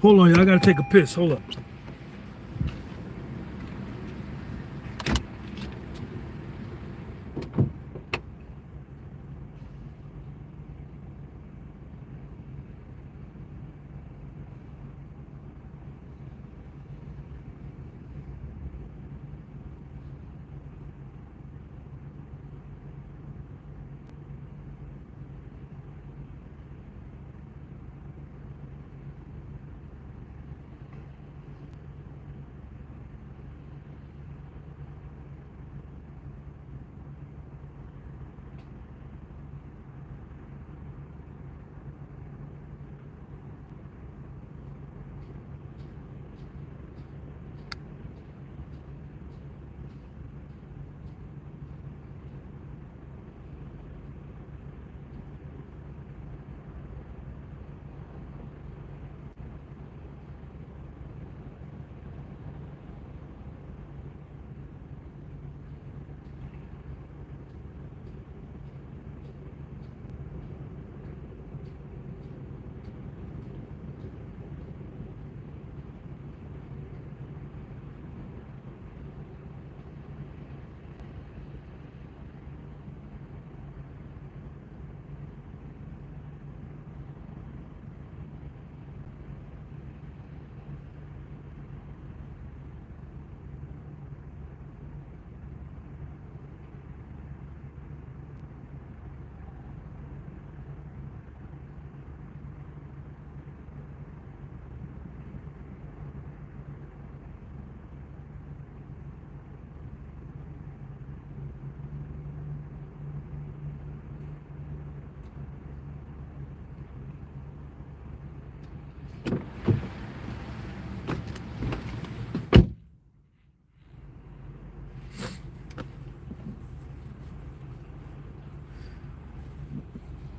Hold on, y'all. I gotta take a piss. Hold up.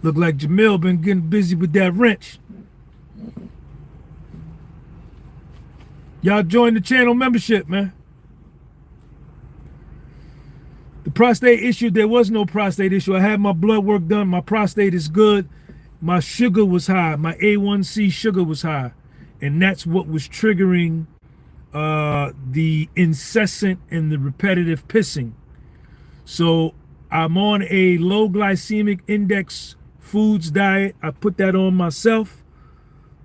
Look like Jamil been getting busy with that wrench. Y'all join the channel membership, man. The prostate issue, there was no prostate issue. I had my blood work done. My prostate is good. My sugar was high. My A1C sugar was high. And that's what was triggering the incessant and the repetitive pissing. So I'm on a low glycemic index foods diet. I put that on myself.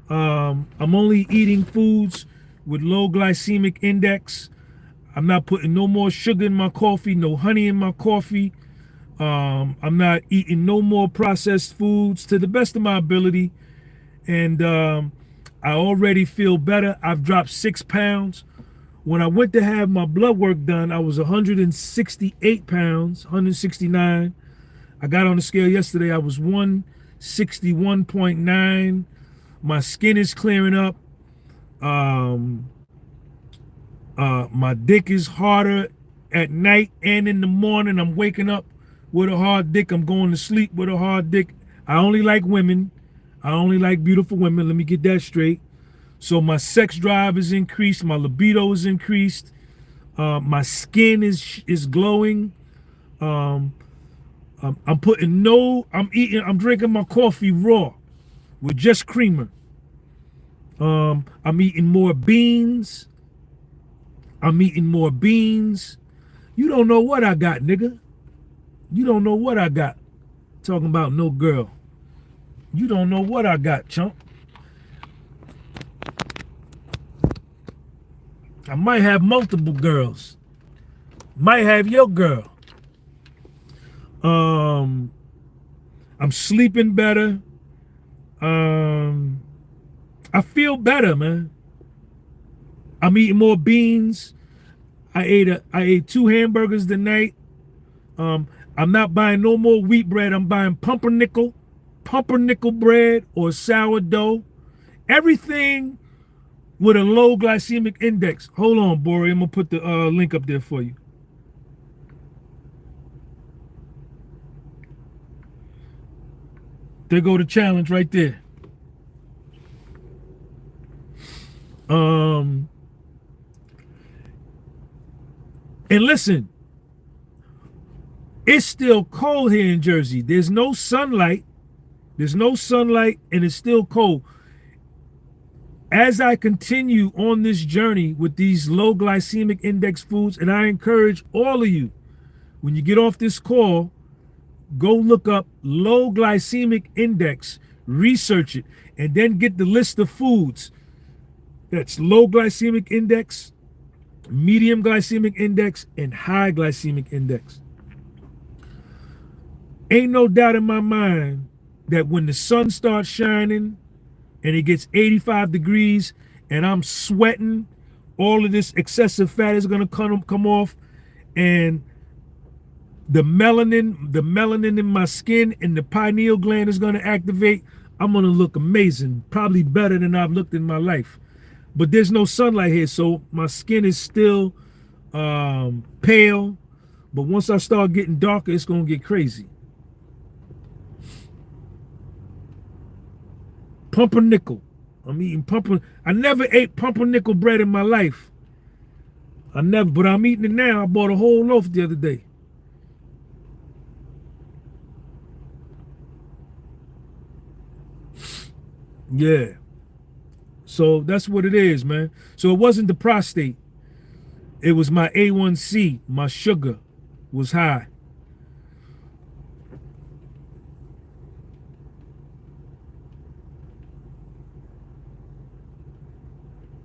I'm only eating foods with low glycemic index. I'm not putting no more sugar in my coffee, no honey in my coffee. I'm not eating no more processed foods to the best of my ability. And I already feel better. I've dropped 6 pounds. When I went to have my blood work done, I was 168 pounds, 169. I got on the scale yesterday. I was 161.9. My skin is clearing up. My dick is harder at night and in the morning. I'm waking up with a hard dick. I'm going to sleep with a hard dick. I only like women. I only like beautiful women. Let me get that straight. So my sex drive is increased. My libido is increased. My skin is glowing. I'm drinking my coffee raw with just creamer. I'm eating more beans. You don't know what I got, nigga. You don't know what I got. Talking about no girl. You don't know what I got, chump. I might have multiple girls. Might have your girl. I'm sleeping better. I feel better, man. I'm eating more beans. I ate 2 hamburgers tonight. I'm not buying no more wheat bread. I'm buying pumpernickel bread or sourdough. Everything with a low glycemic index. Hold on, Bori. I'm gonna put the link up there for you. There go the challenge right there. And listen, it's still cold here in Jersey. There's no sunlight. And it's still cold. As I continue on this journey with these low glycemic index foods, and I encourage all of you, when you get off this call, go look up low glycemic index, research it, and then get the list of foods. That's low glycemic index, medium glycemic index, and high glycemic index. Ain't no doubt in my mind that when the sun starts shining and it gets 85 degrees and I'm sweating, all of this excessive fat is gonna come off, and the melanin in my skin and the pineal gland is gonna activate. I'm gonna look amazing, probably better than I've looked in my life. But there's no sunlight here, so my skin is still pale. But once I start getting darker, it's gonna get crazy. Pumpernickel. I'm eating I never ate pumpernickel bread in my life. But I'm eating it now. I bought a whole loaf the other day. Yeah. So that's what it is, man. So it wasn't the prostate. It was my A1C. My sugar was high.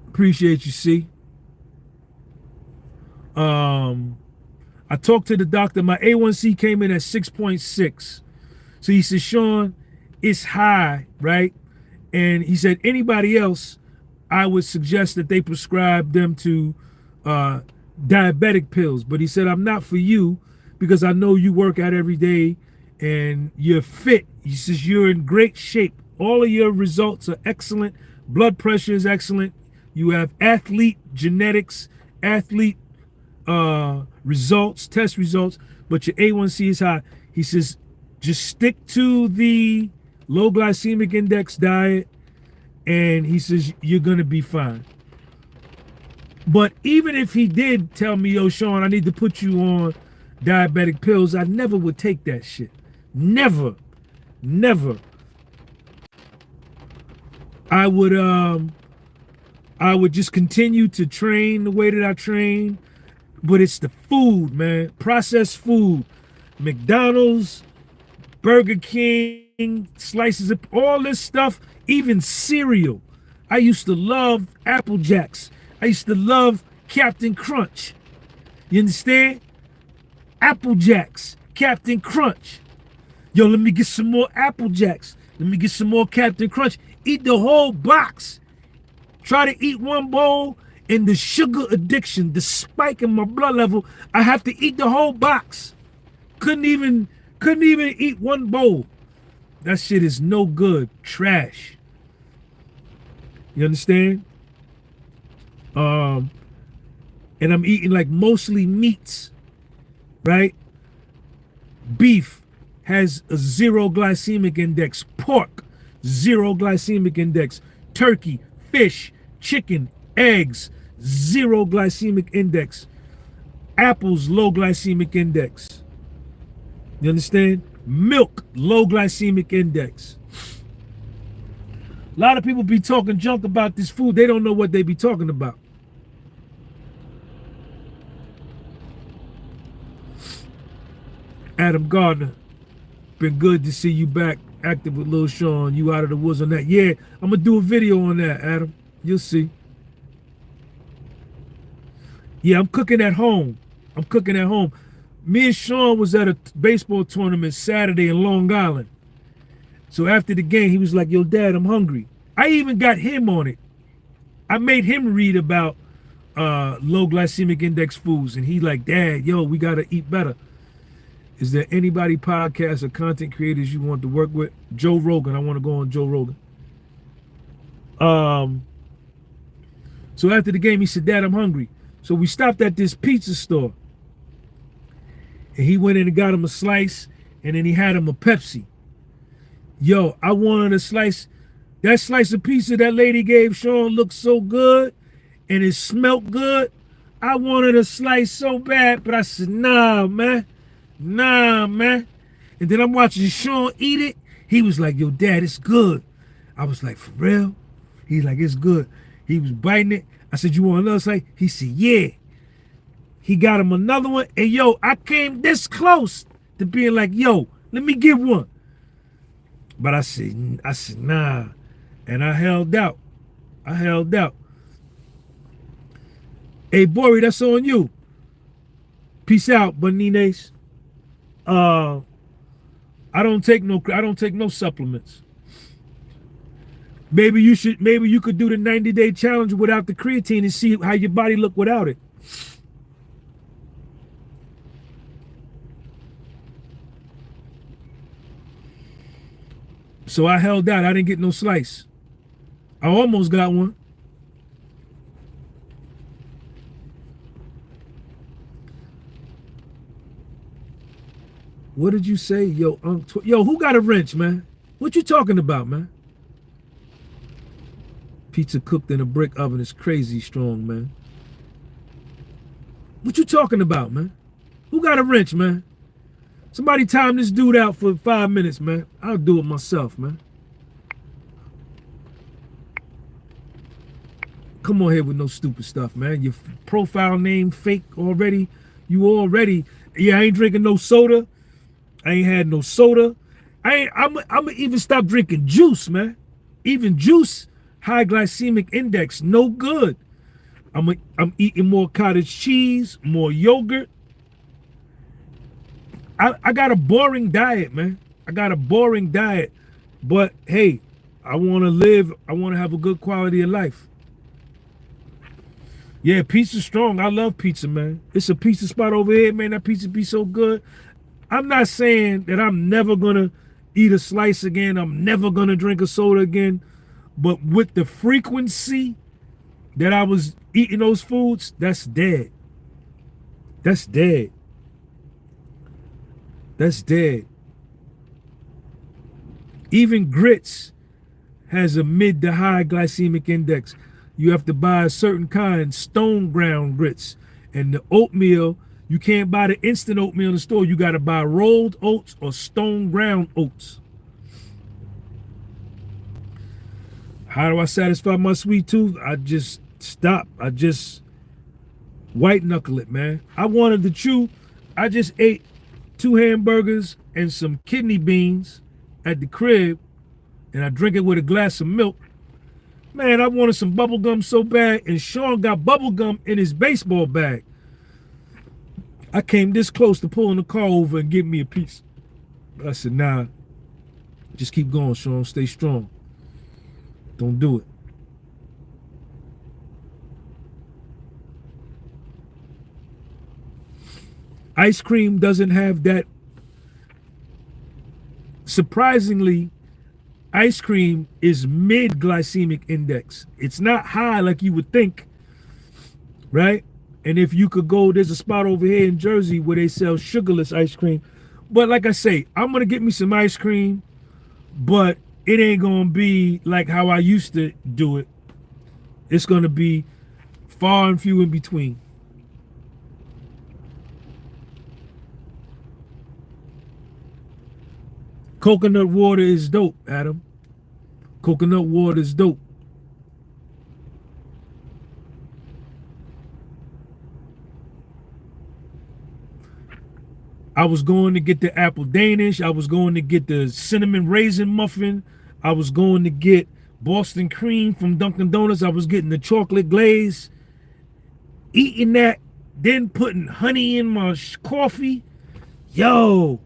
Appreciate you, C. I talked to the doctor. My A1C came in at 6.6. So he said, Sean, it's high, right? And he said, anybody else, I would suggest that they prescribe them to diabetic pills. But he said, I'm not for you because I know you work out every day and you're fit. He says, you're in great shape. All of your results are excellent. Blood pressure is excellent. You have athlete genetics, athlete results, test results, but your A1C is high. He says, just stick to the low glycemic index diet, and he says, you're going to be fine. But even if he did tell me, yo, Sean, I need to put you on diabetic pills, I never would take that shit. Never. Never. I would just continue to train the way that I train. But it's the food, man. Processed food. McDonald's, Burger King, slices of all this stuff, even cereal. I used to love Apple Jacks. I used to love Captain Crunch. You understand? Apple Jacks, Captain Crunch. Yo, let me get some more Apple Jacks. Let me get some more Captain Crunch. Eat the whole box. Try to eat one bowl, and the sugar addiction, the spike in my blood level, I have to eat the whole box. Couldn't even eat one bowl. That shit is no good. Trash. You understand? And I'm eating like mostly meats, right? Beef has a 0 glycemic index. Pork, 0 glycemic index. Turkey, fish, chicken, eggs, 0 glycemic index. Apples, low glycemic index. You understand? Milk, low glycemic index. A lot of people be talking junk about this food. They don't know what they be talking about. Adam Gardner, been good to see you back active with Lil Sean. You out of the woods on that. Yeah, I'm going to do a video on that, Adam. You'll see. Yeah, I'm cooking at home. I'm cooking at home. Me and Sean was at a baseball tournament Saturday in Long Island. So after the game, he was like, yo, Dad, I'm hungry. I even got him on it. I made him read about low glycemic index foods. And he like, Dad, yo, we got to eat better. Is there anybody, podcast or content creators you want to work with? Joe Rogan. I want to go on Joe Rogan. So after the game, he said, Dad, I'm hungry. So we stopped at this pizza store. And he went in and got him a slice, and then he had him a Pepsi. Yo, I wanted a slice. That slice of pizza that lady gave Sean looked so good, and it smelled good. I wanted a slice so bad, but I said, nah, man. Nah, man. And then I'm watching Sean eat it. He was like, yo, Dad, it's good. I was like, for real? He's like, it's good. He was biting it. I said, you want another slice? He said, yeah. He got him another one. And yo, I came this close to being like, yo, let me get one. But I said, nah. And I held out. Hey, Bori, that's on you. Peace out, Bonines. I don't take no supplements. Maybe you could do the 90-day challenge without the creatine and see how your body look without it. So I held out. I didn't get no slice. I almost got one. What did you say? Yo, who got a wrench, man? What you talking about, man? Pizza cooked in a brick oven is crazy strong, man. What you talking about, man? Who got a wrench, man? Somebody time this dude out for 5 minutes, man. I'll do it myself, man. Come on here with no stupid stuff, man. Your profile name fake already. Yeah, I ain't drinking no soda. I ain't had no soda. I'm even stop drinking juice, man. Even juice, high glycemic index, no good. I'm eating more cottage cheese, more yogurt. I got a boring diet, man. But hey, I want to live. I want to have a good quality of life. Yeah, pizza's strong. I love pizza, man. It's a pizza spot over here, man. That pizza be so good. I'm not saying that I'm never going to eat a slice again. I'm never going to drink a soda again. But with the frequency that I was eating those foods, that's dead. That's dead. That's dead. Even grits has a mid to high glycemic index. You have to buy a certain kind, stone ground grits. And the oatmeal, you can't buy the instant oatmeal in the store. You got to buy rolled oats or stone ground oats. How do I satisfy my sweet tooth? I just stop. I just white knuckle it, man. I wanted to chew. I just ate 2 hamburgers and some kidney beans at the crib, and I drink it with a glass of milk. Man, I wanted some bubble gum so bad, and Sean got bubble gum in his baseball bag. I came this close to pulling the car over and getting me a piece. But I said, nah, just keep going, Sean. Stay strong. Don't do it. Ice cream doesn't have that. Surprisingly, ice cream is mid-glycemic index. It's not high like you would think, right? And if you could go, there's a spot over here in Jersey where they sell sugarless ice cream. But like I say, I'm going to get me some ice cream, but it ain't going to be like how I used to do it. It's going to be far and few in between. Coconut water is dope, Adam. Coconut water is dope. I was going to get the apple Danish. I was going to get the cinnamon raisin muffin. I was going to get Boston cream from Dunkin' Donuts. I was getting the chocolate glaze. Eating that, then putting honey in my coffee. Yo,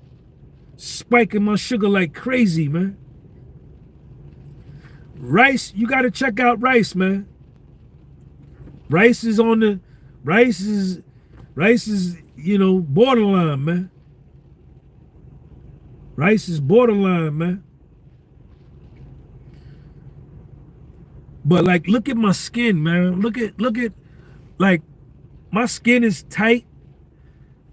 spiking my sugar like crazy, man. Rice, you got to check out rice, man. Rice is, you know, borderline, man. Rice is borderline, man. But like, look at my skin, man. Look at, like, my skin is tight,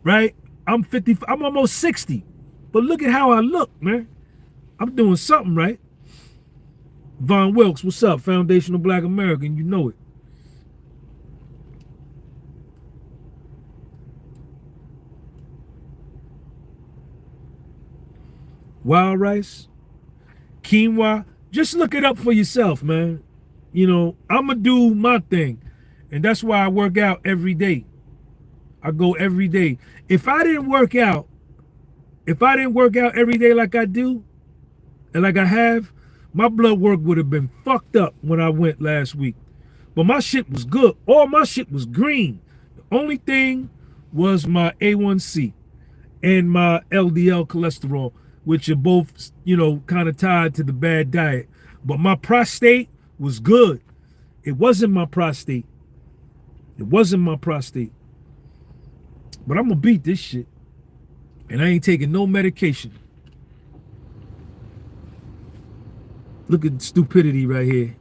right? I'm almost 60. But look at how I look, man. I'm doing something right. Von Wilkes, what's up? Foundational Black American, you know it. Wild rice, quinoa, just look it up for yourself, man. You know, I'm going to do my thing. And that's why I work out every day. I go every day. If I didn't work out every day like I do, and like I have, my blood work would have been fucked up when I went last week. But my shit was good. All my shit was green. The only thing was my A1C and my LDL cholesterol, which are both, you know, kind of tied to the bad diet. But my prostate was good. It wasn't my prostate. It wasn't my prostate. But I'm going to beat this shit. And I ain't taking no medication. Look at the stupidity right here.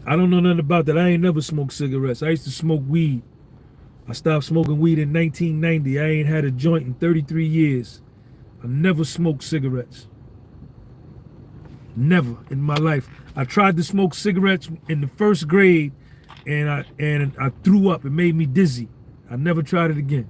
I don't know nothing about that. I ain't never smoked cigarettes. I used to smoke weed. I stopped smoking weed in 1990. I ain't had a joint in 33 years. I never smoked cigarettes. Never in my life. I tried to smoke cigarettes in the first grade, and I threw up. It made me dizzy. I never tried it again.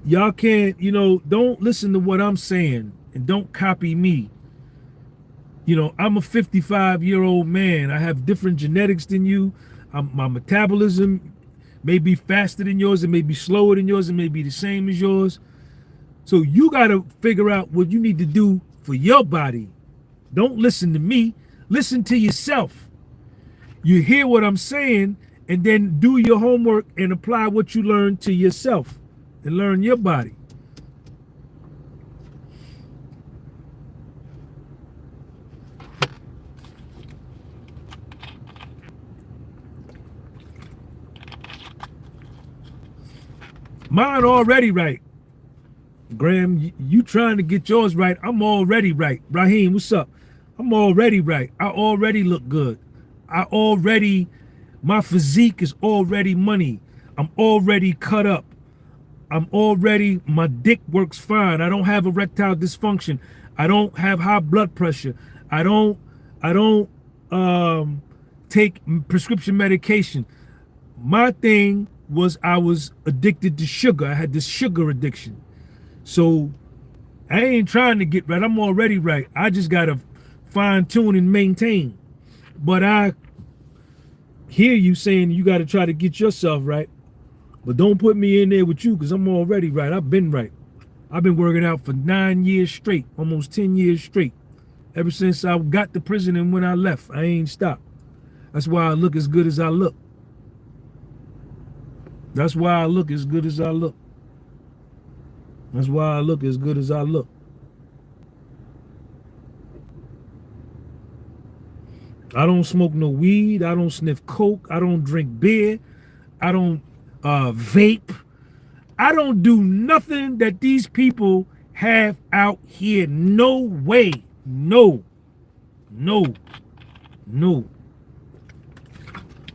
Y'all can't, you know, don't listen to what I'm saying and don't copy me. You know, I'm a 55-year-old man. I have different genetics than you. My metabolism may be faster than yours. It may be slower than yours. It may be the same as yours. So you got to figure out what you need to do for your body. Don't listen to me. Listen to yourself. You hear what I'm saying, and then do your homework and apply what you learn to yourself and learn your body. Mine already right. Graham, you trying to get yours right. I'm already right. Raheem, what's up? I'm already right. I already look good. My physique is already money. I'm already cut up. My dick works fine. I don't have erectile dysfunction. I don't have high blood pressure. I don't take prescription medication. My thing was I was addicted to sugar. I had this sugar addiction. So I ain't trying to get right. I'm already right. I just gotta fine tune and maintain. But I hear you saying you gotta try to get yourself right. But don't put me in there with you because I'm already right. I've been right. I've been working out for 9 years straight, almost 10 years straight. Ever since I got to prison and when I left, I ain't stopped. That's why I look as good as I look. That's why I look as good as I look. That's why I look as good as I look. I don't smoke no weed. I don't sniff coke. I don't drink beer. I don't vape. I don't do nothing that these people have out here. No way. No.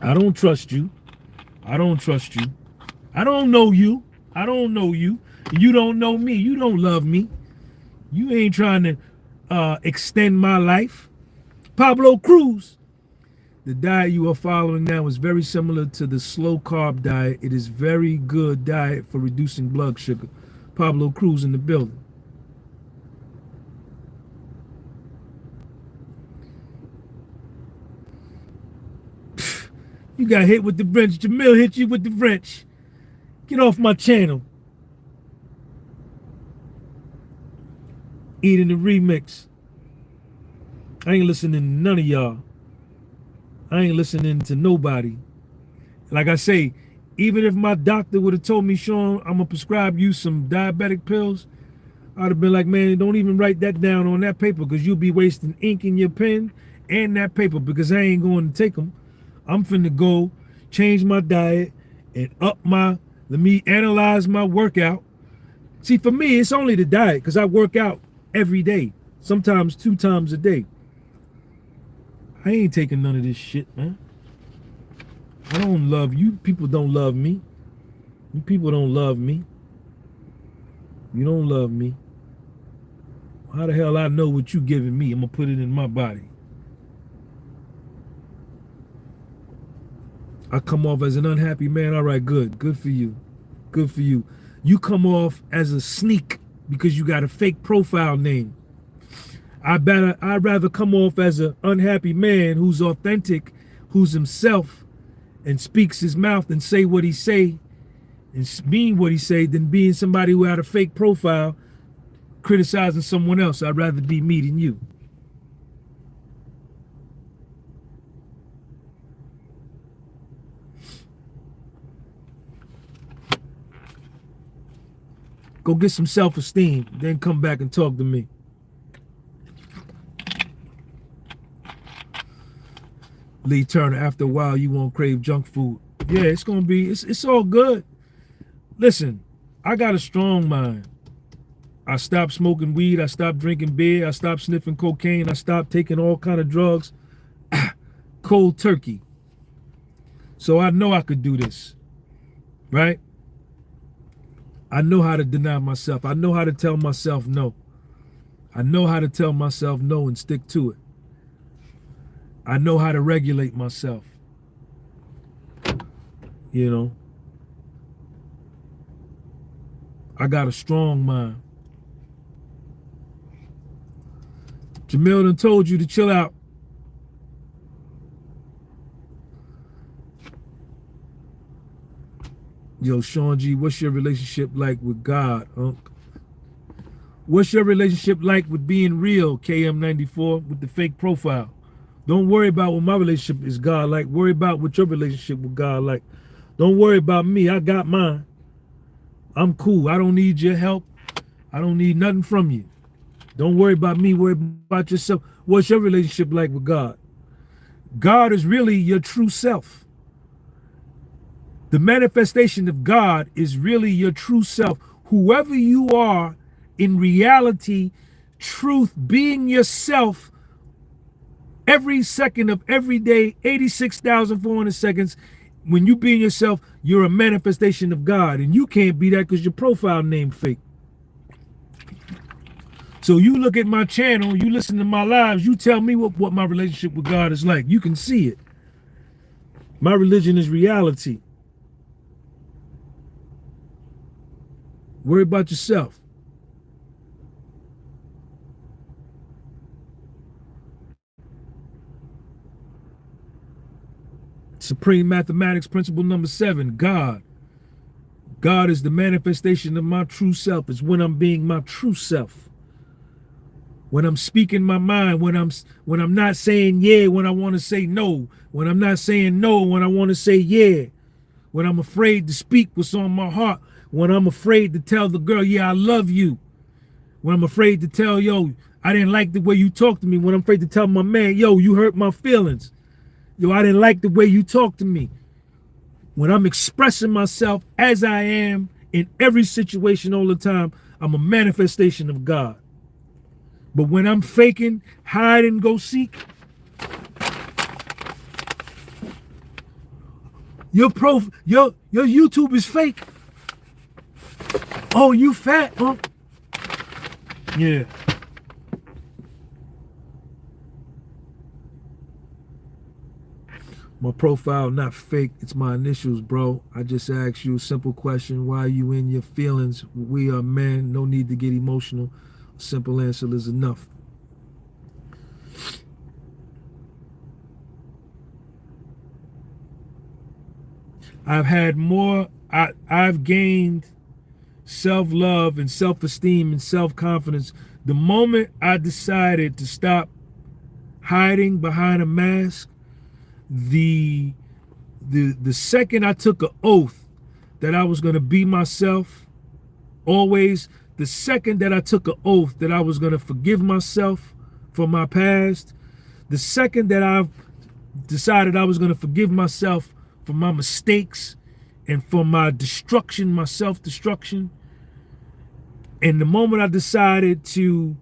I don't trust you. I don't trust you. I don't know you. I don't know you. You don't know me. You don't love me. You ain't trying to extend my life. Pablo Cruz. The diet you are following now is very similar to the slow carb diet. It is very good diet for reducing blood sugar. Pablo Cruz in the building. You got hit with the wrench. Jamil hit you with the wrench. Get off my channel. Eating the remix. I ain't listening to none of y'all. I ain't listening to nobody. Like I say, even if my doctor would have told me, Sean, I'm gonna prescribe you some diabetic pills, I'd have been like, man, don't even write that down on that paper because you'll be wasting ink in your pen and that paper because I ain't going to take them. I'm finna go change my diet and let me analyze my workout. See, for me, it's only the diet because I work out every day, sometimes 2 times a day. I ain't taking none of this shit, man. I don't love you. People don't love me. You people don't love me. You don't love me. How the hell I know what you giving me? I'm gonna put it in my body. I come off as an unhappy man. All right, good. Good for you. Good for you. You come off as a sneak because you got a fake profile name. I'd rather come off as an unhappy man who's authentic, who's himself, and speaks his mouth and say what he say and mean what he say than being somebody who had a fake profile criticizing someone else. I'd rather be me than you. Go get some self-esteem, then come back and talk to me. Lee Turner, after a while, you won't crave junk food. Yeah, it's gonna be, it's all good. Listen, I got a strong mind. I stopped smoking weed, I stopped drinking beer, I stopped sniffing cocaine, I stopped taking all kind of drugs. Cold turkey. So I know I could do this, right? I know how to deny myself. I know how to tell myself no. I know how to tell myself no and stick to it. I know how to regulate myself. You know, I got a strong mind. Jamil done told you to chill out. Yo, Sean G, what's your relationship like with God, Unc? What's your relationship like with being real, KM94, with the fake profile? Don't worry about what my relationship is God like. Worry about what your relationship with God like. Don't worry about me. I got mine. I'm cool. I don't need your help. I don't need nothing from you. Don't worry about me. Worry about yourself. What's your relationship like with God? God is really your true self. The manifestation of God is really your true self. Whoever you are in reality, truth, being yourself every second of every day, 86,400 seconds. When you being yourself, you're a manifestation of God. And you can't be that because your profile name fake. So you look at my channel, you listen to my lives, you tell me what my relationship with God is like. You can see it. My religion is reality. Worry about yourself. Supreme mathematics principle number 7, God. God is the manifestation of my true self. It's when I'm being my true self. When I'm speaking my mind, when I'm not saying yeah when I want to say no, when I'm not saying no when I want to say yeah, when I'm afraid to speak what's on my heart, when I'm afraid to tell the girl, yeah, I love you, when I'm afraid to tell, yo, I didn't like the way you talked to me, when I'm afraid to tell my man, yo, you hurt my feelings, yo, I didn't like the way you talked to me. When I'm expressing myself as I am in every situation all the time, I'm a manifestation of God. But when I'm faking, hide and go seek, your YouTube is fake. Oh, you fat, huh? Yeah. My profile not fake, it's my initials, bro. I just asked you a simple question. Why are you in your feelings? We are men, no need to get emotional. A simple answer is enough. I've gained self-love and self-esteem and self-confidence the moment I decided to stop hiding behind a mask. The second I took an oath that I was going to be myself always, the second that I took an oath that I was going to forgive myself for my past, the second that I decided I was going to forgive myself for my mistakes and for my destruction, my self-destruction, and the moment I decided to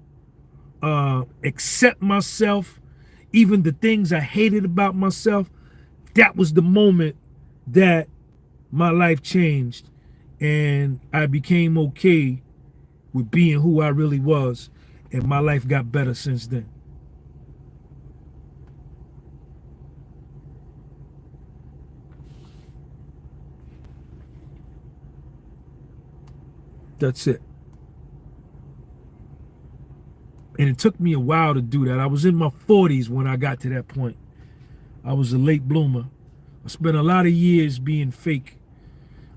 accept myself, even the things I hated about myself, that was the moment that my life changed and I became okay with being who I really was, and my life got better since then. That's it. And it took me a while to do that. I was in my 40s when I got to that point. I was a late bloomer. I spent a lot of years being fake.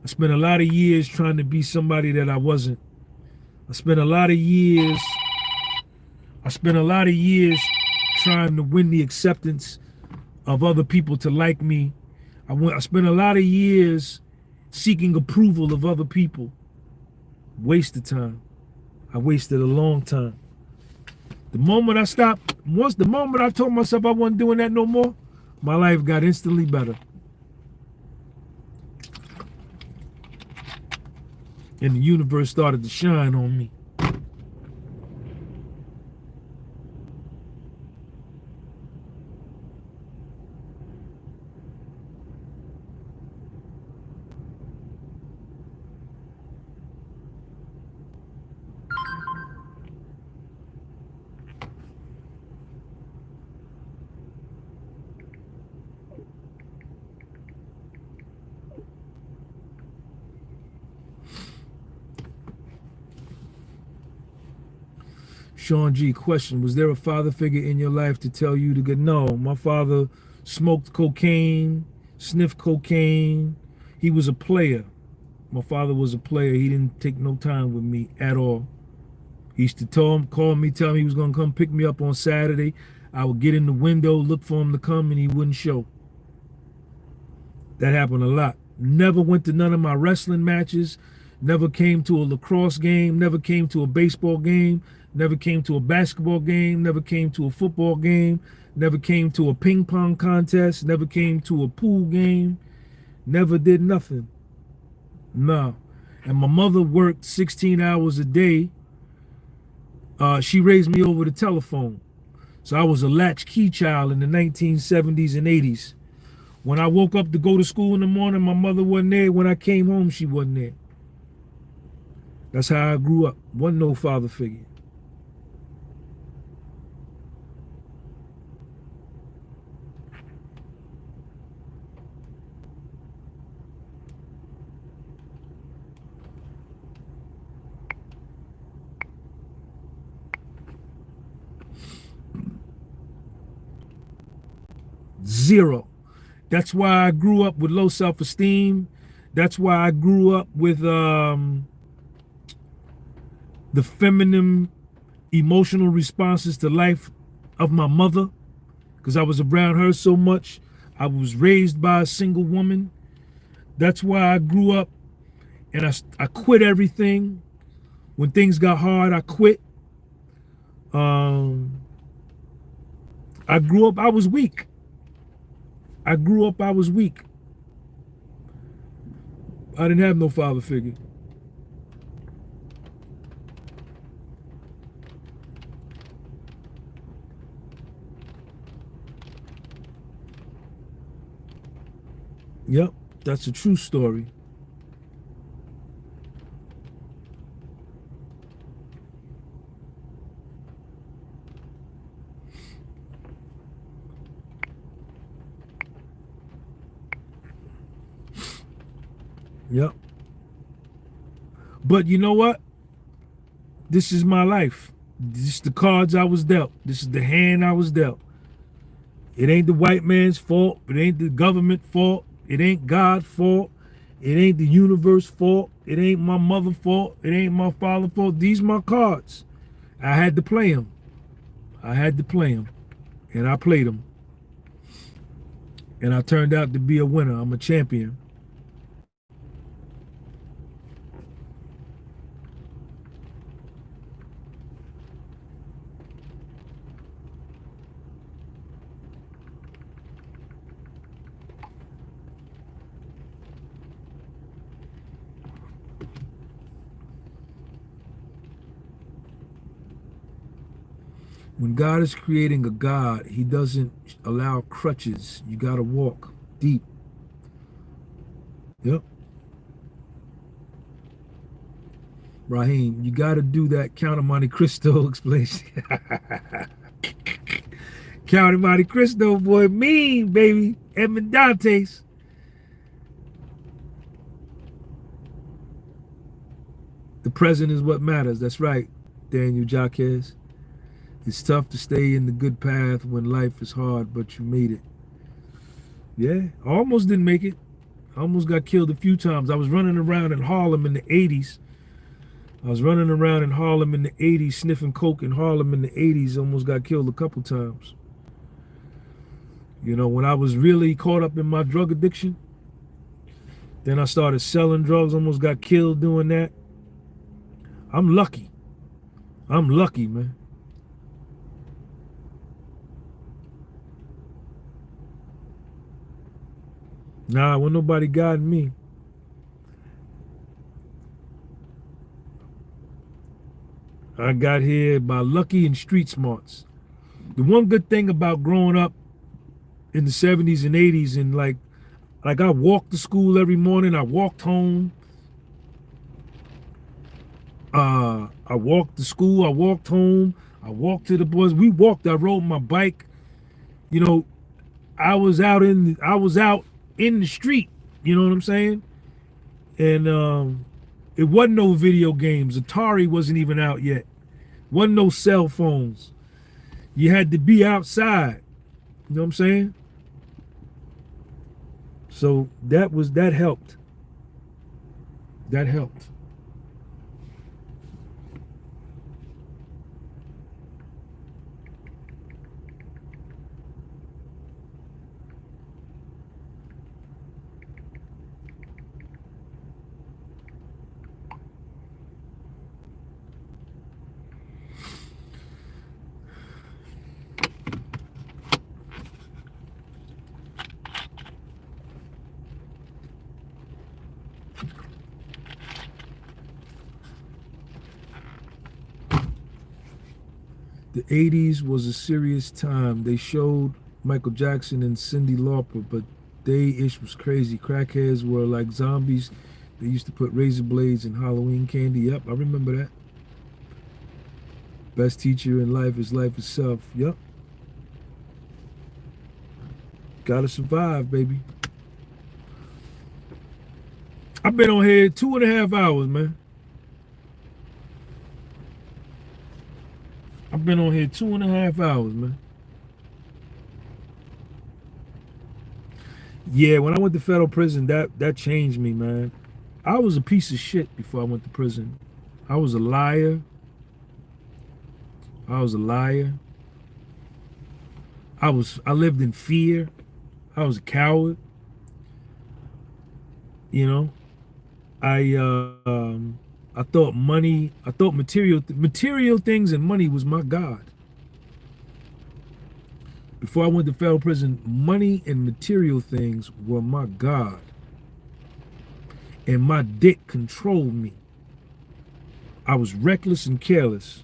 I spent a lot of years trying to be somebody that I wasn't. I spent a lot of years trying to win the acceptance of other people to like me. I spent a lot of years seeking approval of other people. Wasted time. I wasted a long time. The moment I stopped, the moment I told myself I wasn't doing that no more, my life got instantly better. And the universe started to shine on me. Sean G, question, was there a father figure in your life to tell you to get? No, my father smoked cocaine, sniffed cocaine. He was a player. My father was a player. He didn't take no time with me at all. He used to call me, tell me he was gonna come pick me up on Saturday. I would get in the window, look for him to come, and he wouldn't show. That happened a lot. Never went to none of my wrestling matches, never came to a lacrosse game, never came to a baseball game, never came to a basketball game, never came to a football game, never came to a ping pong contest, never came to a pool game, Never did nothing. No. And my mother worked 16 hours a day. She raised me over the telephone. So I was a latchkey child in the 1970s and 80s. When I woke up to go to school in the morning, my mother wasn't there. When I came home, she wasn't there. That's how I grew up. Wasn't no father figure. Zero. That's why I grew up with low self-esteem. That's why I grew up with the feminine emotional responses to life of my mother, because I was around her so much. I was raised by a single woman. That's why I grew up, and I quit everything. When things got hard, I quit. I grew up, I was weak. I grew up, I was weak. I didn't have no father figure. Yep, that's a true story. Yep. But you know what? This is my life. This is the cards I was dealt. This is the hand I was dealt. It ain't the white man's fault. It ain't the government fault. It ain't God's fault. It ain't the universe fault. It ain't my mother's fault. It ain't my father's fault. These my cards. I had to play them. I had to play them. And I played them. And I turned out to be a winner. I'm a champion. When God is creating a God, he doesn't allow crutches. You got to walk deep. Yep. Raheem, you got to do that Count of Monte Cristo explanation. Count of Monte Cristo, boy, mean, baby. Edmond Dantes. The present is what matters. That's right, Daniel Jaquez. It's tough to stay in the good path when life is hard, but you made it. Yeah, I almost didn't make it. I almost got killed a few times. I was running around in Harlem in the 80s. I was running around in Harlem in the 80s, sniffing coke in Harlem in the 80s. Almost got killed a couple times. You know, when I was really caught up in my drug addiction, then I started selling drugs, almost got killed doing that. I'm lucky. I'm lucky, man. Nah, wasn't nobody guiding me. I got here by lucky and street smarts. The one good thing about growing up in the 70s and 80s, and like I walked to school every morning, I walked home. I walked to school, I walked home, I walked to the boys. We walked, I rode my bike. You know, I was out in the street, you know what I'm saying? And it wasn't no video games. Atari wasn't even out yet. Wasn't no cell phones. You had to be outside. You know what I'm saying? So that helped. That helped. The 80s was a serious time. They showed Michael Jackson and Cyndi Lauper, but they ish was crazy. Crackheads were like zombies. They used to put razor blades in Halloween candy. Yep, I remember that. Best teacher in life is life itself. Yep. Gotta survive, baby. I've been on here 2.5 hours, man. I've been on here 2.5 hours, man. Yeah, when I went to federal prison, that changed me, man. I was a piece of shit before I went to prison. I was a liar. I lived in fear. I was a coward. You know, I thought material things and money was my God. Before I went to federal prison, money and material things were my God. And my dick controlled me. I was reckless and careless.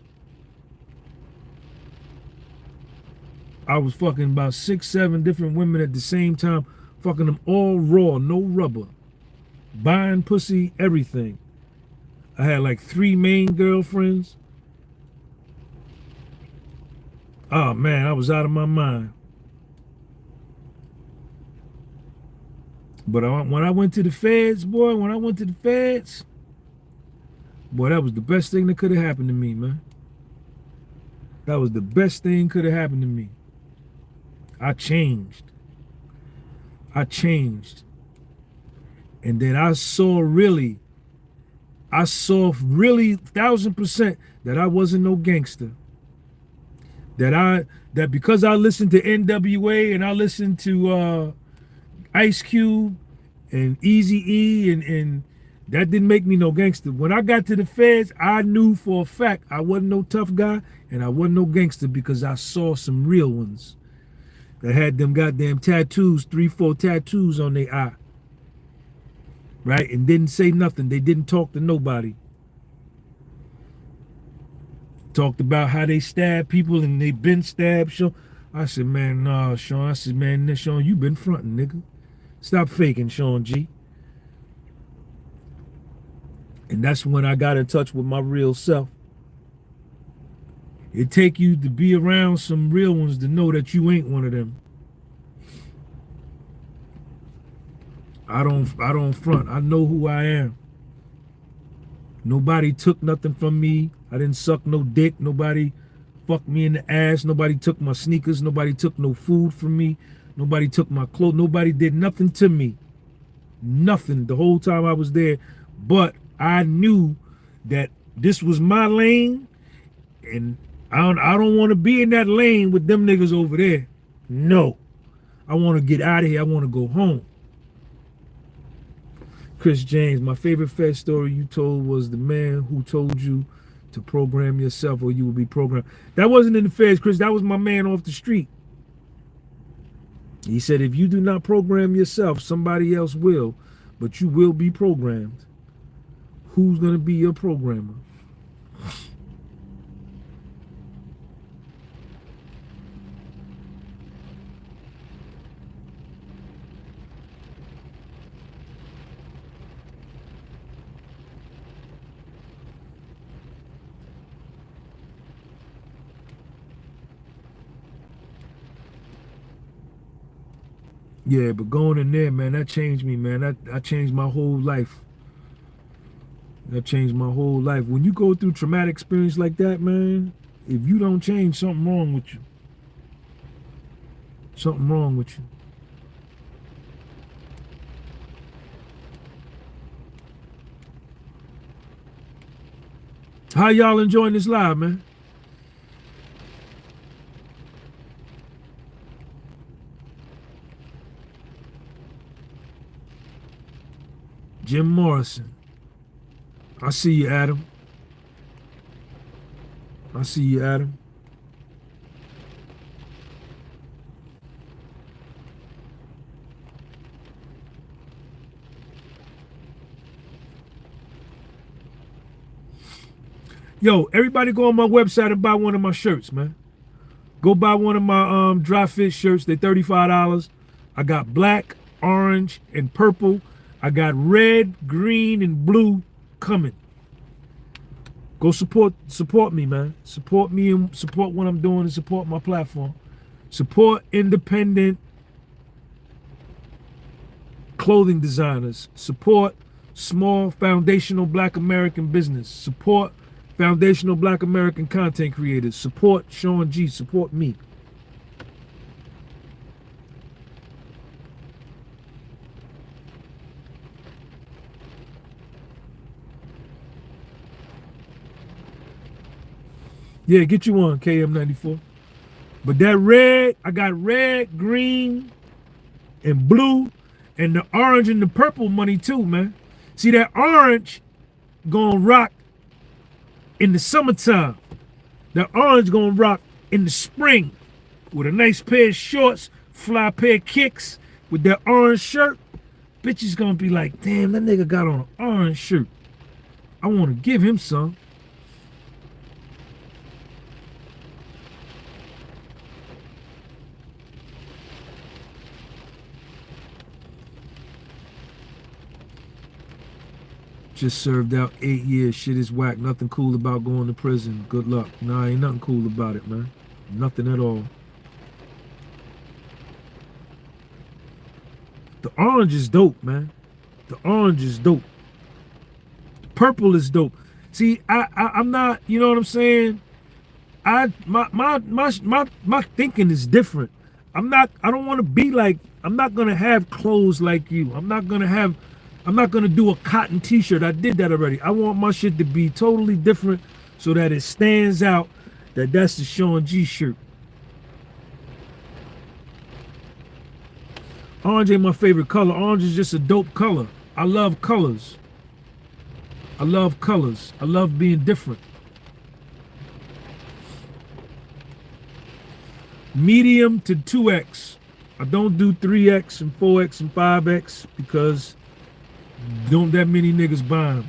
I was fucking about 6, 7 different women at the same time, fucking them all raw, no rubber. Buying pussy, everything. I had like 3 main girlfriends. Oh man, I was out of my mind. But when I went to the feds, boy, that was the best thing that could have happened to me, man. That was the best thing could have happened to me. I changed. And then I saw really 1000% that I wasn't no gangster. That because I listened to NWA and I listened to Ice Cube and Eazy-E and that didn't make me no gangster. When I got to the feds, I knew for a fact I wasn't no tough guy and I wasn't no gangster because I saw some real ones that had them goddamn tattoos, 3, 4 tattoos on their eye. Right? And didn't say nothing. They didn't talk to nobody. Talked about how they stab people and they been stabbed. Sean. I said, man, nah, Sean. I said, man, Sean, you been fronting, nigga. Stop faking, Sean G. And that's when I got in touch with my real self. It take you to be around some real ones to know that you ain't one of them. I don't front. I know who I am. Nobody took nothing from me. I didn't suck no dick. Nobody fucked me in the ass. Nobody took my sneakers. Nobody took no food from me. Nobody took my clothes. Nobody did nothing to me. Nothing the whole time I was there. But I knew that this was my lane, and I don't want to be in that lane with them niggas over there. No. I want to get out of here. I want to go home. Chris James, my favorite Fed story you told was the man who told you to program yourself or you will be programmed. That wasn't in the Feds, Chris. That was my man off the street. He said, if you do not program yourself, somebody else will, but you will be programmed. Who's going to be your programmer? Yeah, but going in there, man, that changed me, man. That changed my whole life. That changed my whole life. When you go through traumatic experience like that, man, if you don't change, something wrong with you. Something wrong with you. How y'all enjoying this live, man? Jim Morrison. I see you, Adam. I see you, Adam. Yo, everybody go on my website and buy one of my shirts, man. Go buy one of my dry fit shirts. They're $35. I got black, orange, and purple. I got red, green, and blue coming. Go support me, man. Support me and support what I'm doing and support my platform. Support independent clothing designers. Support small foundational Black American business. Support foundational Black American content creators. Support Sean G. Support me. Yeah, get you one, KM94. But that red, I got red, green, and blue, and the orange and the purple money too, man. See, that orange gonna rock in the summertime. That orange gonna rock in the spring with a nice pair of shorts, fly pair of kicks with that orange shirt. Bitches gonna be like, damn, that nigga got on an orange shirt. I wanna give him some. Just served out 8 years. Shit is whack. Nothing cool about going to prison. Good luck. Nah, ain't nothing cool about it, man. Nothing at all. The orange is dope, man. The orange is dope. The purple is dope. See, I'm not, you know what I'm saying? My thinking is different. I don't want to be like, I'm not gonna have clothes like you. I'm not gonna do a cotton t-shirt. I did that already. I want my shit to be totally different so that it stands out that that's the Sean G shirt. Orange ain't my favorite color. Orange is just a dope color. I love colors. I love colors. I love being different. Medium to 2X. I don't do 3X and 4X and 5X because don't that many niggas buy them.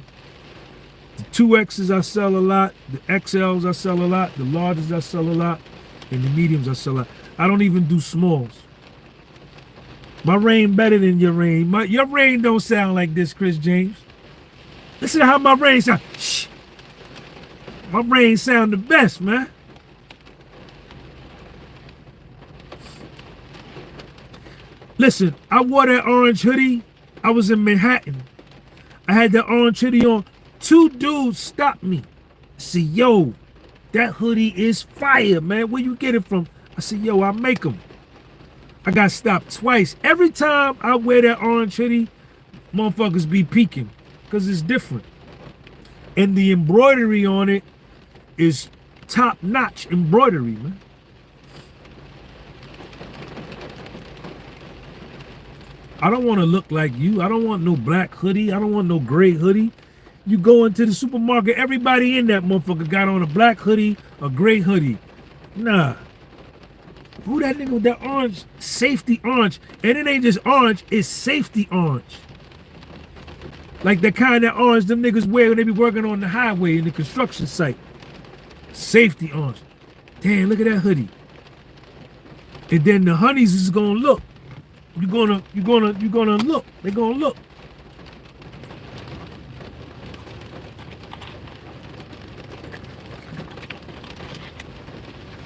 The 2X's I sell a lot, the XLs I sell a lot, the larges I sell a lot, and the mediums I sell a lot. I don't even do smalls. My rain better than your rain. Your rain don't sound like this, Chris James. Listen to how my rain sound. Shh. My rain sound the best, man. Listen, I wore that orange hoodie. I was in Manhattan. I had that orange hoodie on. 2 dudes stopped me. I said, yo, that hoodie is fire, man. Where you get it from? I said, yo, I make them. I got stopped twice. Every time I wear that orange hoodie, motherfuckers be peeking because it's different. And the embroidery on it is top-notch embroidery, man. I don't want to look like you. I don't want no black hoodie. I don't want no gray hoodie. You go into the supermarket, everybody in that motherfucker got on a black hoodie, a gray hoodie. Nah. Who that nigga with that orange? Safety orange. And it ain't just orange, it's safety orange. Like the kind of orange them niggas wear when they be working on the highway in the construction site. Safety orange. Damn, look at that hoodie. And then the honeys is gonna look. You're gonna look. They're gonna look.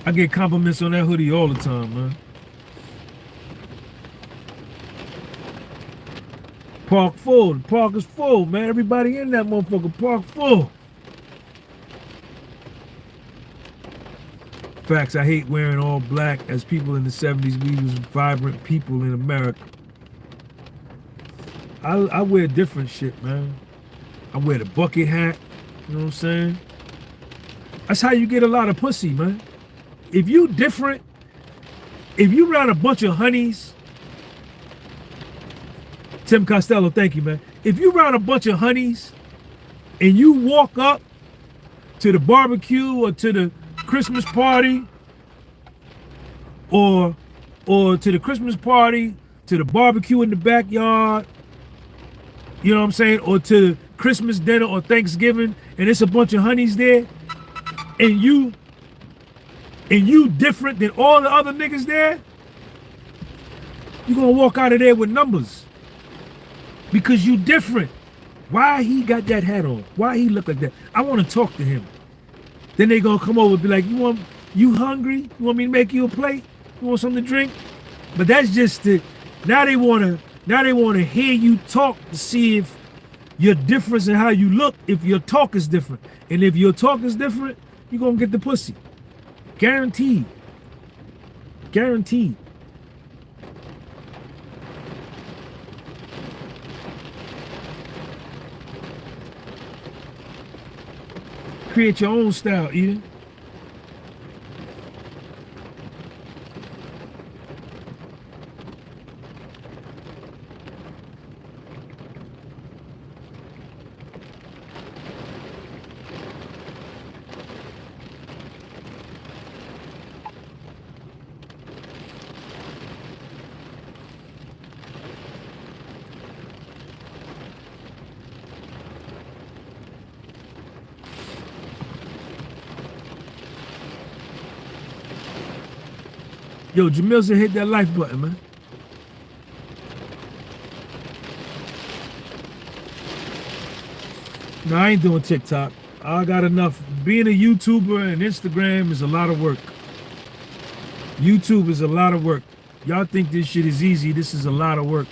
I get compliments on that hoodie all the time, man. Park full. The park is full, man. Everybody in that motherfucker. Park full. Facts, I hate wearing all black. As people in the 70s, we was vibrant people in America. I wear different shit, man. I wear the bucket hat, you know what I'm saying? That's how you get a lot of pussy, man. If you different, if you around a bunch of honeys, Tim Costello, thank you, man. If you around a bunch of honeys and you walk up to the barbecue or to the Christmas party or to the Christmas party, to the barbecue in the backyard, you know what I'm saying, or to the Christmas dinner or Thanksgiving, and it's a bunch of honeys there, and you and you different than all the other niggas there, you gonna walk out of there with numbers. Because you different. Why he got that hat on? Why he look like that? I want to talk to him. Then they gonna come over and be like, you hungry? You want me to make you a plate? You want something to drink? But that's just the, now they wanna hear you talk to see if your difference in how you look, if your talk is different. And if your talk is different, you gonna get the pussy. Guaranteed. Guaranteed. Create your own style, Eden. Yo, Jamilza hit that like button, man. No, I ain't doing TikTok. I got enough. Being a YouTuber and Instagram is a lot of work. YouTube is a lot of work. Y'all think this shit is easy. This is a lot of work.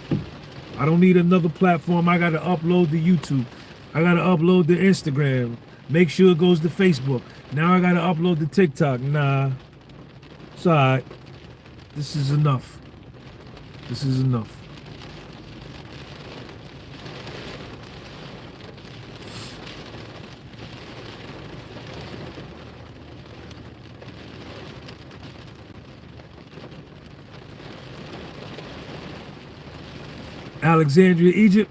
I don't need another platform. I got to upload to YouTube. I got to upload to Instagram. Make sure it goes to Facebook. Now I got to upload to TikTok. Nah. It's all right. This is enough. This is enough. Alexandria, Egypt.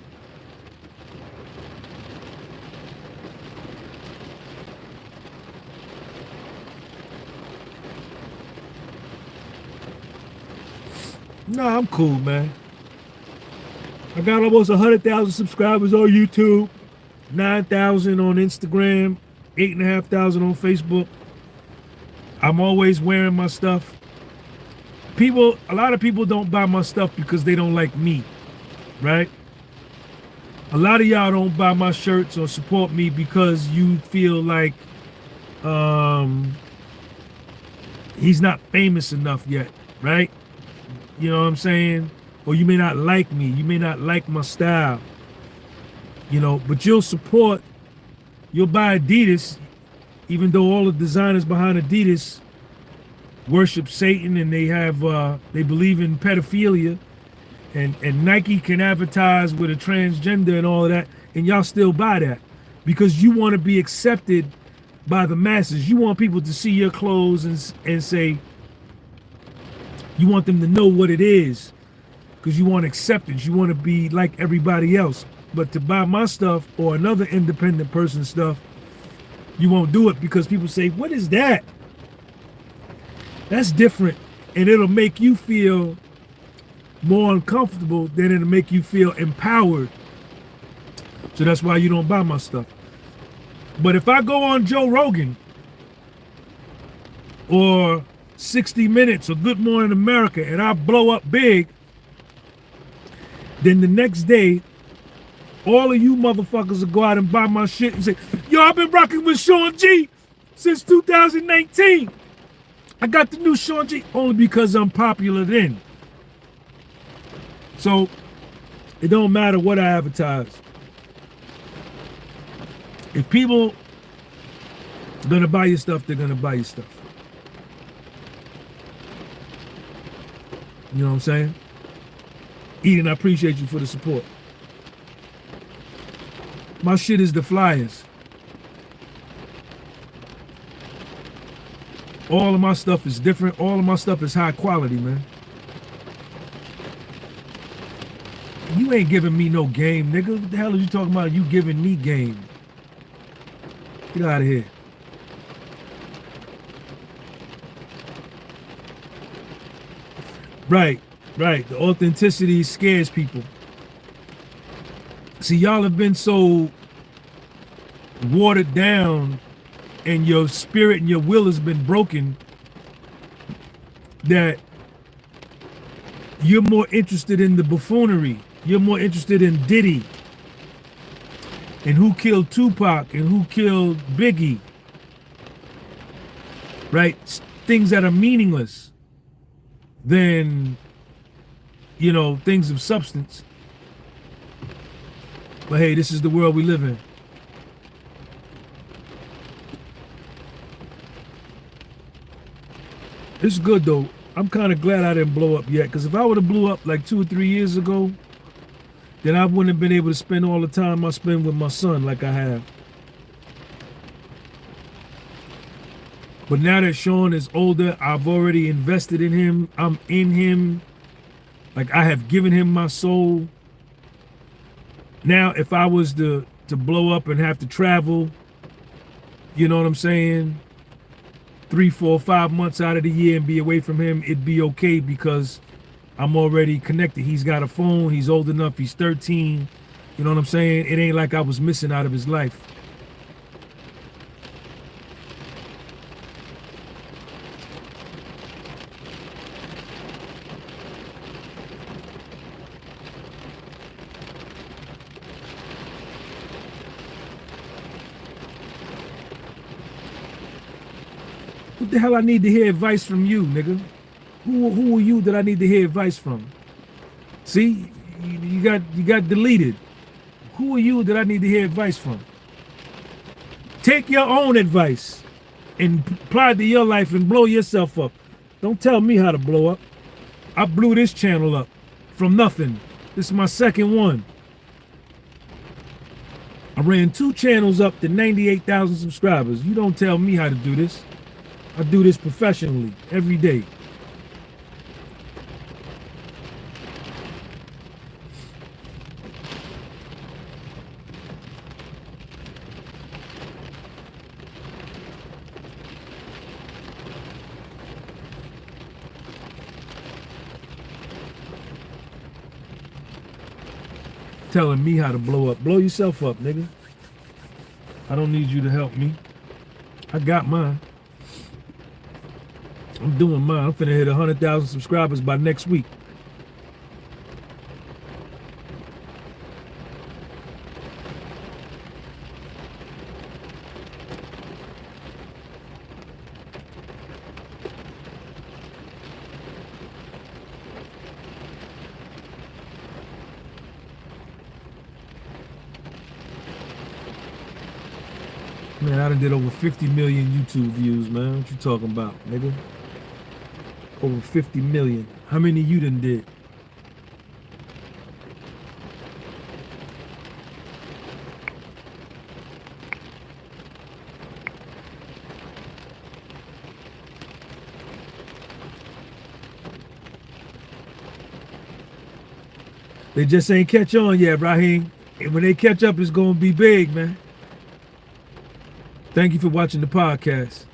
Nah, I'm cool, man. I got almost 100,000 subscribers on YouTube, 9,000 on Instagram, 8,500 on Facebook. I'm always wearing my stuff. A lot of people don't buy my stuff because they don't like me, right? A lot of y'all don't buy my shirts or support me because you feel like he's not famous enough yet, right? You know what I'm saying? Or you may not like me. You may not like my style. You know, but you'll support, you'll buy Adidas, even though all the designers behind Adidas worship Satan and they believe in pedophilia, and Nike can advertise with a transgender and all of that, and y'all still buy that because you want to be accepted by the masses. You want people to see your clothes and say, you want them to know what it is because you want acceptance. You want to be like everybody else. But to buy my stuff or another independent person's stuff, you won't do it because people say, what is that? That's different. And it'll make you feel more uncomfortable than it'll make you feel empowered. So that's why you don't buy my stuff. But if I go on Joe Rogan or 60 Minutes or Good Morning America and I blow up big, then the next day, all of you motherfuckers will go out and buy my shit and say, yo, I've been rocking with Sean G since 2019. I got the new Sean G only because I'm popular then. So it don't matter what I advertise. If people are gonna buy your stuff, they're gonna buy your stuff. You know what I'm saying? Eden, I appreciate you for the support. My shit is the flyers. All of my stuff is different. All of my stuff is high quality, man. You ain't giving me no game, nigga. What the hell are you talking about? You giving me game. Get out of here. Right. The authenticity scares people. See, y'all have been so watered down and your spirit and your will has been broken that you're more interested in the buffoonery. You're more interested in Diddy and who killed Tupac and who killed Biggie, right? Things that are meaningless than, you know, things of substance. But hey, this is the world we live in. It's good though. I'm kind of glad I didn't blow up yet, because if I would have blew up like 2 or 3 years ago, then I wouldn't have been able to spend all the time I spend with my son like I have. But now that Sean is older, I've already invested in him. I'm in him. Like, I have given him my soul. Now, if I was to blow up and have to travel, you know what I'm saying, 3, 4, 5 months out of the year and be away from him, it'd be okay because I'm already connected. He's got a phone. He's old enough. He's 13. You know what I'm saying? It ain't like I was missing out of his life. What the hell I need to hear advice from you, nigga? Who are you that I need to hear advice from? See, you got deleted. Who are you that I need to hear advice from? Take your own advice and apply it to your life and blow yourself up. Don't tell me how to blow up. I blew this channel up from nothing. This is my second one. I ran 2 channels up to 98,000 subscribers. You don't tell me how to do this. I do this professionally every day. Telling me how to blow up. Blow yourself up, nigga. I don't need you to help me. I got mine. I'm doing mine. I'm finna hit 100,000 subscribers by next week. Man, I done did over 50 million YouTube views, man. What you talking about, nigga? Over 50 million. How many you done did? They just ain't catch on yet, Raheem. And when they catch up, it's gonna be big, man. Thank you for watching the podcast.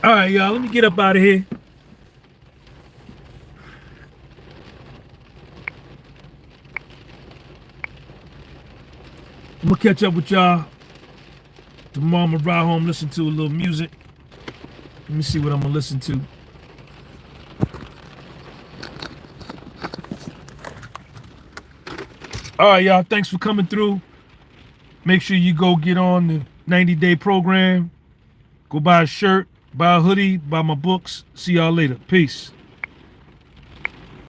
All right, y'all, let me get up out of here. I'm gonna catch up with y'all tomorrow. I'm gonna ride home, listen to a little music. Let me see what I'm gonna listen to. All right, y'all, thanks for coming through. Make sure you go get on the 90-day program. Go buy a shirt, buy a hoodie, buy my books. See y'all later. Peace.